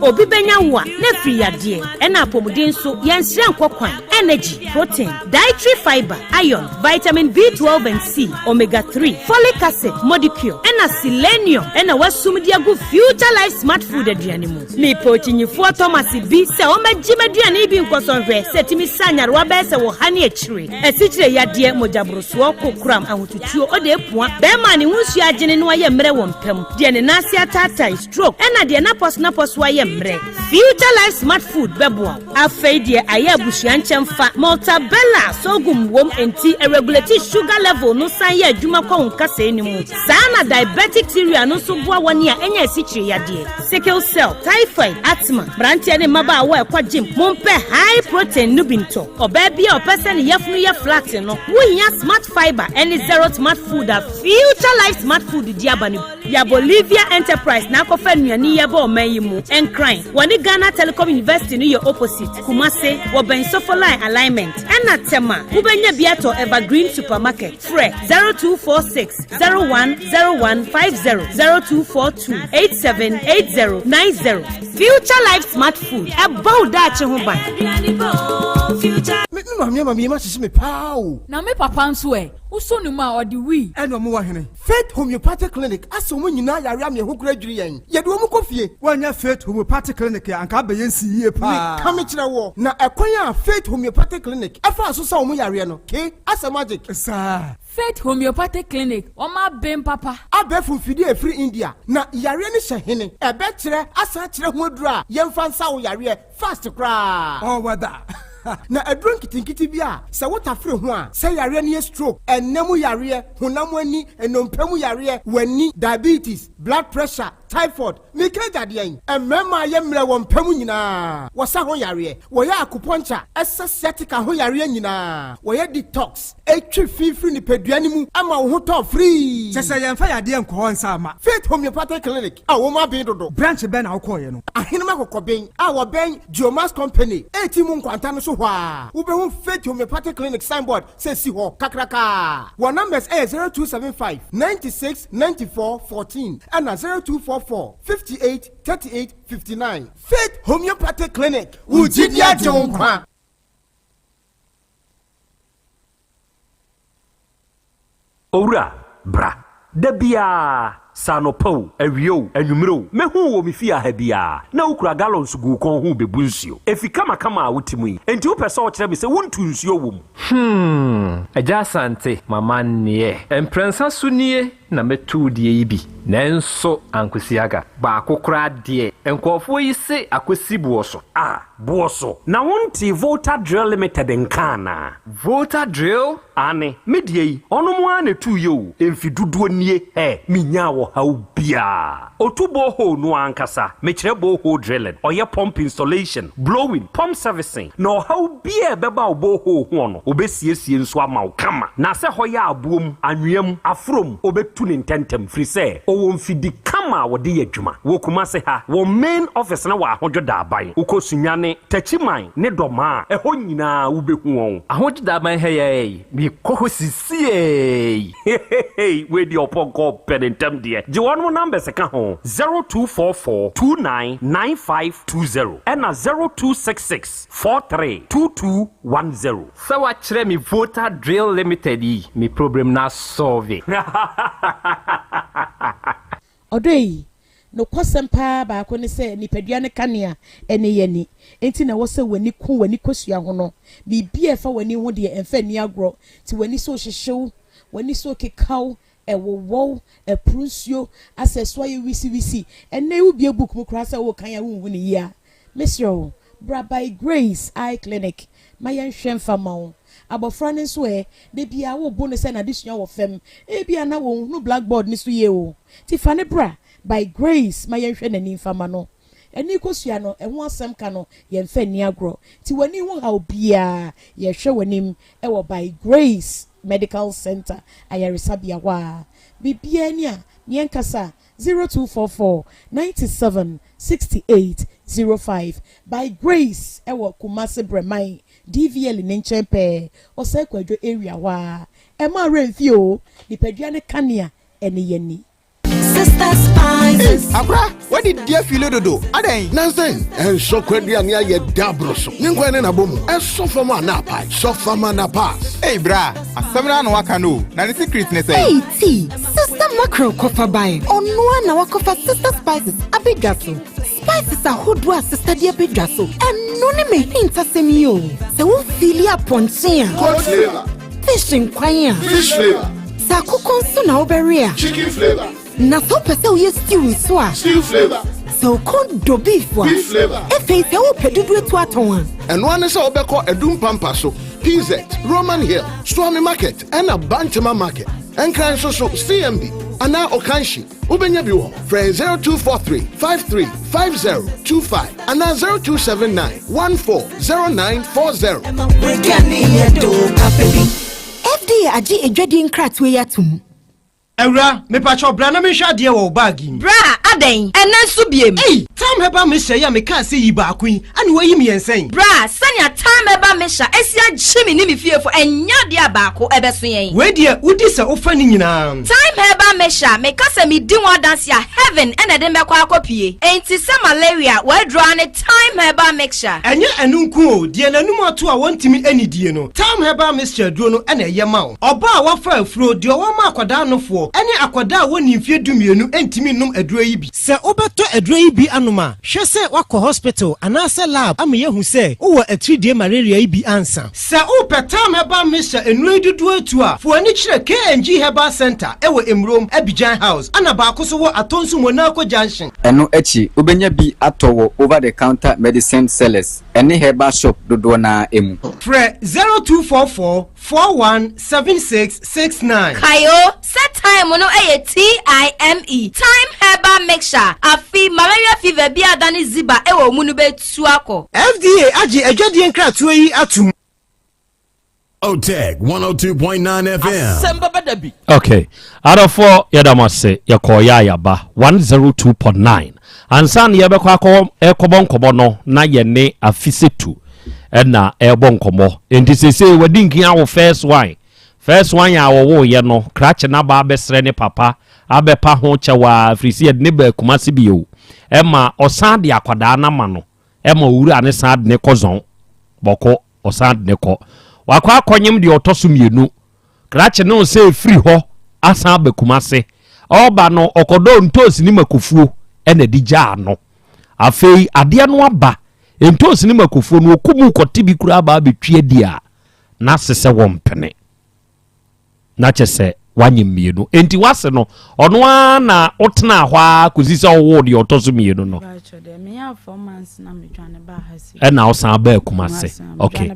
Obi benya nwa na free yade ena apomuden so yenhire nkokwan energy protein dietary fiber iron vitamin B12 and C omega 3 folic acid molecule ena selenium ena wasumdia go future life smart food aduane mu me pochinyifo Thomas bi se o magime aduane bi nkosonhwe se timi sanyarwa be se wo hane akire esichire yade mojabroso kokram ahotutuo ode epua be ma ne hunsu agene no aye mre wo mpem de ne nase atata stroke ena de na pos wa ye mre future life smart food bebo afei de aye abusuan chemfa multabella sogum wom enti irregularity sugar level no san ye adwuma kwa nkasa enimu sana diabetic theory no so boa woni a enya esichire yade sickle cell typhoid asthma brantia ne maba wa ekwa gym mompe high protein no binto oba bia opese ne yefunu ye flat no wohia smart fiber any zero smart food a future life smart food di abani ya Bolivia Enterprise na akofa nuani ye ba omayimu encrin woni Ghana Telecom University no ye opposite Kumase wo ben sofo line alignment ena tema ubenya biato Evergreen Supermarket fre 0246 010150 0242 878090 future life smart food about that ho ban me ma sisi me pao na me papa nso e usonu ma odi wi eno mo wahene Faith Homeopathic Clinic aso mo nyina yare am ye hokura dwiri yen ye de mo kofie wanya Faith Homeopathic Clinic anka be yensi yie pa ka me kire wo na ekwan a Faith Homeopathic Clinic afa so sa mo yare no ke asa magic sa Faith Homeopathic Clinic o ma bem papa abefu fidi e free India na yare ni hye ebe kire asa kire ho adura ye mfa nsa wo yare fast kra oh wada na adron kitinkiti bia se wotafre ho a se yare ne stroke enemu yare honam ani enompemu yare wani diabetes blood pressure typhoid mikaja de en mema ye mre won pamu nyina wasa ho yare wo ya acupuncture sciatica ho yare nyina wo ye detox etwi fifiri ni peduani mu ama wo ho to free sese ye mfa yade enko ho nsa ama Faith Homeopathic Clinic a wo ma bin dodo branch ben na wo koye no ahene ma kokoben a wo ben Geomas Company etimu nkwanta no so hwa wo be ho Faith Homeopathic Clinic signboard say si ho kakraka wo numbers 0275 96 94 14 and 0244 58 38 59 Faith Homeopathic Clinic Ujidia Jonkwa. Ora bra Debia Sanopo, Awio, Anumero, Mehu, Mifia Hebia, na ukura gallons gu kon hu bebunsuo. Efi kama wutimi, enti wo pese o kire me se wontu nsuo wom. Yaw Asante mama nie. Emprensa sunie na metu die yi bi. Nenso ankwesiaga ba akokra de enkofo yi se akwesi buoso. Buoso. Na wonti Voter Drill Limited nkana. Voter Drill? Ane, medie yi, ono mo ane tu yo, emfi duduo nie, minya wo haubia. Otubo ho no ankasa, mechire bo ho drilling, oye pump installation, blowing, pump servicing, no haubia beba obo ho hono, obesiesie nso ama kama. Na se hoya abuom, anwem, afrom, obetu ne ntentem frise, owo mfidi kama wode yadwuma. Wo kuma se ha, wo main office na wa ahojo da aban. Ukosunyane, techiman, ne doma, eho nyina ubehu won. Ahojo da aban heye. Hey, where the oponko penentem dear. The one number second home 0244 299520 and 0266 432210. So what chere me Voter Drill Limited me problem na solve. Odei no kwasempa ba ko ne se nipadua ne kanea ene yeni enti na wo se wani ku wani kosua ho no bibia fa wani ho de emfa ni agro ti wani so hyehyew wani so kekaw ewowo eprusuo aseswa ye wisi ene u bia book mu kra se wo kan ya wu ni ya Mr. Bra by Grace Eye Clinic mayen hwemfa mawo abofra ne so de bia wo bo ne se na disua wo fem e bia na wo no blackboard ni so ye o ti fa ne bra by Grace mayen hwe nani fama no eni kosua no eho asem ka no ye mfa ni agro ti wani ho ha obia ye hwe wanim ewo by Grace Medical Center ayaresabia wa bibia ni a yen kasa 0244 97 68 05 by Grace ewo Kumasi Bremai DVL ne nchempe ose kwadwo area wa ema renfio nipadua ne kanea ene yeni Sister Spices. Abra, what did dear feel dodo? Aden. Nansen. And so kwadua ne aye dabroso. Ninkwa ne na bomu. E so fama na pa. So fama na pass. Hey bra, asemra no waka no. Na the secret ne say. Hey T, Sister Macro kofa buy. Onwa na wakofa Sister Spices abegaso. Spices ahodwa Sister dia begaso. Eno ne me hinta semio. Se wo fili aponchen. Cold flavor. Fish kwanya. Fish flavor. Sa kukonso na oberia. Chicken flavor. Na so pese wo stew so a. Stew flavor. So do beef wa. Beef flavor. Efe se wo pedudu etu aton. And one is obeko edum pampaso. PZ, Roman Hill, Swami Market, and a Bantama Market. And Cranso CMB. Ana Okanshi. Ubenya biwo. Friend 0243 53 5025. Ana 0279 140940. FDA aji ejwedi nkratwe yatum. Ewra, me pacho bra na me hwa de wo bag im. Bra, aden, enen so biem. Hey, tam heba me hye ya me ka se yi ba kun, ani wayi me yensen. Bra, sanya tam heba me hya, esia gyemi ni me fiefo enya de abaako ebeso yen. We de udi se ofa ni nyina. Time heba me hya, me ka se me di one dance ya heaven ene de me kwa akopie. Enti se malaria, we draw ne time heba mixture. Enye enunku o, de nanum ato a wontimi anidie no. Time heba mixture duro no ene ye ma wo. Oba a wafa afuro de wo ma akwada nofo. Ene akwada woni mfie dumienu entimi num aduro yi bi. Se obeto aduro yi bi anoma, hwe se wakọ hospital anase lab ama yehu se wo atridie malaria yi bi ansa. Se upetam heba mixture enu dudu atu a, fo ani kire KNG Herbal Center ewo Emrom Abidjan House ana ba akoso wo atonsu Monaco Junction. Eno echi obenya bi atowo over the counter medicine sellers ene herbal shop dodo na emu. Fre 0244 417669. Kayo, set time no TIME. Time herbal mixture. Afi malaria fever bia dani ziba ewo munu be tuako. FDA aji ejodi nkratoa yi atum. OTEG 102.9 FM. Asem Beba Dabi. Okay. Out of 4, Yadamase, Yakoya Yaba, 102.9. Ansan Yabeko Ekobon Kobono, na yene afisitu. Ena Ebon Komo. And this is a wedding our first wine. First wine our wo yeno, cratch na ba besrene papa, abe pa honcha wa frisi nebe kumasi bio. Emma osand ya kwadana mano. Emma uri ane sad ne kozon. Boko osand neko. Wakwa konyem di otosu mienu. Krache no se free ho asa be kumase. Oba no okodo ntosi ni makufuo ene di ja no. Afei ade no aba ntosi ni makufuo no okumu kotibi kura ba betwie dia. Na sese wompene. Na chese wanyem mienu. Enti wase no ono na otena hwa kuzisa owo di otosu mienu no. Ena osan ba kumase. Okay.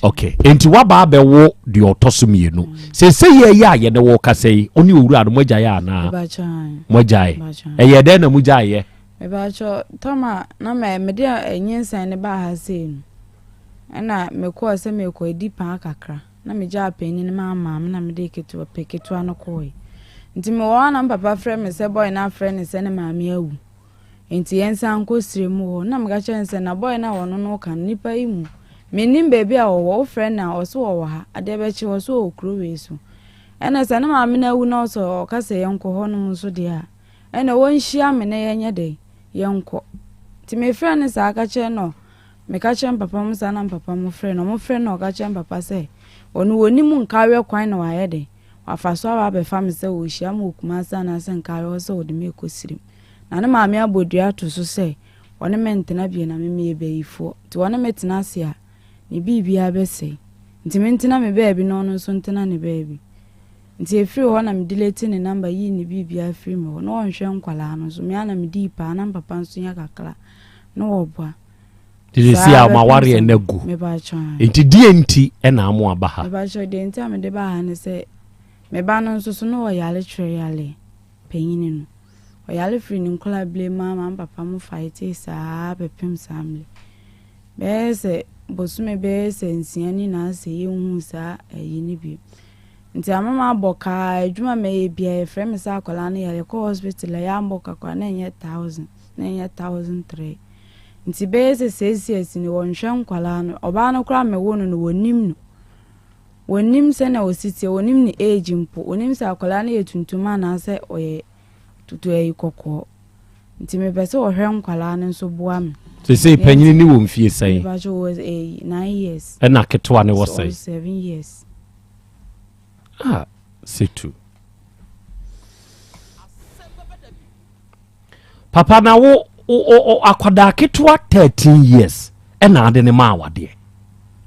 Okay. Enti waba be wo di otosu mienu. Se ya ye ne wo kasei oni owura no moja ya na. Moja ye. Eye de na moja ye. Mebacho toma na me de enyensan ne ba ha sei no. Ena meko se meko edi pan kakra. Na me ja penni ne mama na me de ketu peketu anokoi. Nti me wa na papa frɛ me se boy na frɛ ne se ne maame awu. Nti yensan ko siremu ho na me ga kyerɛ se na boy na wono no kan nipa imu. Menim baby a wo frɛ na oso wo ha ade be kye wo so Krobea so. Ena se na maame na awu na oso ka se yenko ho no so de a. Ena won hia me na yenye de yenko. Nti me frɛ ne sa ka kyerɛ no. Me ka kyerɛ papa mu sa na papa mu frɛ no. Mo frɛ no ka kyerɛ papa se onu woni mu nkawe kwan na wa ye de. Afaso aba be fam se wo hia mu kumasa na se nkawe so wo de me ekosirim. Na ne maame abodua to so se wone mentena bie na me ebeyifo. Ti wone metena ase a ne bibia be se. Nti mentena me baabi no no so ntena ne baabi. Nti efiri ho na me delete ne number yi ne bibia afiri me ho. No onhwe nkwala no so me ana me di pa na papa nso nya kakra. No obua. Did see our mawari and nego? Enti DNT and amu abaha. Mebacho de enti amede ba ha ne se me ba no so no yale tre yale penyini no. Oyale free ni nkola blame mama papa mu fight sa bepem samle. Be se bosume be se nsiani na se yehu sa yini bi. Nti amama boka adwuma me bia frɛ me sa akola na yale ko hospital ya mboka kwa na nye 1000 na nye 1003. Nti bese sesi ni wonhwe nkwala no oba no kra me wono no wonim no wonim se na ositi wonim ni age mpo wonim se akwala na yetuntuma na se oye tutu ayi kokko nti me pese ohwe nkwala no so boa me se panyini ni wo mfie sai ba jo was 9 years na ketwa ne wo sai 7 years situ papa na wo akwada ketwa 13 years ena ade ne ma wade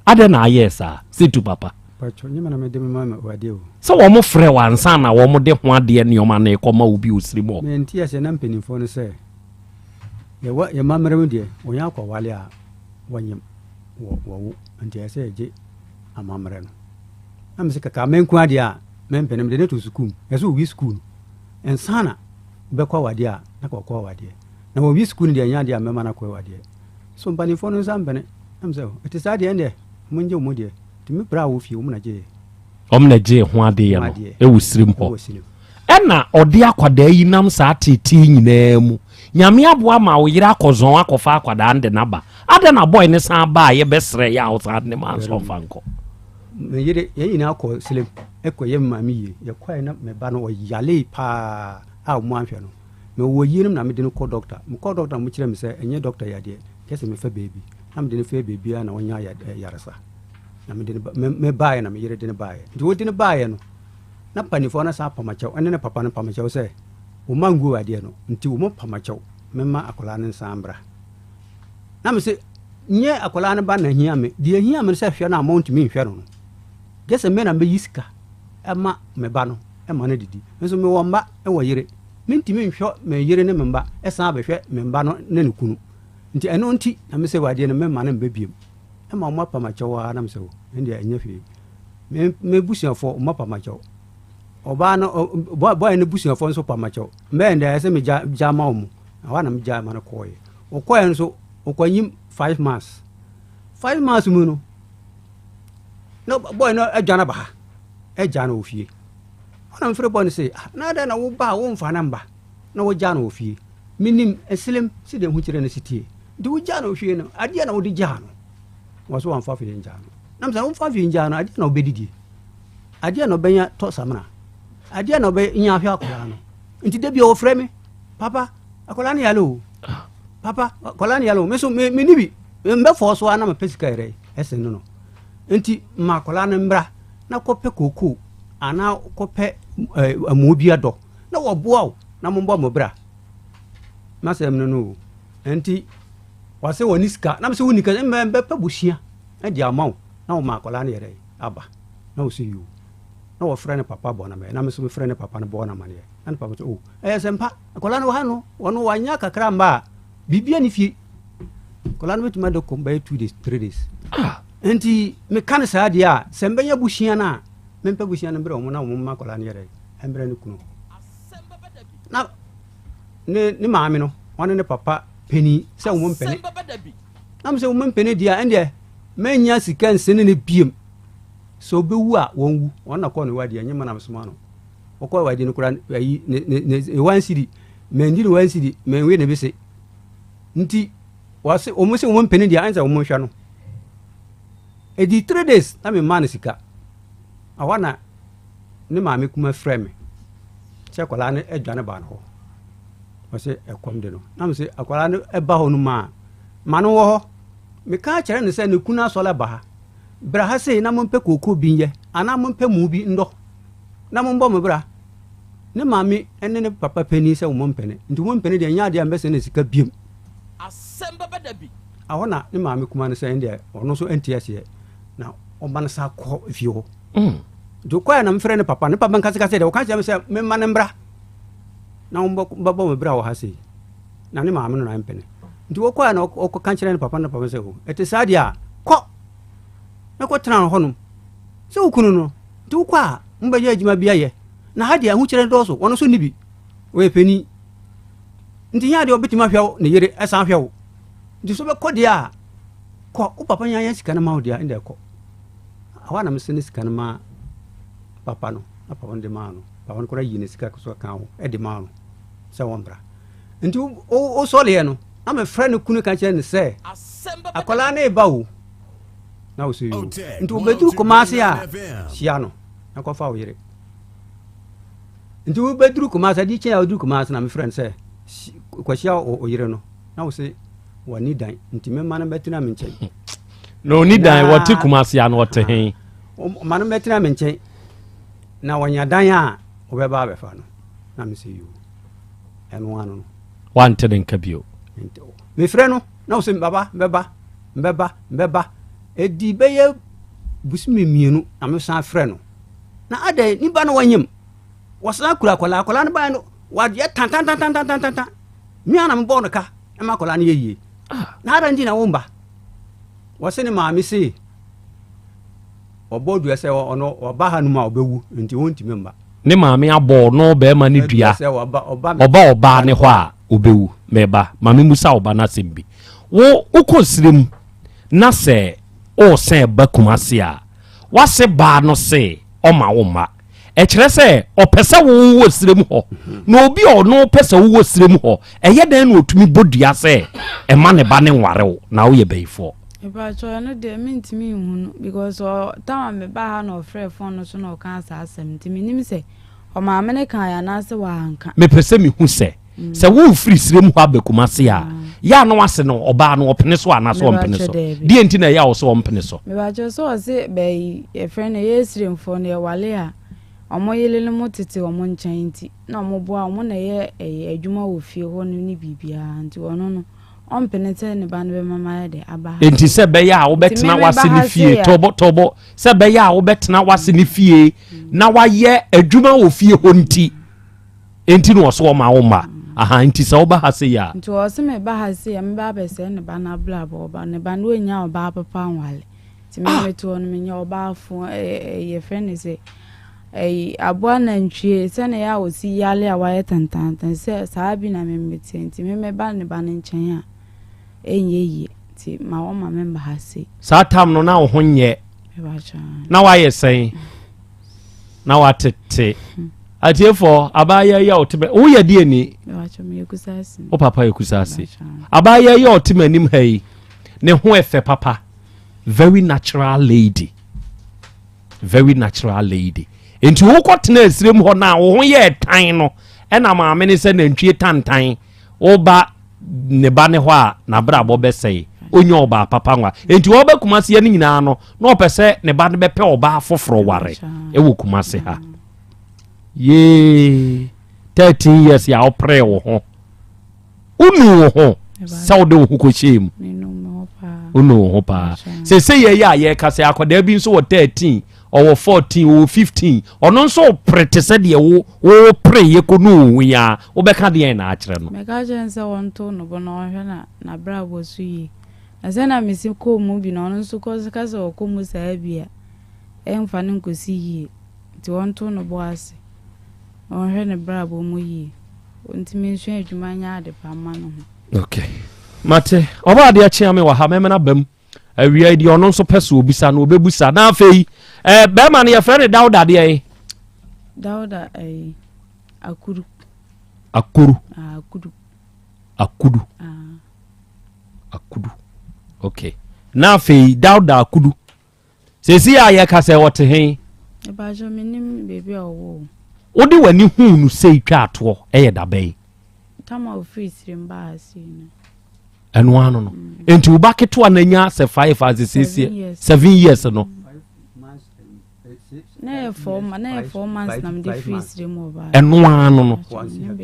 ade na yes situ papa pacho nyima na mede mama wade o so wo mo frɛ wansa na wo mo de ho ade ne yoma na ekoma obi osirimo me nti ase na mpenifo no se ye mamre mu de onya kwa wale a wanyem wo nti ase eje amamre no am se kaka menku ade a mempenem de ne to sukuu ese wi sukuu ensana be kwa wade a na kwa wade na wo wi sukuu de anya de a mema na kwa wade so mpanifo no sambene am se eti sa de ende munje mu de timi bra wo fie wo na je omnaje ho ade ye no e wosirim ho ena ode akwada yi nam sa tete nyina mu nyame aboa ma wo yira akozon akofa akwada ande naba ade na boy ne san ba ye besre ya outside ne man so fanko me yire ye yina akọ silem ekoye mami ye ye kwai na me ba no yale pa a mo anhwe no me wo yirim na me de no ko doctor mu kire me se enye doctor ya de kese me fa baby na me de no fa baby na wonya yaresa na me de me bae na me yire de ne bae ndi wo de ne bae no na panifo na sa pamachew ene ne papa no pamachew se wo mangu ade no nti wo mo pamachew mema akola ne nsambra na me se nye akola ne ba na hia me de hia me se hwe na amount me hwe no gese me na me yiska ema me ba no ema na didi nso me wo mba e wo yire minti me hwe me yire ne me mba esan abehwe me mba no ne kunu nti eno nti na me se wade ne mema na mbebiem ema mo pamachew na me se wo ndi enye hwe me busuafo mo pa macho oba no boy ne busuafo nso pa macho me nda se me ja ma omu awa na me ja ma no koye okoye nso okonyim 5 months mu no no boy no adwana ba ejana ofie ona mfre boy no say na da na wo ba wo mfa na mba na wo jana ofie minim eslem si de hu kire na sitie de wo jana ofie no ade na wo de jana wo so amfa fe jana na msa wo mfa fe jana ade na obedidi ade na obenya to samna ade na obe nya afia akola no nti de bia wo frɛ me papa akola ne yalo papa akola ne yalo me so me nibi mbe fo so ana me pesika ere ese no nti ma akola ne mbra na kope koko ana kope amobia do na wo boa na mombo mobra masem no nti wase woni ska na mse woni ka mbe pa busia e dia mawo na wo ma akola ne ere aba na wo se yu na wo frɛ ne papa bona me na mse me frɛ ne papa ne bona ma ne na papa so sempa akola ne wa no wono wanya kakra mba bibia ni fie akola ne betuma do ko by 2 days 3 days nti me kan sa dia sembenya busia na mempa busia na mbere wo na wo ma akola ne ere embere ne kunu na ni maame no wone ne papa peni se wo mpene na se wo mpene dia ende menya sika nsene ne biem so bewu a wonwu wona ko ne wadi anya mana msoma no okọ wadi ne kura ayi ne wansidi mendi ne wansidi menwe ne bese nti wase o mo se wo mpene dia anza wo mo hwa no edi 3 days na me man sika awana ne maame kuma frɛ me che kola ne adwane ba no ho wase ekom de no na me se akola ne eba ho no ma no wo ho me ka kire ne se ne kuna so la ba ha bra ha se na mo mpe koko binye ana mo mpe mu bi ndo na mo mbo mo bra ne maame ene ne papa peni se wo mo mpene nti wo mpene de nya de ambese ne sika biem Asem Beba Dabi awona ne maame kuma ne se ende ono so entiase na o man sa ko fio do kwa na mfre ne papa nkase kase de o ka se me man mbra na mbo mo bra wo ha se na ne maame no na mpene nti wo kwa na o ka kire ne papa se o ete sadia ko na ko tran honum se ukunu no nti wo kwa mba ye adwuma bia ye na ha dia hu kire do so wono so nibi we peni nti nya de obetima hwew ne yere esan hwew nti so be ko dia ko o papa nya ya sika na ma dia inde ko awana mse ne sika na ma papa no na papa de ma no papa no ko yi ne sika so kan ho e de ma no se wombra nti o so le no na me frɛ ne kunu ka kire ne se akola na eba wo na wo so yi nti obedu komase a hia no na ko fa wo yere nti obedu komase di chen obedu komase na me frɛ ne se ko hia o yere no na wo se wani dan nti me man betina me nchen no ni dan wote komase ya no wote hen man betina me nchen na wanya dan a obeba be fa no na me se yu eno anu no wante den kabio me frɛ no na wo se baba mbeba edi beye busimi mienu na me san frɛ no na ade ni ba no wanyem wasana kura kola ne ba no wade tan mi ana me bo no ka e ma kola ne yeye na ada ndi na womba wase ne maame se obodu ese ono oba hanu ma obewu nti wonti memba ne maame abo no be ma ne dua oba ne ho a obewu meba maame musa oba na sembi wo ukosirem na se o se ba kumase a wase ba no se o ma wo ma e kire se o pese wo sirem ho na obi o no pese wo sirem ho eye dan na otumi bodua se e ma ne ba ne nware wo na wo ye beifo eba cho no de mentimi hu because o tama me ba ha no frɛ phone no so no kan sa asem ntimi nim se o ma me ne kan ya na se wa anka me pese me hu se wo free sirem ho abekumase a ya no wase no oba no opene so ana so opene so die enti na ya wo so opene so me ba cho so se be e friend ye sirem phone ye wale a omo yele mo tete omo nchan nti na omo bo a omo na ye adwuma wo fie ho no ni bibia nti wono no on penete ne ba no be mama de aba enti se be ya wo betena wase ni fie tobo se be ya wo betena wase ni fie na wa ye adwuma wo fie ho enti no so ma wo ma aha nti se wo ba ha se ya nti wo se me ba ha se ya me ba be se ne ba na bla bo ba ne ba no nya wo ba papa nwale ti me to on me nya oba fo ye friend say aboa na ntwie se na ya osi yale a waye tantantan se saa bi na me meti ti me ba ne ba ne nchen a enye yi ti ma wo ma member ha se saa tam no na wo honye na waye sen na watete atiefo abaya ya otime wo ye die ni o papa yekusasi abaya ya otime nim hai ne ho efe papa very natural lady enti wo kwotena esrem ho na wo ho ye tan no e na maame ne se na ntwie tantan wo ba ne ba ne ho a na bra bo besei onye oba papa nwa enti wo ba kumase ye ni nyina no na opese ne ba ne be pe oba afoforo ware e wo kumase ha ye 13 years ya opre wo ho unu wo ho saude wo ko shame unu ho pa se ye ya ye kase akoda bi nso wo 13 or 14 or 15 ono nso prete se de wo pray ye ko no ya wo be ka de na akere no me ka je nse won to no bo no hwe na bra bo su yi na se na mesi ko mu bi no nso ko se ka se ko mu sa bia emfa ne nkosi yi ti won to no bo ase on hwe ne bra bo mu yi ontimi nso adwuma nya ade pa ma no okay mate oba de achia me wa ha me na bam awia di ono nso pese obisa na obebusa na afei be ma ne ye frere Dauda de ai Dauda akudu okay na afei Dauda akudu sesi ya ye ka se wote hen e ba jo minim bebi owo odi wani hu nu sei twa ato eye dabai tama ofisiri mba asino eno ano no enti wo baketo ananya se 5 as 7 years no na 4 months na mde ofisiri mo ba eno ano no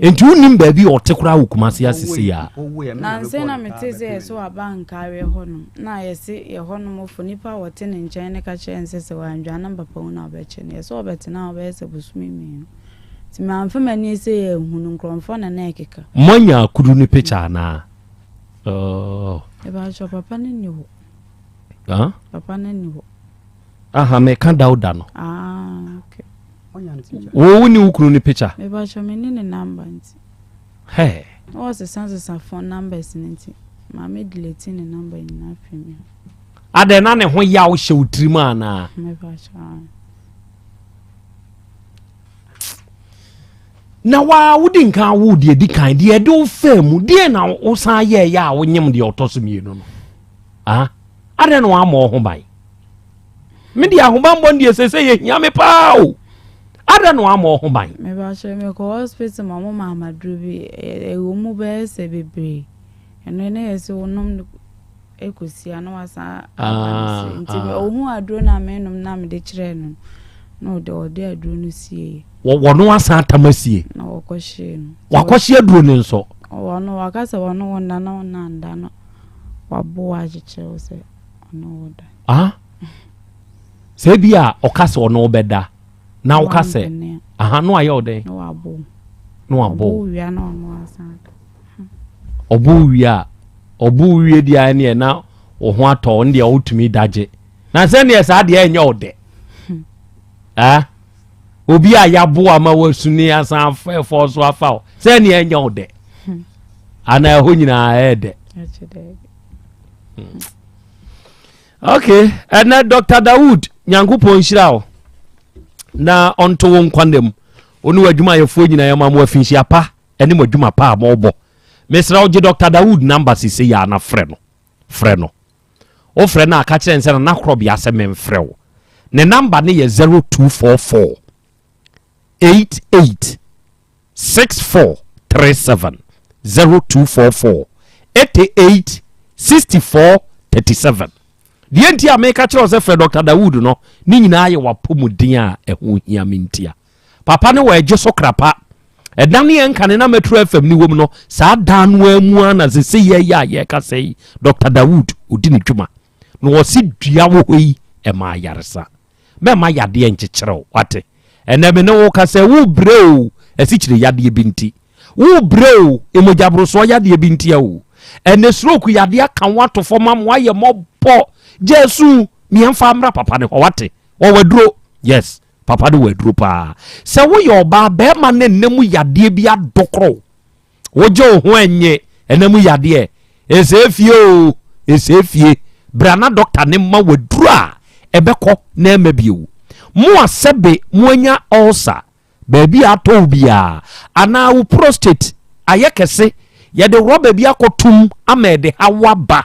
enti unim ba bi otekura wokumase asese ya na nse na meteze so abanka we hono na yesi ye hono mo fonipa wote ne nchen ne ka chense se wanjwa na papa una obeche ne so obete na obese busumimi ti ma mfema ni se ye hunu nkromfo na na ekeka manya kudu ni picture na e ba jo papa ne ni ho papa ne ni ho aha me kan Dauda no okay wo ni ukuru ni picture me ba jo me ni ne number nti he o se sansa phone numbers nti ma me delete ne number ni na femi ade na ne ho ya wo hye utrimu ana me ba jo na wa wudi nka wo de di kan de do fam de na wo san ye ya wo nyem de otoso mienu no ade no amo ho ban me de ahobambo de sese ye hia me pa o ade no amo ho ban me ba che me ko hospital mama mama drubi e wo mu be se bebre eno ne yesi wonom ekosia no wasa nti ohu adro na me nom na me de kire no no de ode adro no sie wono asa tamasie na wakohye no wakohye adro ne nso wono wakasa wono wona na wona nda no wabo ajeche o se ono woda se bia okasa ono obeda na okase no aye ode no abo wia na ono asa obu wie dia ne na wo ho ato nde otumi daje na se ne sa de enye ode obi a yabo ama wasuni asan fo so afa se ne enye ode ana ho nyina ede okay and Dr. Dawood Nyankopon Shirao na onto won kwandem onu adwuma yefo nyina yama mo afinshi apa ene mo adwuma pa mo obo mesra oje Dr. Dawood number sise ya na frɛ no o frɛ na aka kire nse na Krobea Asem frɛ wo ne number ne ye 0244 88 6437 0244 88 6437 die ntia me ka kire o se Dr. Dawood no ni nyina ye wapomudin a eho hia mentia papa ne wa eje so krapa edan ne enka ne na metro fm ni wom no saa dan no amu na sese ye ka sei Dr. Dawood odi ne dwuma no wo si dua wo hoyi e ma yaresa me ma yade enkyekere wate eneme ne wo ka sei wo breu esikire yade binti wo breu emojabro so yade binti a wo ene stroke yade aka wato foma mo aye mobo Jesu miemfa mra papa ne ho wate o waduro yes papa de waduro pa se wo yo ba be ma ne nemu yade bi adokro wo je ho enye enemu yade esefie brana doctor ne ma waduro a ebekọ na emebiewu mo asebe mo anya ulcer baby ato bia ana wo prostate ayekese yede rubber bi akotum amede hawaba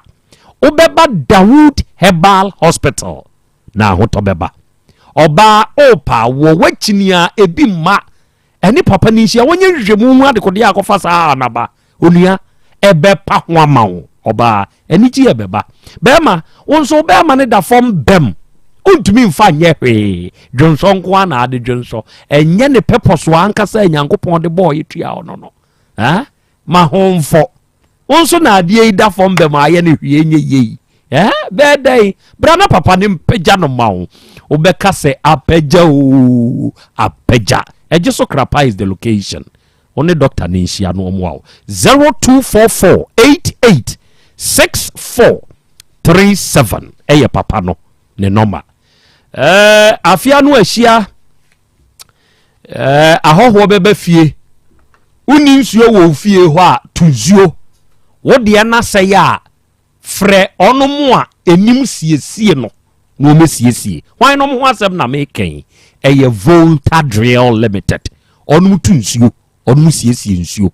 obeba Dawood Herbal Hospital na hoto beba oba opa wo wachinia ebi ma eni papa ni hia wonye hwehwemu ade kode akofa saa anaba onua ebe pa ho amawo oba eni ji ebeba bema wonso bema ne da form bem untumi mfa nye hwe Johnson kwa na ade Johnson enye ne purpose ankasa Nyankopon de boy tua ono no ma homfo wonso na ade da form bem aye ne hwe nye yei bedai brana papa ne mpagya no mawo obeka se apagya o apagya ejeso krapa is the location only doctor ni hia no omo 0244886437 eye papa no ne number afia no ahia ahoho beba fie uni nsuo wo fie ho a tunzuo wo de na se ya frɛ ɔno mu a enim siesie no na o mesiesie hwan no ho asɛm na meken ɛyɛ Voltadriel Limited ɔno tunsuo ɔno siesie nsuo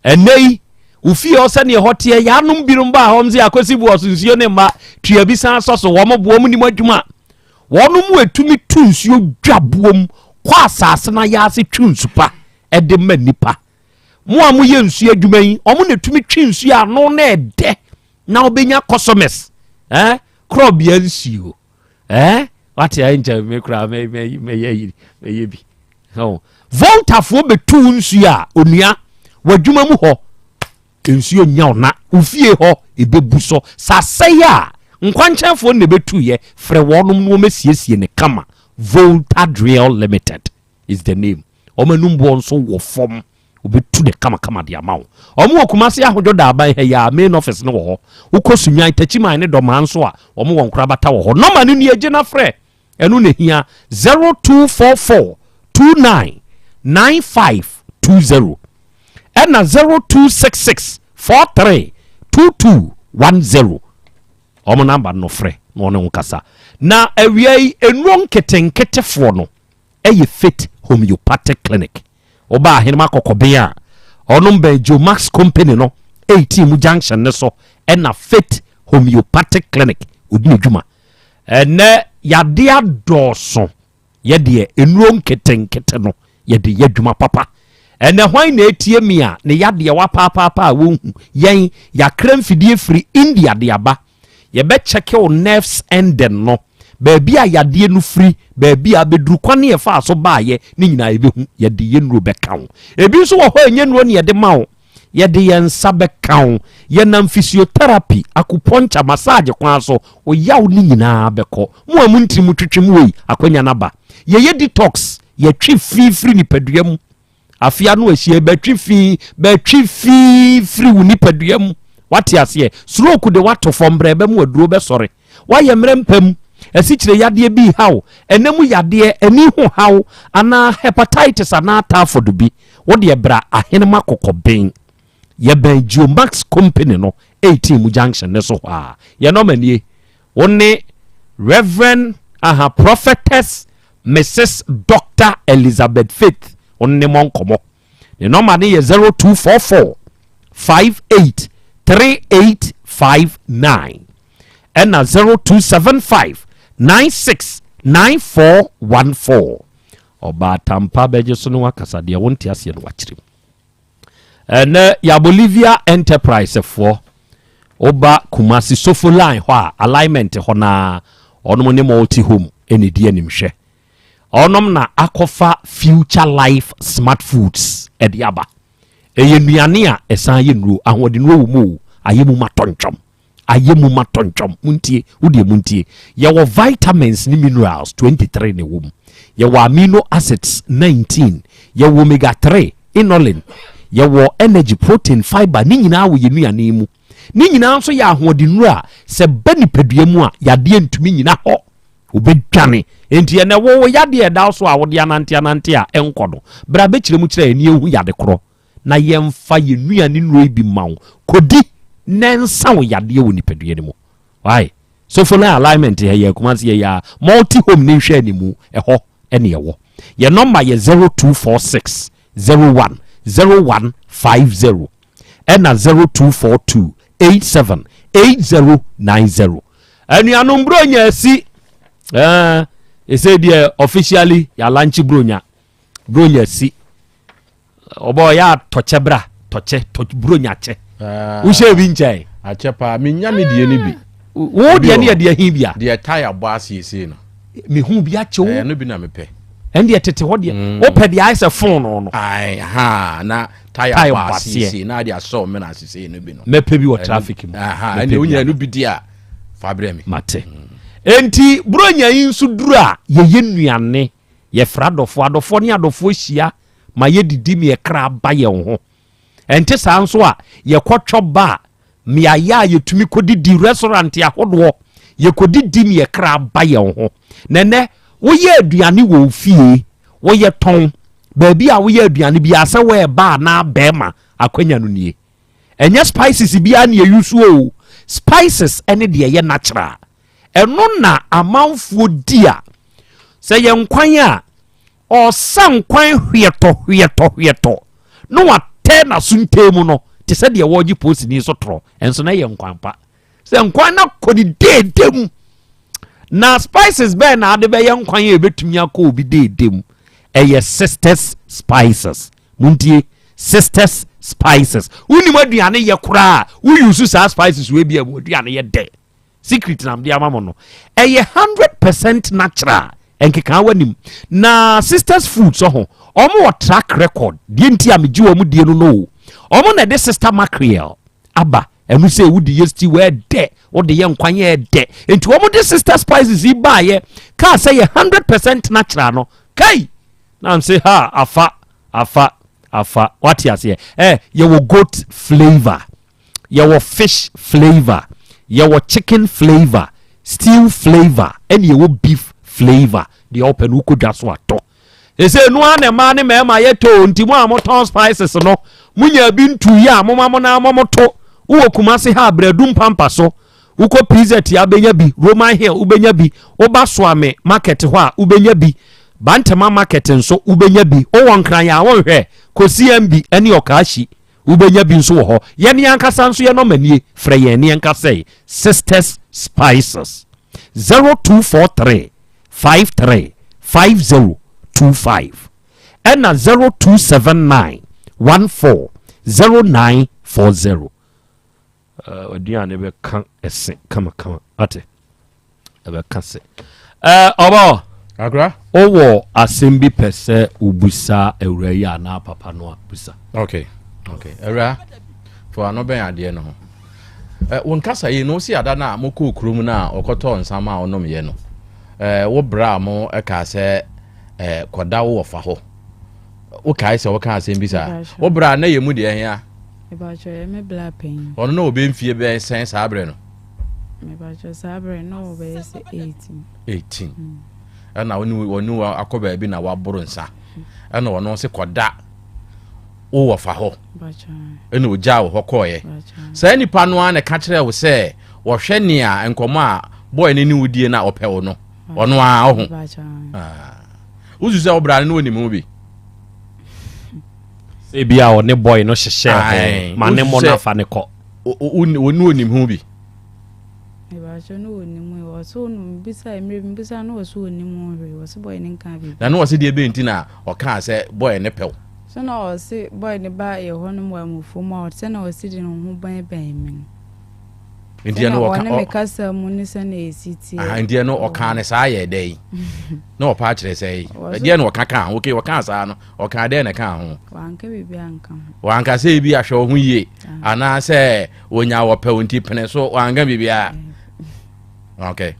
ɛnei ufie ɔsɛne ɛhɔteɛ yanom binom ba hom se akosi bu ɔsunsuo ne ma tua bi san sɔso wɔm boom ni madwuma wɔno mu etumi tunsuo dwaboom kɔ asase na yaase twunsupa ɛde ma nipa mo a mo yɛ nsuo adwuma yi ɔmo na etumi twunsuo ano na ɛdɛ na obenya customers Krobea nsuo wate anja me kra me bi Voltafo betu nsuo a onua wadwuma mu ho nsuo nya ona ufie ho ebebu so sasɛy a nkwanchanfo ne betu ye frɛ wɔnom no mesiesie ne kama Voltadriel Limited is the name omanum bo nso wo fom obetu de kama de amawo omo okumase ahodo da aban he ya main office ne wo ho ukosunwan tachiman ne doman so a omo won kra bata wo ho normal ne ye gina frɛ enu ne hia 0244299520 ɛna 0266432210 omo number no frɛ no ne nkasa na awiai enron ketenketefo no eye fit homeopathic clinic oba hinma Krobea onom be Jomax company no 18 junction ne so na fit homeopathic clinic odine dwuma ene yade adoso yede enuro nketenkete no yede yadwuma papa ene hwan na etie mi a ne yade wa papa wo hu yen yakra mfidie free India de aba ye be check your nerves ending no baabi a yade no free baabi a beduru kwane ye fa so baaye ni nyina ebehu yade ye nuro beka wo ebi nso wo ho enye nuro ne yade ma wo yade ye nsa beka wo ye nam physiotherapy acupuncture massage kwa so o yaw ni nyina beko mo amu ntiri twetwem wei akwanya na ba ye detox ye twi free ni paduam afia no ahie betwi free wo ni paduam wate ase stroke de wato fombre be mu aduro be sore waye mrempam asikyire yade bi haw enemu yade ani ho haw ana hepatitis ana typhoid bi wo de bra ahenema kokoben ye ben Jomax company no 18 junction ne so ha ye no manie woni Reverend prophetess Mrs. Dr. Elizabeth Faith woni monkomo the number ne 0244583859 and 0275969414 oba tampa beje so no wakasa de wonti ase no wakyire ene ya Bolivia Enterprise for oba Kumasi Sofo line ho alignment ho na onom ne multi home eni die animhwe onom na akofa Future Life Smart Foods ediaba eyenuane a esan ye nuro ahode nuro mu ayemu matonchom muntie udie muntie ye wo vitamins ni minerals 23 ne wom ye wo amino acids 19 ye wo omega 3 inulin ye wo energy protein fiber ni nyina wo yenuane mu ni nyina nso ya ahode nuro a se bani pedua mu a yade ntumi nyina ho obedwane enti ene wo yade da so a wo de anante a enkodo bra be kire mu kire eni ehu yade koro na yemfa yenuane nro bi mawo kodi nensa wo yade wo ni pedua ni mu why so for alignment here kuma se ya multi home ni hwe ni mu eho ene ewo your number ye 0246 01 0150 and 0242 87 8090 anuanom bronya si say there officially ya lunch bronya si obo ya tochebra toche bronya che wo she bi nchai ache pa menya me die ni bi wo de ne de hi bia de tire boss yi no me hu bia che wo no bi na me pe and tete ho de wo pe de ice phone no ai ha na tire boss yi na de aso me na sisi no bi no me pe bi wo traffic mu aha and wonya no bi dia fa bre me mate enti bronya yi nso duru a ye yenuane ye adofo ne adofo hia ma ye didi me kra ba ye ho enti sa nso a ye kwotwo ba me aya ye tumi kodidi restaurant ahodo ye kodidi me kra ba ye ho nene wo ye aduane wo fie wo ye ton ba bi a wo ye aduane bi ase wo ba na bema akwanya no nie enye spices bi a na ye yusu o spices ene de ye natural eno na amanfo dia se ye nkwan a o san kwan hwieto no wa te na suntemu no te se de woji post ni so tro enso na ye nkwan pa se nkwan na kodi dedem na spices be na ade be ye nkwan e betumi akọ obi dedem eye sisters spices muntie sisters spices uni maduane ye kura wo use sa spices we bia aduane ye de secret nam dia mamo no eye 100% natural enkeka wanim na sisters food so ho omo track record die nti ameji wo mu die no no omo na de sister mackerel aba enu se wudi yesti we de wo de ye nkwan ye de enti omo de sister spices yi ba ye ka say 100% natural no kai na say ha afa what you say ye wo goat flavor ye wo fish flavor ye wo chicken flavor stew flavor and ye wo beef flavor the open uko daso ato e say no ane ma ne ma ye to ntimo amoton spices no munya bi ntu ya momamo na momoto wo kumase ha bredum pampa so uko pizza ti abenya bi Roman Hill ubenya bi oba so ame market ho a ubenya bi Bantama market nso ubenya bi o wonkran ya wo hwe ko CMB ene okashi ubenya bi nso ho ye ne ankasa nso ye no manie frɛ ye ne ankasa sisters spices 0243 53 5025 and 0279 14 0940 odiane be kan ese kama ate ebe kase obo agra owo asembi pese ubusa ewreya na papa no busa okay era for anoben ade no won kasa yi no si ada na moko okrum na okoto nsama onom ye no wo bra mo ka se koda wo fa ho wo kai se wo ka asembi sa wo bra na ye mu de ehia me ba cho me bla pen ono na obe mfie be sen sa abre no me ba cho sa abre no be 18 ana wonu akoba bi na waboro nsa ana wono se koda wo fa ho ena oja wo koye sa nipa no an ka kire wo se wo hwe ne a enkomo a boy ne ni wudie na opɛ wo no ono a ho uzu se obra ne woni mu bi se bia o ne boy no hyehye ho ma ne mo na fa ne kɔ wonu onim hu bi ebacho no onim wo so no bisa emre bisa no wo so onim hwe wo so boy ne nka bi na no wo se de be nti na o ka se boy ne pɛw so na wo se boy ne ba ye ho no mo amufu mo se na wo se di no ho ban men nti no wo ka me kasa mu ni se na esiti nti no o ka ne sa ye dai na o pa kire se de no o ka okay o ka sa no o ka de ne ka ho wanka bibi anka wanka se bi ahwe ho yie ana se onya wo pɛw nti pene so wanka bibi a okay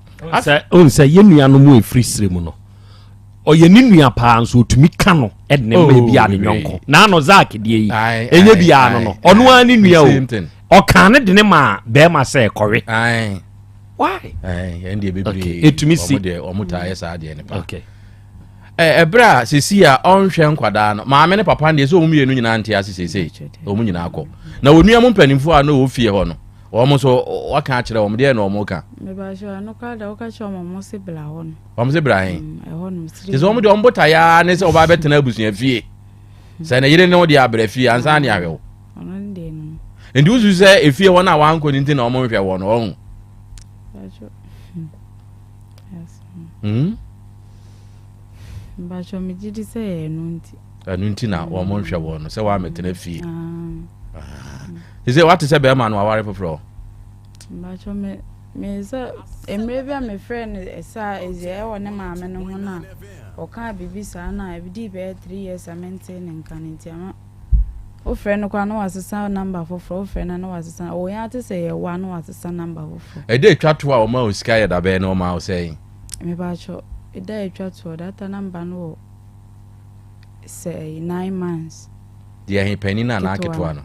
say yenua no mu efri sremu no o ye ninua pa nso otumi ka no e ne ma bia ne nyonko na no zak de yi enye bia no ono an ninua o o ka ne de ne ma be ma say kɔwe Why? And the baby. It me see. Omuta yes ade ne pa. Okay. Ebra sisi a onhwe nkwada no. Maame ne papa de so omu yenu nyina ante ase sese. Omu nyina akọ. Na onua mo mpanimfo a na ofie ho no. Omo so waka akire omo de na omo ka. Me ba sho no ka da waka cho omo se bla ho no. Omo se bla hin. Ho no. Sese omo de omo bota ya ne se oba betena abusua fie. Se na yire ne wo de abra fie ansa ne ahwe wo. Ono nde no. Ndi uzu se efie ho na wanko ni nti na omo hwe wo no ho. Ba cho mi jidi se enu nti na omo hwe wo no se wa metena fie. Is it what is a bear man or worry for? But me so maybe I'm a friend is a one mamma no one or can't be bisana every day 3 years I maintain and can it. Oh, friend, no was a sound number for 4 friend and was a son. Oh, yeah, to say one was a son number for a day chat to our most sky at a bear no mouse saying. Me bacho a day chat to that number no say 9 months. Dear penny na naketwano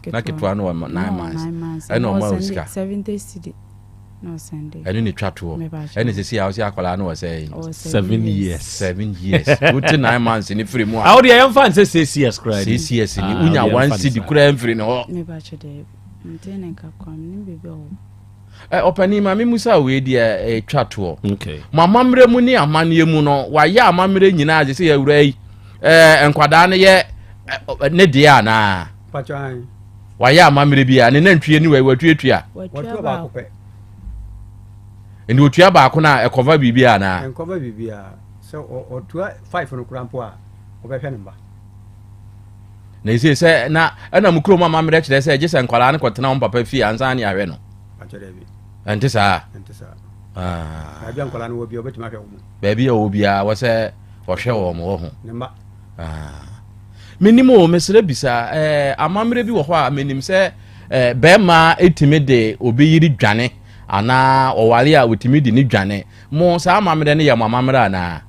9 months I know most 70 cedi no Sunday I didn't chat to and is see how akwala no was saying 7 years 7 years good 9 months in free more how the young fan say 6 years cry 6 years in unya 1 cedi kura free no me ba che de ntene ka kwam ni bebe o opani ma me musa we de chat to okay mama mre mu ni amane mu no wa ya amamre nyina age se ya wura yi enkwada ne ye ne dia na pachan wa ya amamre bia ne nantwie ni wa watuatua watu ba ko pe ndi otua ba ko na ekova bibia na ekova bibia so otua 5 no krampo a obehwe ne mba na ise se na ana mukro mama mre kire se je se nkwala ne kwotena on papa fi anza ne ahwe no acherebi antisa bia nkwala no obi obetima hwe wo ba bia obia wo se wo hwe wo mo ho ne mba minimo mesere bisa amamre bi wo ho a menim se bema etime de obeyiri dwane ana owale a otimi de ni dwane mo sa amamre ne ya mamamre na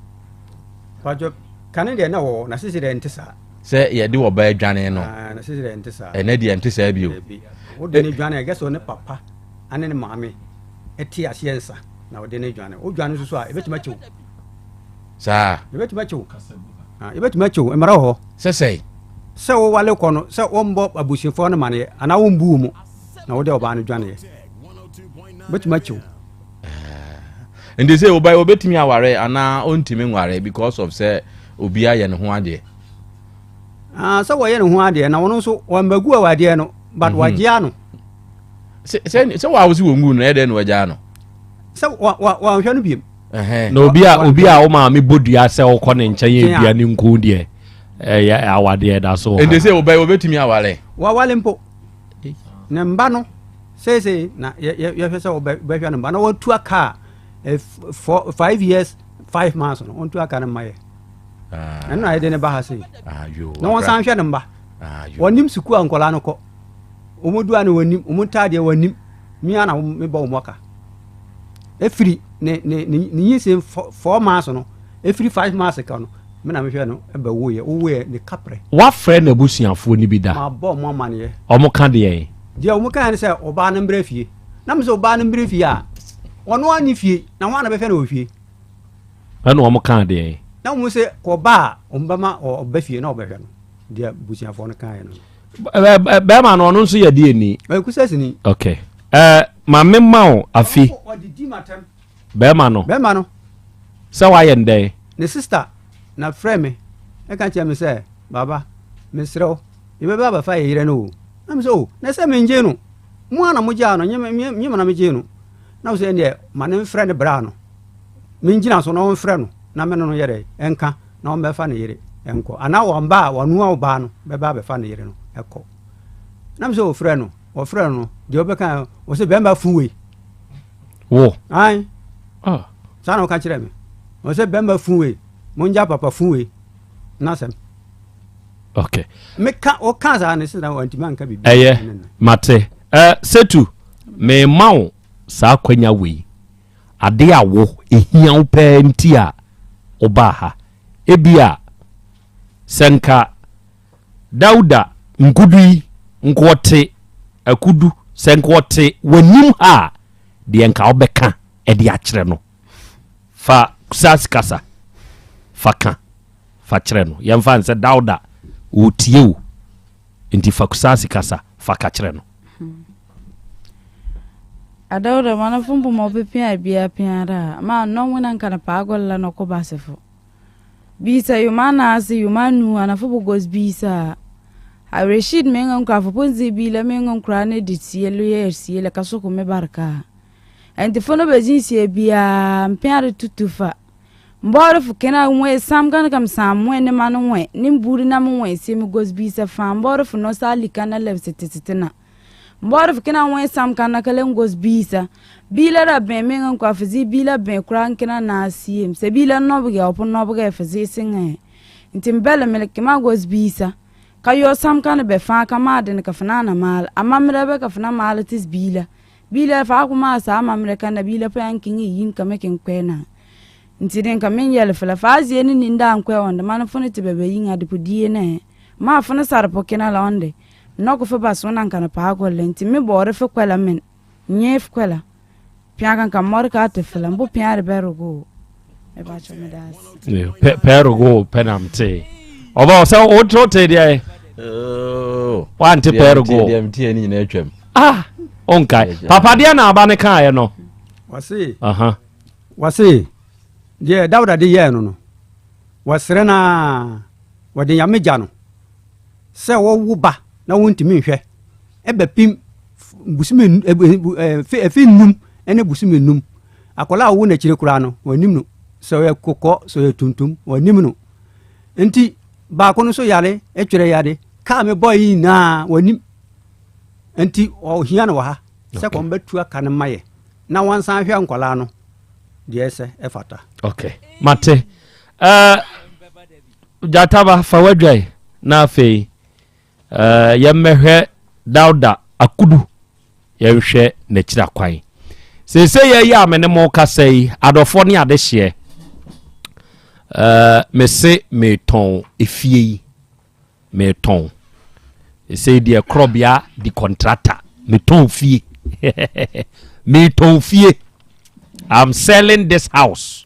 pajo kane de na wo na sisi de ntisa se ye de wo ba dwane no na sisi de ntisa ene de ntisa bio wo de ni dwane geso ne papa ane ne maame eti asiensa na wo de ni dwane wo dwane so a ebetima chiwo sa ebetima chiwo ebetima chiwo emara ho se wo wale kono se wo mbo abusifo no mane ana wo mbu mu na wo de oba no dwane betima chiwo and they say obai obetimi aware ana ontimi nware because of say obia ye ne ho ade so wo ye ne ho ade na wono so wo mbagu awade no but wajia no se wa wosi wo ngu no e de no wajia no se wa hwe no biem na obia wo ma me bodua se wo kɔ ne nkyɛn ye bia ne nku de ya awade da so and they say obai obetimi aware wa wale mpo ne mba no say na ye fese obehwa no mba na wo tu aka 5 years 5 months no on tu aka na maye eno ayede ne ba ha sei na won san hwe ne mba wonim suku ankola no ko omodu ane wonim omotade wonim mi ana me ba omoka efiri ne yise 4 months no efiri 5 months ka no me na me hwe no eba wo ye ne kapre wa frɛ na busuafo ni bi da ma bo mo mane ye omo ka de ye dia omo ka ne se oba na mbra fie na me se oba na mbra fie a ono ani fie na ho na be hwe na ofie ana omo ka de ye na mo se ko ba ombama oba fie na oba hwe no dia busuafo no kan ye no be ma no nso ye de ni kusasi ni okay ma memma o afi be ma no se wa ye ndey ne sister na frame e kan che me se baba mesro ibe baba fa yire no na me so na se me nje no mu ana mo ja no nyema na me je no na so ende ma ne friend bra no me ngina so no friend no na me no yere enka na on be fa ne yire enko ana wo mba wonu a ba no be ba be fa ne yire no eko na me so friend no de obeka wo se be mba fuwe wo ai sana o ka kire me wo se be mba fuwe monja papa fuwe nasem okay me ka o kanza ne se na wanti man ka bibi mate setu me mawo sa kwanya we ade awo ehia wo pe nti a oba ha ebia senka dauda nkudui nkote akudu senkote wanim ha de enka obeka ɛde akyerɛ no fa kusas kasa fa ka fa kyerɛ no yɛmfa nsɛ Dauda wotie wo nti fa kusas kasa fa ka kyerɛ no Adauda mana fumbu mo pepia bia piara ma no wona nkana pagolla no ko basefo bisa yumana asi yumanu anafubu gos bisa a Rashid menga nkrafo ponzi bila menga nkrane ditielo yersiele kasoko me barka enti fono bejinsi bia mpiare tutufa mbore fukena nwe sam kan kam sam we ne manu we nimburi na mwe semi gos bisa fa mbore fu no sali kana lebsetitena mbore fukena nwe sam kana kale ngos bisa bila ra ben menga kwa fizi bila ben kran kina na asiem se bila no bge opo no bge fizi singe ntimbele melke ma gos bisa kayo sam kana be fa kama de ka fana na mal amamre be ka fana mal tis bila fa kuma sa amamre kana bila pa yankin yin kama ken kwena ntiden kamen yele fala fa zie ni ninda ankwe wonde man fone te bebe yin adipodie ne ma fone sarpo kena la onde no ko fa baso nan kana pa ko lenti me bore fe kwela men nyef kwela piagan ka mor ka te fala mbo piare berogo e ba cho me das perogo penamte oba so o trote dia wante perogo dia mtie ni na atwam onkai papa dia na aba ne kan no wase wase dia Dauda de ye no wasre na wode yameja no se wo wuba na wontimi nhwe ebe pim busime efi num ene busime num akola wo na kire kura no wanim no so ye kokko so ye tuntum wanim no enti ba ko no so yale etwere yade ka me boy na wanim enti o hia no ha se ko mbetu aka ne maye na wansan hwe ankola no de se efata okay mate jataba fawadwai na afei yemmehwe Dauda akudu yehwe na kira kwan sese ye ya amene mo kasai adofo ne adehye mese meton efie meton ese die Krobea di contractor meton fie meton fie I'm selling this house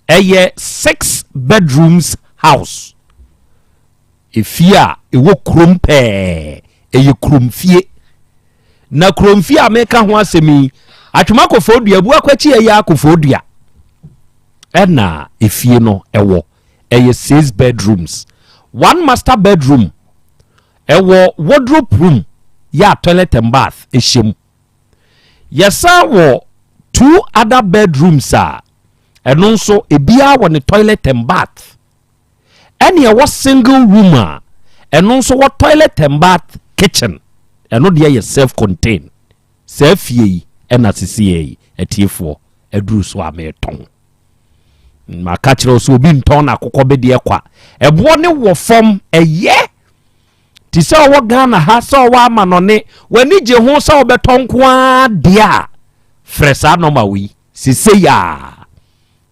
a 6 bedrooms house efia ewo krompe eye kromfie na kromfie ameka ho asemi atwuma kofodua bu akwachi ya akofodua ena efie no ewo eye 6 bedrooms 1 master bedroom ewo wardrobe room ya toilet and bath eshem yesa wo 2 other bedrooms eno nso ebia wo ne toilet and bath ene wo single room eno nso wo toilet and bath kitchen eno de ye self contained safie ena sisiye etiefo eduru so ameton maka kire so obi nton na kokko de kwa ebo ne wo fom eye ti se wo Ghana ha so wa amanone wani je ho so obeton kwa dia fresa no ma wi sise ya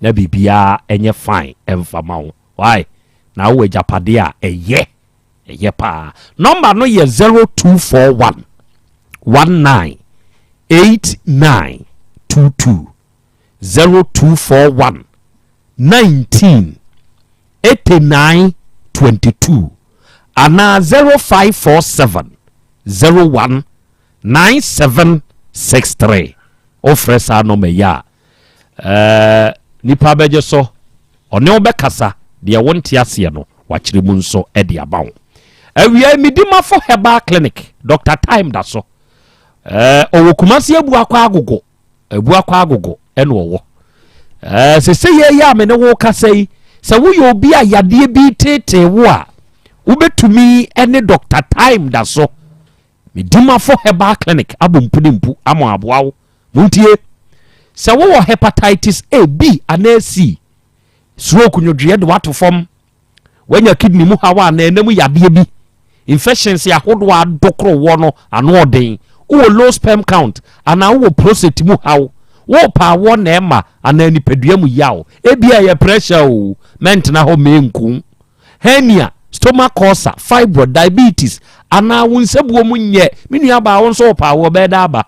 na bibia enye fine emfama wo why na wo japade a eye pa number no ye 0241 198922 0241 198922 ana 0547 01 9763 ofresa no me ya nipa beje so one obekasa de wonte ase no wakire mu nso e de abawo awia midima for herbal clinic Dr. Time da so owokumasi ebu akwa agogo ene owo se ye ya me ne wo kasai se wo yo bi a yade bi tete wo a ubetumi ene Dr. Time da so midima for herbal clinic abompudimpu amo aboawo muntie se wo hepatitis A B and C stroke nyodwe de wato fom wanya kidney mu hawa na enemu yade bi infections ya hodo adokro wo no ano oden wo low sperm count ana wo prostate mu hawo wo pa wo na ema ana nipadua mu yawo ebia ye pressure o mentna ho menku hernia stomach ulcer fibroid diabetes ana wonsebuo mu nye menua ba won so pa wo beda aba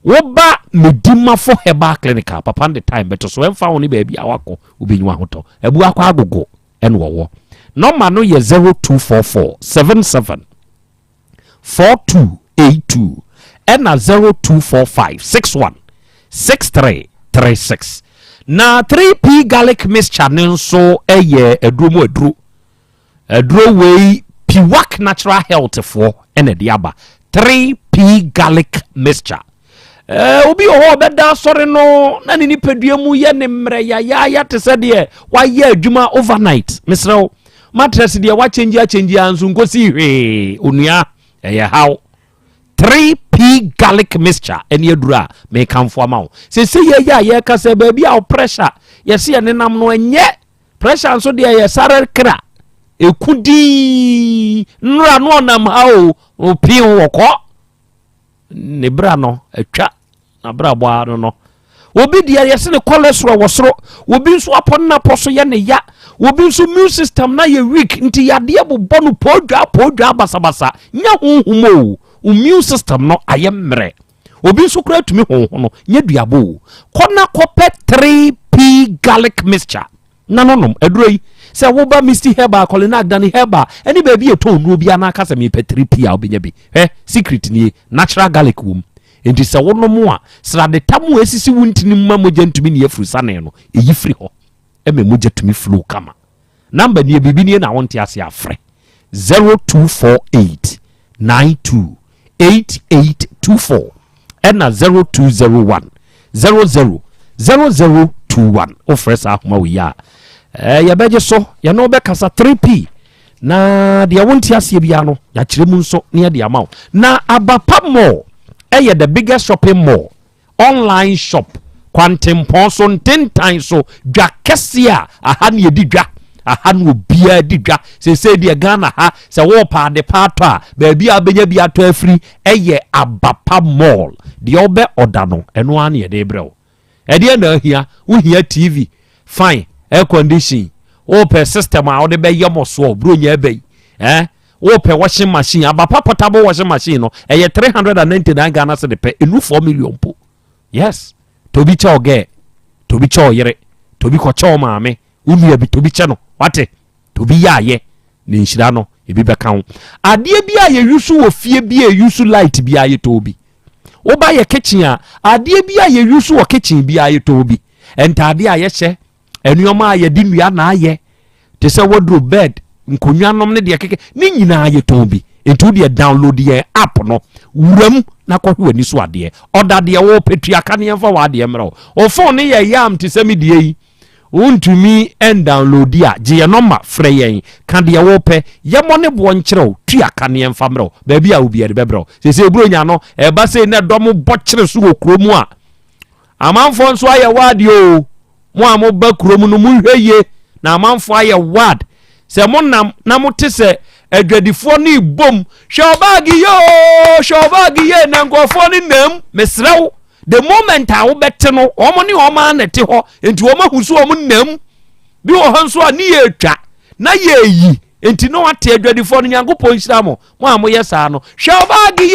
woba medima for herbal clinical papa the time but so when found baby awako ubinywa hoto ebu akwa agogo en wo number no ye 0244 77 4282 and 0245 61 6336 na 3p garlic mixture nso eye eduro we piwak natural health for ene diaba 3p garlic mixture obi ho beda sori no na ni nipadua mu ye ne mre ya te se de wa ye adwuma overnight misrew mattress de wa change anso nkosi hwe onua eye how 3p garlic mixture eni adura me kamfo ama wo se ye ka se ba bia pressure ye se ye nenam no enye pressure anso de ye sare kra ekudi nra no nam ha o pin woko ne bra no atwa na bra bwa no obi dia ye se ne cholesterol wosoro obi nso apon na poso ye ne ya obi nso immune system na ye weak nti yade bobɔ no podwa basabasa nya honhumo immune system no ayemre obi nso kura tumi honho no nya duabo kona kopet 3p garlic mixture nanom aduroi se wo ba Mr. Herba Colina Dani Herba any baby eto nu obi anaka se me pe 3p a obenya bi secret ni natural garlic wom enti se wo no mo a sra de tamu esisi wuntini mma mogya ntumi ne afuru sane no eyi firi ho eme mogya tumi flow kama number ni bibi ni na wonte ase afre 0248 928824 and 0201 000021 offers ahoma we ya ya beje so ya no be kasa 3p na dia wonte ase bia no ya kiremu nso ne dia mawo na abapa mall the biggest shopping mall online shop quantum ponso 10 times so dwa kesia aha ne di dwa aha no bia di dwa se dia Ghana ha se wo pa de pato a ba bia benya bia to afri abapa mall de obe odano eno ane de brew de na hia wo hia TV fine air condition o per system a de be yemoso bro nya be wo pe washing machine abapa portable washing machine no 399 Ghana se de pe enu 4 million po yes to bi cha oge to bi cha oyere to bi ko cha maame unu bi to bi cha no wate to bi yaye ni nhira no e bi beka ho ade bi aye yusu wo fie bi yusu light bi aye to bi wo ba ye kitchen a ade bi aye yusu wo kitchen bi aye to bi entade aye hye enuoma aye di nua na aye te se wardrobe bed nkonwanom ne de keke ni nyina aye to bi entu de download ye app no wuram na kohwe ani so ade order de wo petua ka ne yemfa wa ade mra o phone ye yam te se me de yi untumi en download ya je ye number frɛ yen ka de wo pe ye mo ne bo nkyerɛw tua ka ne yemfa mra ba bia obi ade bebra se ebro nya no e ba se ne dom bo kyere so wo kromu a amanfo nso aye wade o mo am ba kromu no mu hweye na amanfo aye wad se mo nam na mo te se adwadifo ni bom shobagi ye na nkofo ni nam mesrew the moment a wo bete no omo ni o ma na te ho enti o ma husu o mo nam bi o hanso a ni ye twa na ye yi enti no ate adwadifo no nyankopon hira mo am ye sa no shobagi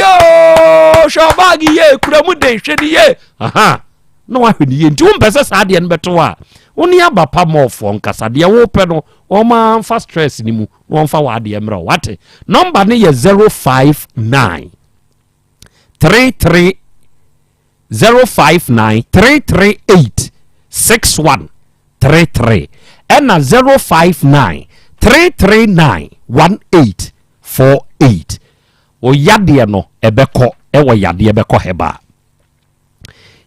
ye kura mu den hwedi ye aha no wa hwedi ye enti wo mpese sa de no beto a woni abapa mofo nkasa de wo pe no o ma fa stress ni mu no fa wa de mra wate number ne ye 059 33 059 338 6133 and 059 339 1848 o yade no ebeko ewo yade ebeko heba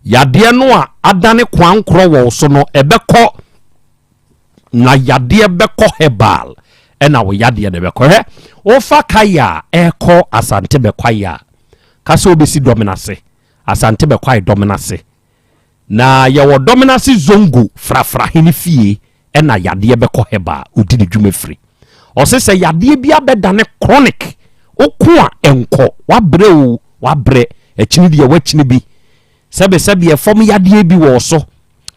yade no a adane kwankro wo so no ebeko na yade beko hebal ena wo yade ne beko he o fa kaya eko asante bekwaya kase obesi dominase asante bekwai dominase na yawo dominase zongo frafra hini fie ena yade beko heba odi ne dwuma firi o se yade bia bedane chronic okua enko wabre echini de wachini bi sebe ye fom yade bi wo so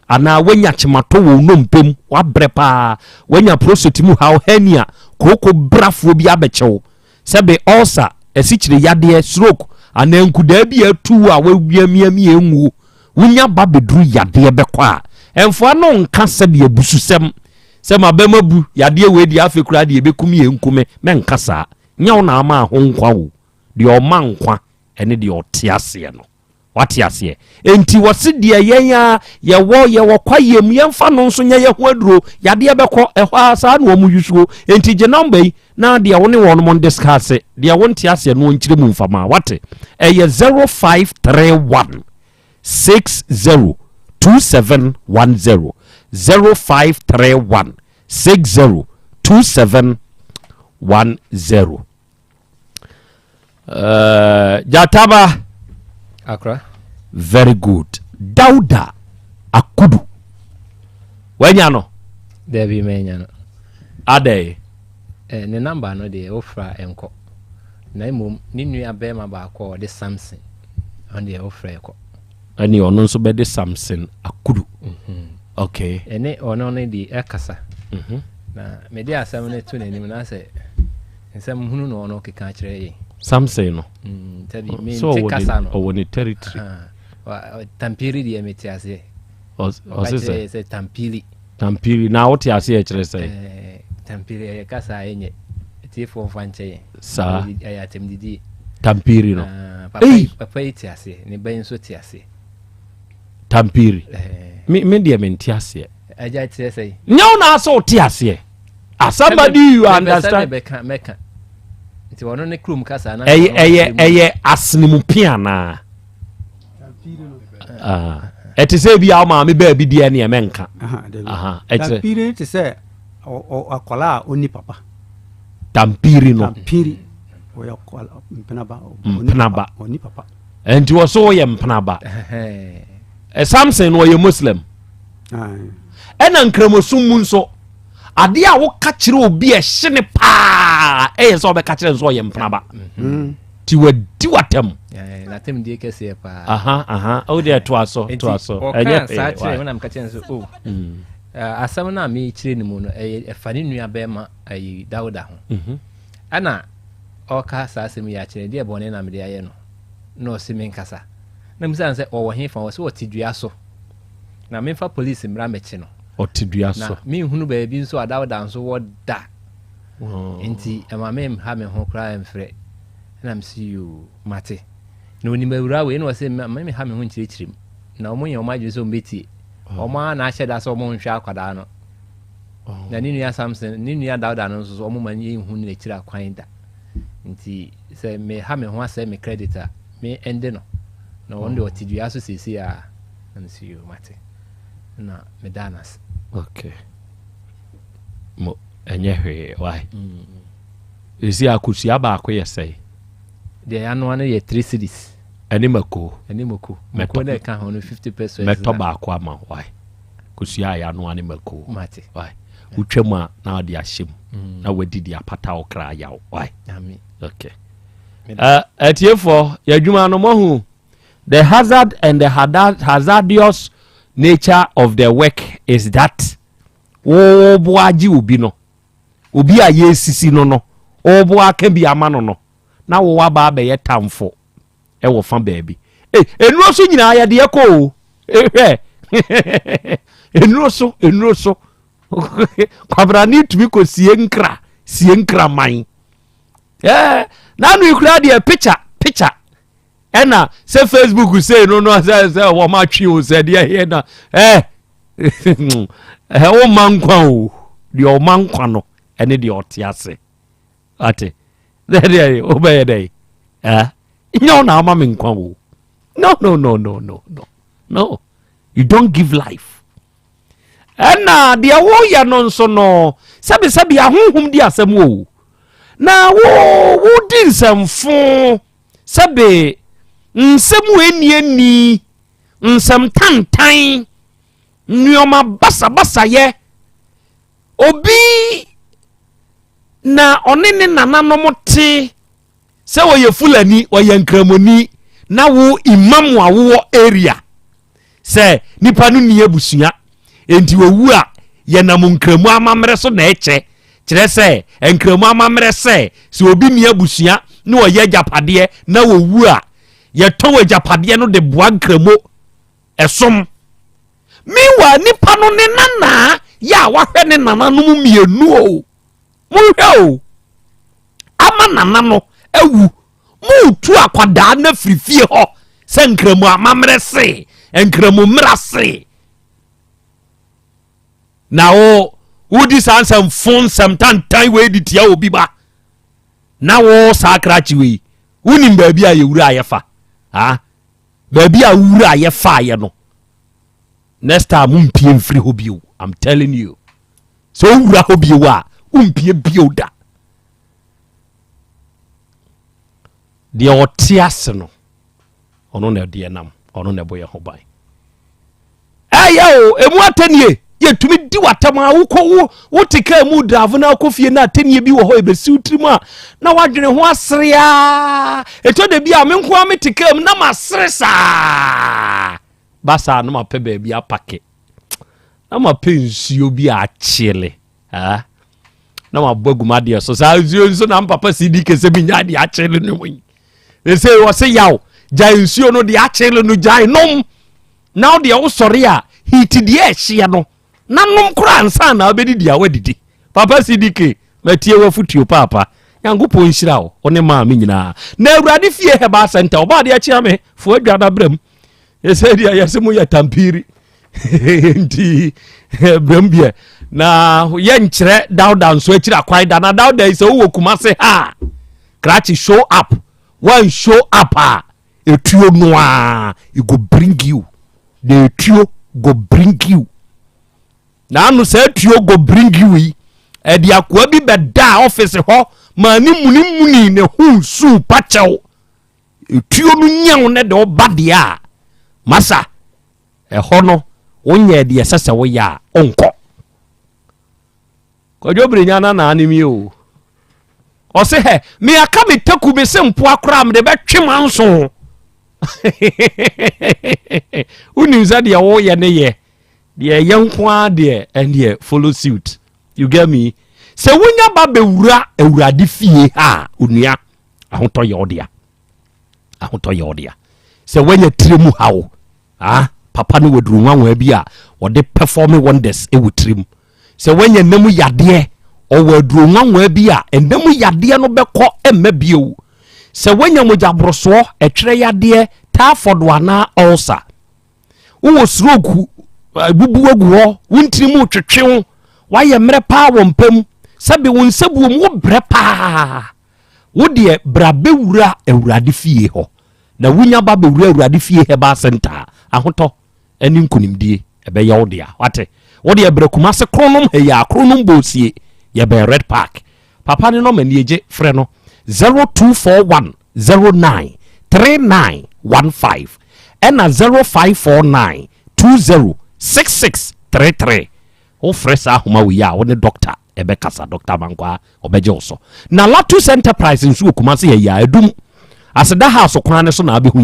ana wanya chimato wo nompem wabre pa wanya prostate mu how hernia koko brafo bi abechewo sebe ulcer esichire yade stroke ananku da bi atu a wawiamiami enwu wonya ba bedru yade bekwa a emfo no nka se de abususem se mabema bu yade we di afekura de bekum ye nkume menka saa nya wo na ama ho nkwa wo de o ma nkwa ene de o tiase no wate ase enti wose de yenya ye wo kwayem yemfa no nso nya ye ho aduro yade bekọ ehọ asa na omu yusuo enti je number na de wo ne won mon discuss de wo ntiase no nkire mu mfama wate eye 0531 602710 0531 602710 Jataba Akra very good Dauda Akudu Wenyano Debi menyano Ade ne number no de ofra enko na imom ni nua bema ba akọ de Samson on de ofra enko ani ono nso be de Samson Akudu okay ene ono ne di ekasa na me de asam ne to nanim na se nsam hunu no ono keka kire yi Samson no tabi me so kasa no woni territory tampiri di emetiase o se tampiri na wo te ase e kire se tampiri kasa enye ti fo fanche sa ya temdidi tampiri no papa iti ase ne ben so ti ase tampiri me de menti ase aja ti ase nyaw na so ti ase somebody you understand meka nti wono ne krum kasa na eye asnimu piana it is bi ama me ba bi dia ne menka tampiri ti se akola oni papa tampiri no tampiri oya kola mpenaba oni papa enti wo so ye mpenaba Samson wo ye Muslim ena nkremosum mu nso ade a wo ka kire obi e hye pa so be ka kire nso ye mpenaba ti wadi watem na tem die kese pa o de to aso enye sa kire wona mka kire nso asam na me kire ni mu no efani nua be ma ayi Dauda ho ana o ka sa asem ya kire de bone na me de aye no no se me nkasa na misa nse o wo he fa wo se o tidua so na me fa police mra meche no o tidua so na me hunu ba bi nso Dauda nso wo da enti ama me ha me ho kra emfre na msi you mate na oni mawura we na wo se me ha me ho nkirekirim na omo ye omo adwe so mbeti omo na ahye da so omo nhwa akwada no na ni nua Samson ni nua Dauda no nso omo manye hu na kira kwan da nti se me ha me ho ase me creditor me ende no na wonde otidua so sisi a na msi you mate na me danas okay mo enye hwe why isi akusia ba akoye sei de anu anu ye 3 cities animako meko de ka hono 50% meto ba akwa ma why kusia ya anu animako mate why utwema na odi ahyem na wadidi apata okra ya why ami okay etiefo ya dwuma no mohu the hazard and the hazardous nature of the work is that wo boaji obi no obi a yesisi no o bo aka bi ama no na wo wa ba be yetamfo e wo fa baabi enuro so nyina ya de ko enuro so kwabra ni tumi ko sie nkra man na no ikura de picture ena se Facebook say no say wo ma twi o say de here na o mankwa o de o mankwa no ene de otiase ate there obey day nyo na ama me nkwa o no you don't give life ena de wo ya no nso no sabi ahunhum di asem o na wo di nsamfo sabi nsemu eni nsam tantan nyoma basa ye obi na onene nananom te se wo ye fulani wo ye nkramoni na wo imam wa wo area se nipa no ni abusua enti wo wu a ye nam nkramu amamre so na eche kire se nkramu amamre se obi ni abusua na wo ye japade na wo wu a ye towe japade no de boa nkramo esom miwa nipa no ne nana ya wahwe ne nana no mu mienu o muhwe o ama nana no ewu mu tu akwada na frifie ho se nkramo amamre se nkramo mrase na o wudi sansam fon samtan tai we ditia obi ba na wo sakrachi we unim baabi a yewura ayefa ha baabi a wura ayefa aye no next time umpie mfiri ho bio I'm telling you so wura ho bio a umpie bio da de otiase no ono na de nam ono na boye ho ban ayo emu atanie yetumi di watama wo tika mu drave na akofie na atanie bi wo ho ebesi utrimu a na wadwene ho asrea eto de bi a menko a metika mu na masresa basa no mape ba bi apake na mape nsuo bi a chile ha na mabaguma de so sa nsuo na papa sidi kese bi nya de a chile no mo ese wo se yaw jai nsuo no de a chile no jai nom now de wo sori a hiti de a hye no nanom kura ansa na obedi dia wadidi papa CDK matie wafutuo papa yangopo nhira wo one ma me nyina na awurade fie heba center oba de achia me fo adwana bram ese dia yasemu ya tampiri ndi brambie na ye nkyere dawda nso akira kwai da na dawda ise wo kumase ha krachi show up one show up a etuo no a it go bring you the etuo go bring you na anu say tuo go bring you e di akwa bi beda office ho ma ni muni ne hu su pachew tuo no nyaw ne de obade a masa ho no wonye de sese wo ya onko kojo brinya na animi o se he me aka me taku be se mpo akora me de betwe manso unim za de wo ye ne ye the young one there and there follow suit. You get me? So when you ba bewura awurade fie ha onua ahoto ye odia. Ahoto ye odia. So when you trimu hawo papa no wadru nwanwa bi a wode perform wonders e wutrim. So when you nemu yade o wadru nwanwa bi a endemu yade no beko emma bio. So when you mojabroso etwere yade ta fodwa na ulcer. Wo stroke bubu aguo wuntrimu twetwe wa ye mre pa wompam sabe wonsabu wo bre pa wo de bra bewura awurade fie ho na wunya ba bewura awurade fie he ba center ahoto ani nkunimdie ebe ye wo de wate wo de bra kuma se kronom he ya kronom bosie ye be red park papa ne no mani eje frɛ no 0241 09 3915 ena 0549 20 6633 o fresa homa wi ya wo ne doctor ebe kasa doctor mankwa obeje oso na Latus Enterprise nsu kuma se ya adum aseda house kwan ne so na abehu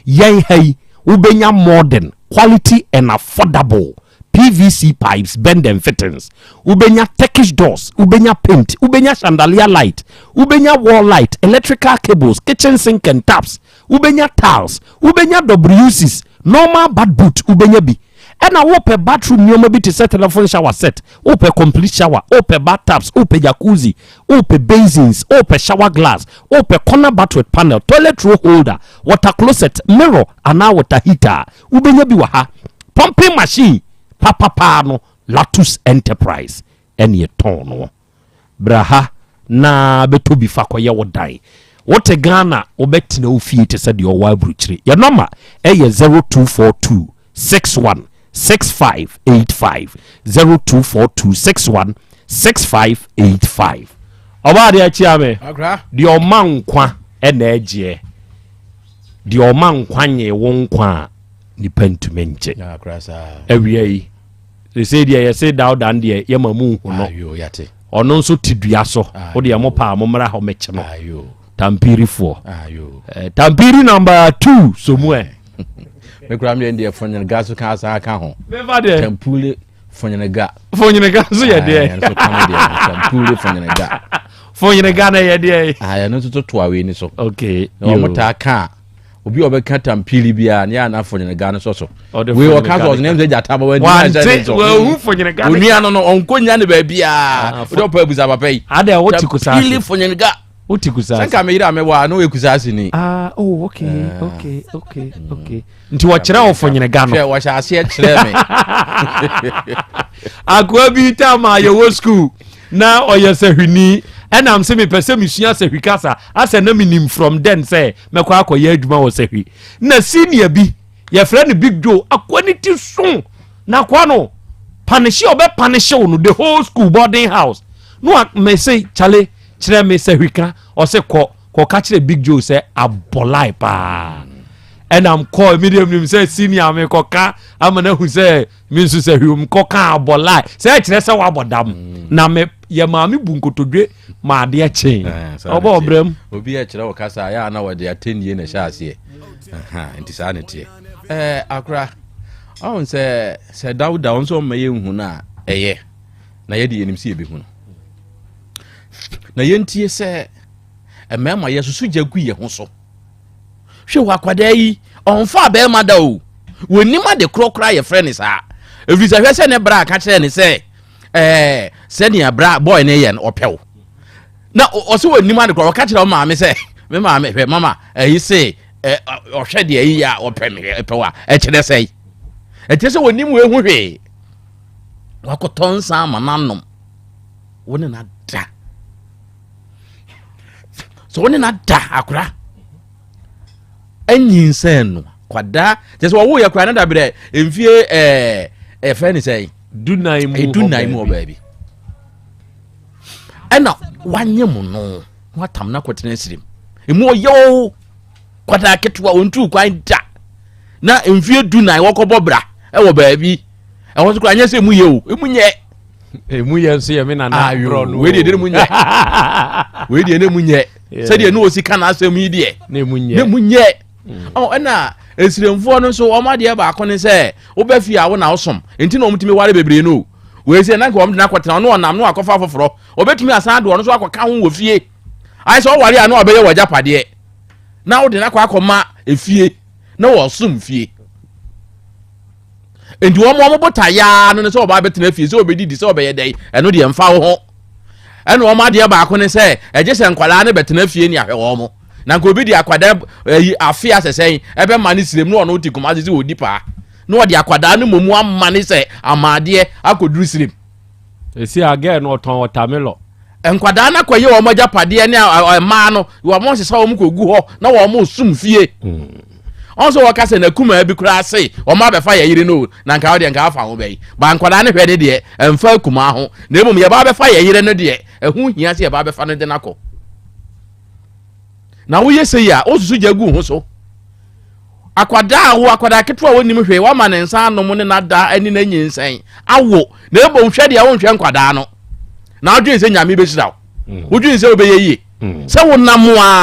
yen hai ubenya modern quality and affordable PVC pipes bend and fittings ubenya Turkish doors ubenya paint ubenya chandelier light ubenya wall light electrical cables kitchen sink and taps ubenya tiles ubenya WCs normal bad boot ubenya bi ena wope bathroom nyoma bi te set telephone shower set wope complete shower wope bathtubs wope jacuzzi wope basins wope shower glass wope corner bathroom panel toilet roll holder water closet mirror ana water heater ubenya bi wa ha pumping machine papa no Latus Enterprise eni ton braha na beto bi fa koye wodai wote Ghana obetina ofie te se de o wa bruchire ya number eye 0242 61 6585 0242 61 6585 oba de achi ame de o mankwa ena eje de o mankwa nye wo nkwa ni pentumenche ya krasa ewie yi se de ye se daw dan de ye mamu hu no ayo yate ono nso tidua so wo de mo pa mo mra ho meche no ayo tampiri fo ayo tampiri number 2 somwe me kura me ndie fonyen gas so kan asa aka ho tampule fonyen ga so ye de tampule fonyen ga na ye de ya no to awe ni so okay no mo ta ka obi obeka tampili bia ne ana fonyene ga no so we o ka so ne nze jata ba wani we hu fonyene ga oni ano no onkonya ne ba bia o do pa buza papa yi ada wo tikusa pili fonyene ga wo tikusa sanka me ira me wa no we kusa asini okay nti wo kire wo fonyene ga no wo sha ase kire me akwa bi ta ma ye wo school na oyesehwini enam se me pese misua sehwi kasa ase na minim from then say mekwa akoye adwuma wo sehwi na senior bi ye friend Big Joe akwaniti so na kwa no panishi obe panishi no the whole school boarding house no me say chale kire me sehwi ka o se ko ka kire Big Joe say abolai pa enam call medium say senior me ko ka amana hu say me nso sehwi um ko ka abolai say kire say wa bodam na me ye maami bunkotodwe ma de achen obo obrem obi a kire wo kasa ya na wo de atenie na sha ase enti sa ne tie akra on se Dauda on so maye hu na eye na ye de enim se ebe hu no na ye ntie se emema ye susu jagu ye ho so hwe wa kwada yi on fa be ma da o woni ma de krokra ye friend sa evisa hwe se ne bra ka kire ne se senior bra boy ne yen opel na o se woni ma de krokra ka kire ma me se me ma me hwe mama yi se o hwe de yi ya opel me epewa kire sei etese woni mu ehu hwe wakoton sa ma nanom woni na da so woni na da akura enyin sen no kwada just wo ye kwada na da bre emfie friend say dunai mu baby ena wanye mu no watam na kwetena sirim emu yo kwada ketwa ontu kwan da na emfie dunai wokobobra ewo baby ewo so kwanya se mu ye o emu ye nso ye me na na bro no we de mu nye we de ne mu nye se de no osika na asem yi de ne mu nye ena esiremfo no so o ma de ba akone se wo ba fi awo na osom enti na omtimi ware bebre no we se na nka omde na kwetena no onam no akofa foforo obetumi asan do no so akoka ho wo fie ai so ware anu obeye wajapade na wo de na akoma efie na wo som fie enti wo mo bota ya no so oba betena fie so obedidi so obeye dai eno de mfa ho eno o ma de ba akone se eje se nkwala na betena fie ni ahwe wo mo na nko obi di akwada afia sesen ebe mani sirem no ono ti kuma sisi odi pa no di akwada no momu amani se amade akoduru sirem esi again no ton watermelon enkwada na kwaye wo moja pade ne ma no wo mo sesa wo mkogu ho na wo mo sum fie onso wakase na kuma bi kura se wo ma be fa ye yire no na nka wo de nka afa ho be ba nkwada ne hwede de emfa kuma ho na emum ye ba be fa ye yire no de ehu hia se ye ba be fa no de nako na wo yese ya osusu jagu ho so akwada ketwa woni mhwe wa ma ne nsa no mo ne nada ani na nyinsen awo na ebo hwe de wo hwe nkwada no na adwen se nyame be hira wo odwen se obeye yi se wo namoa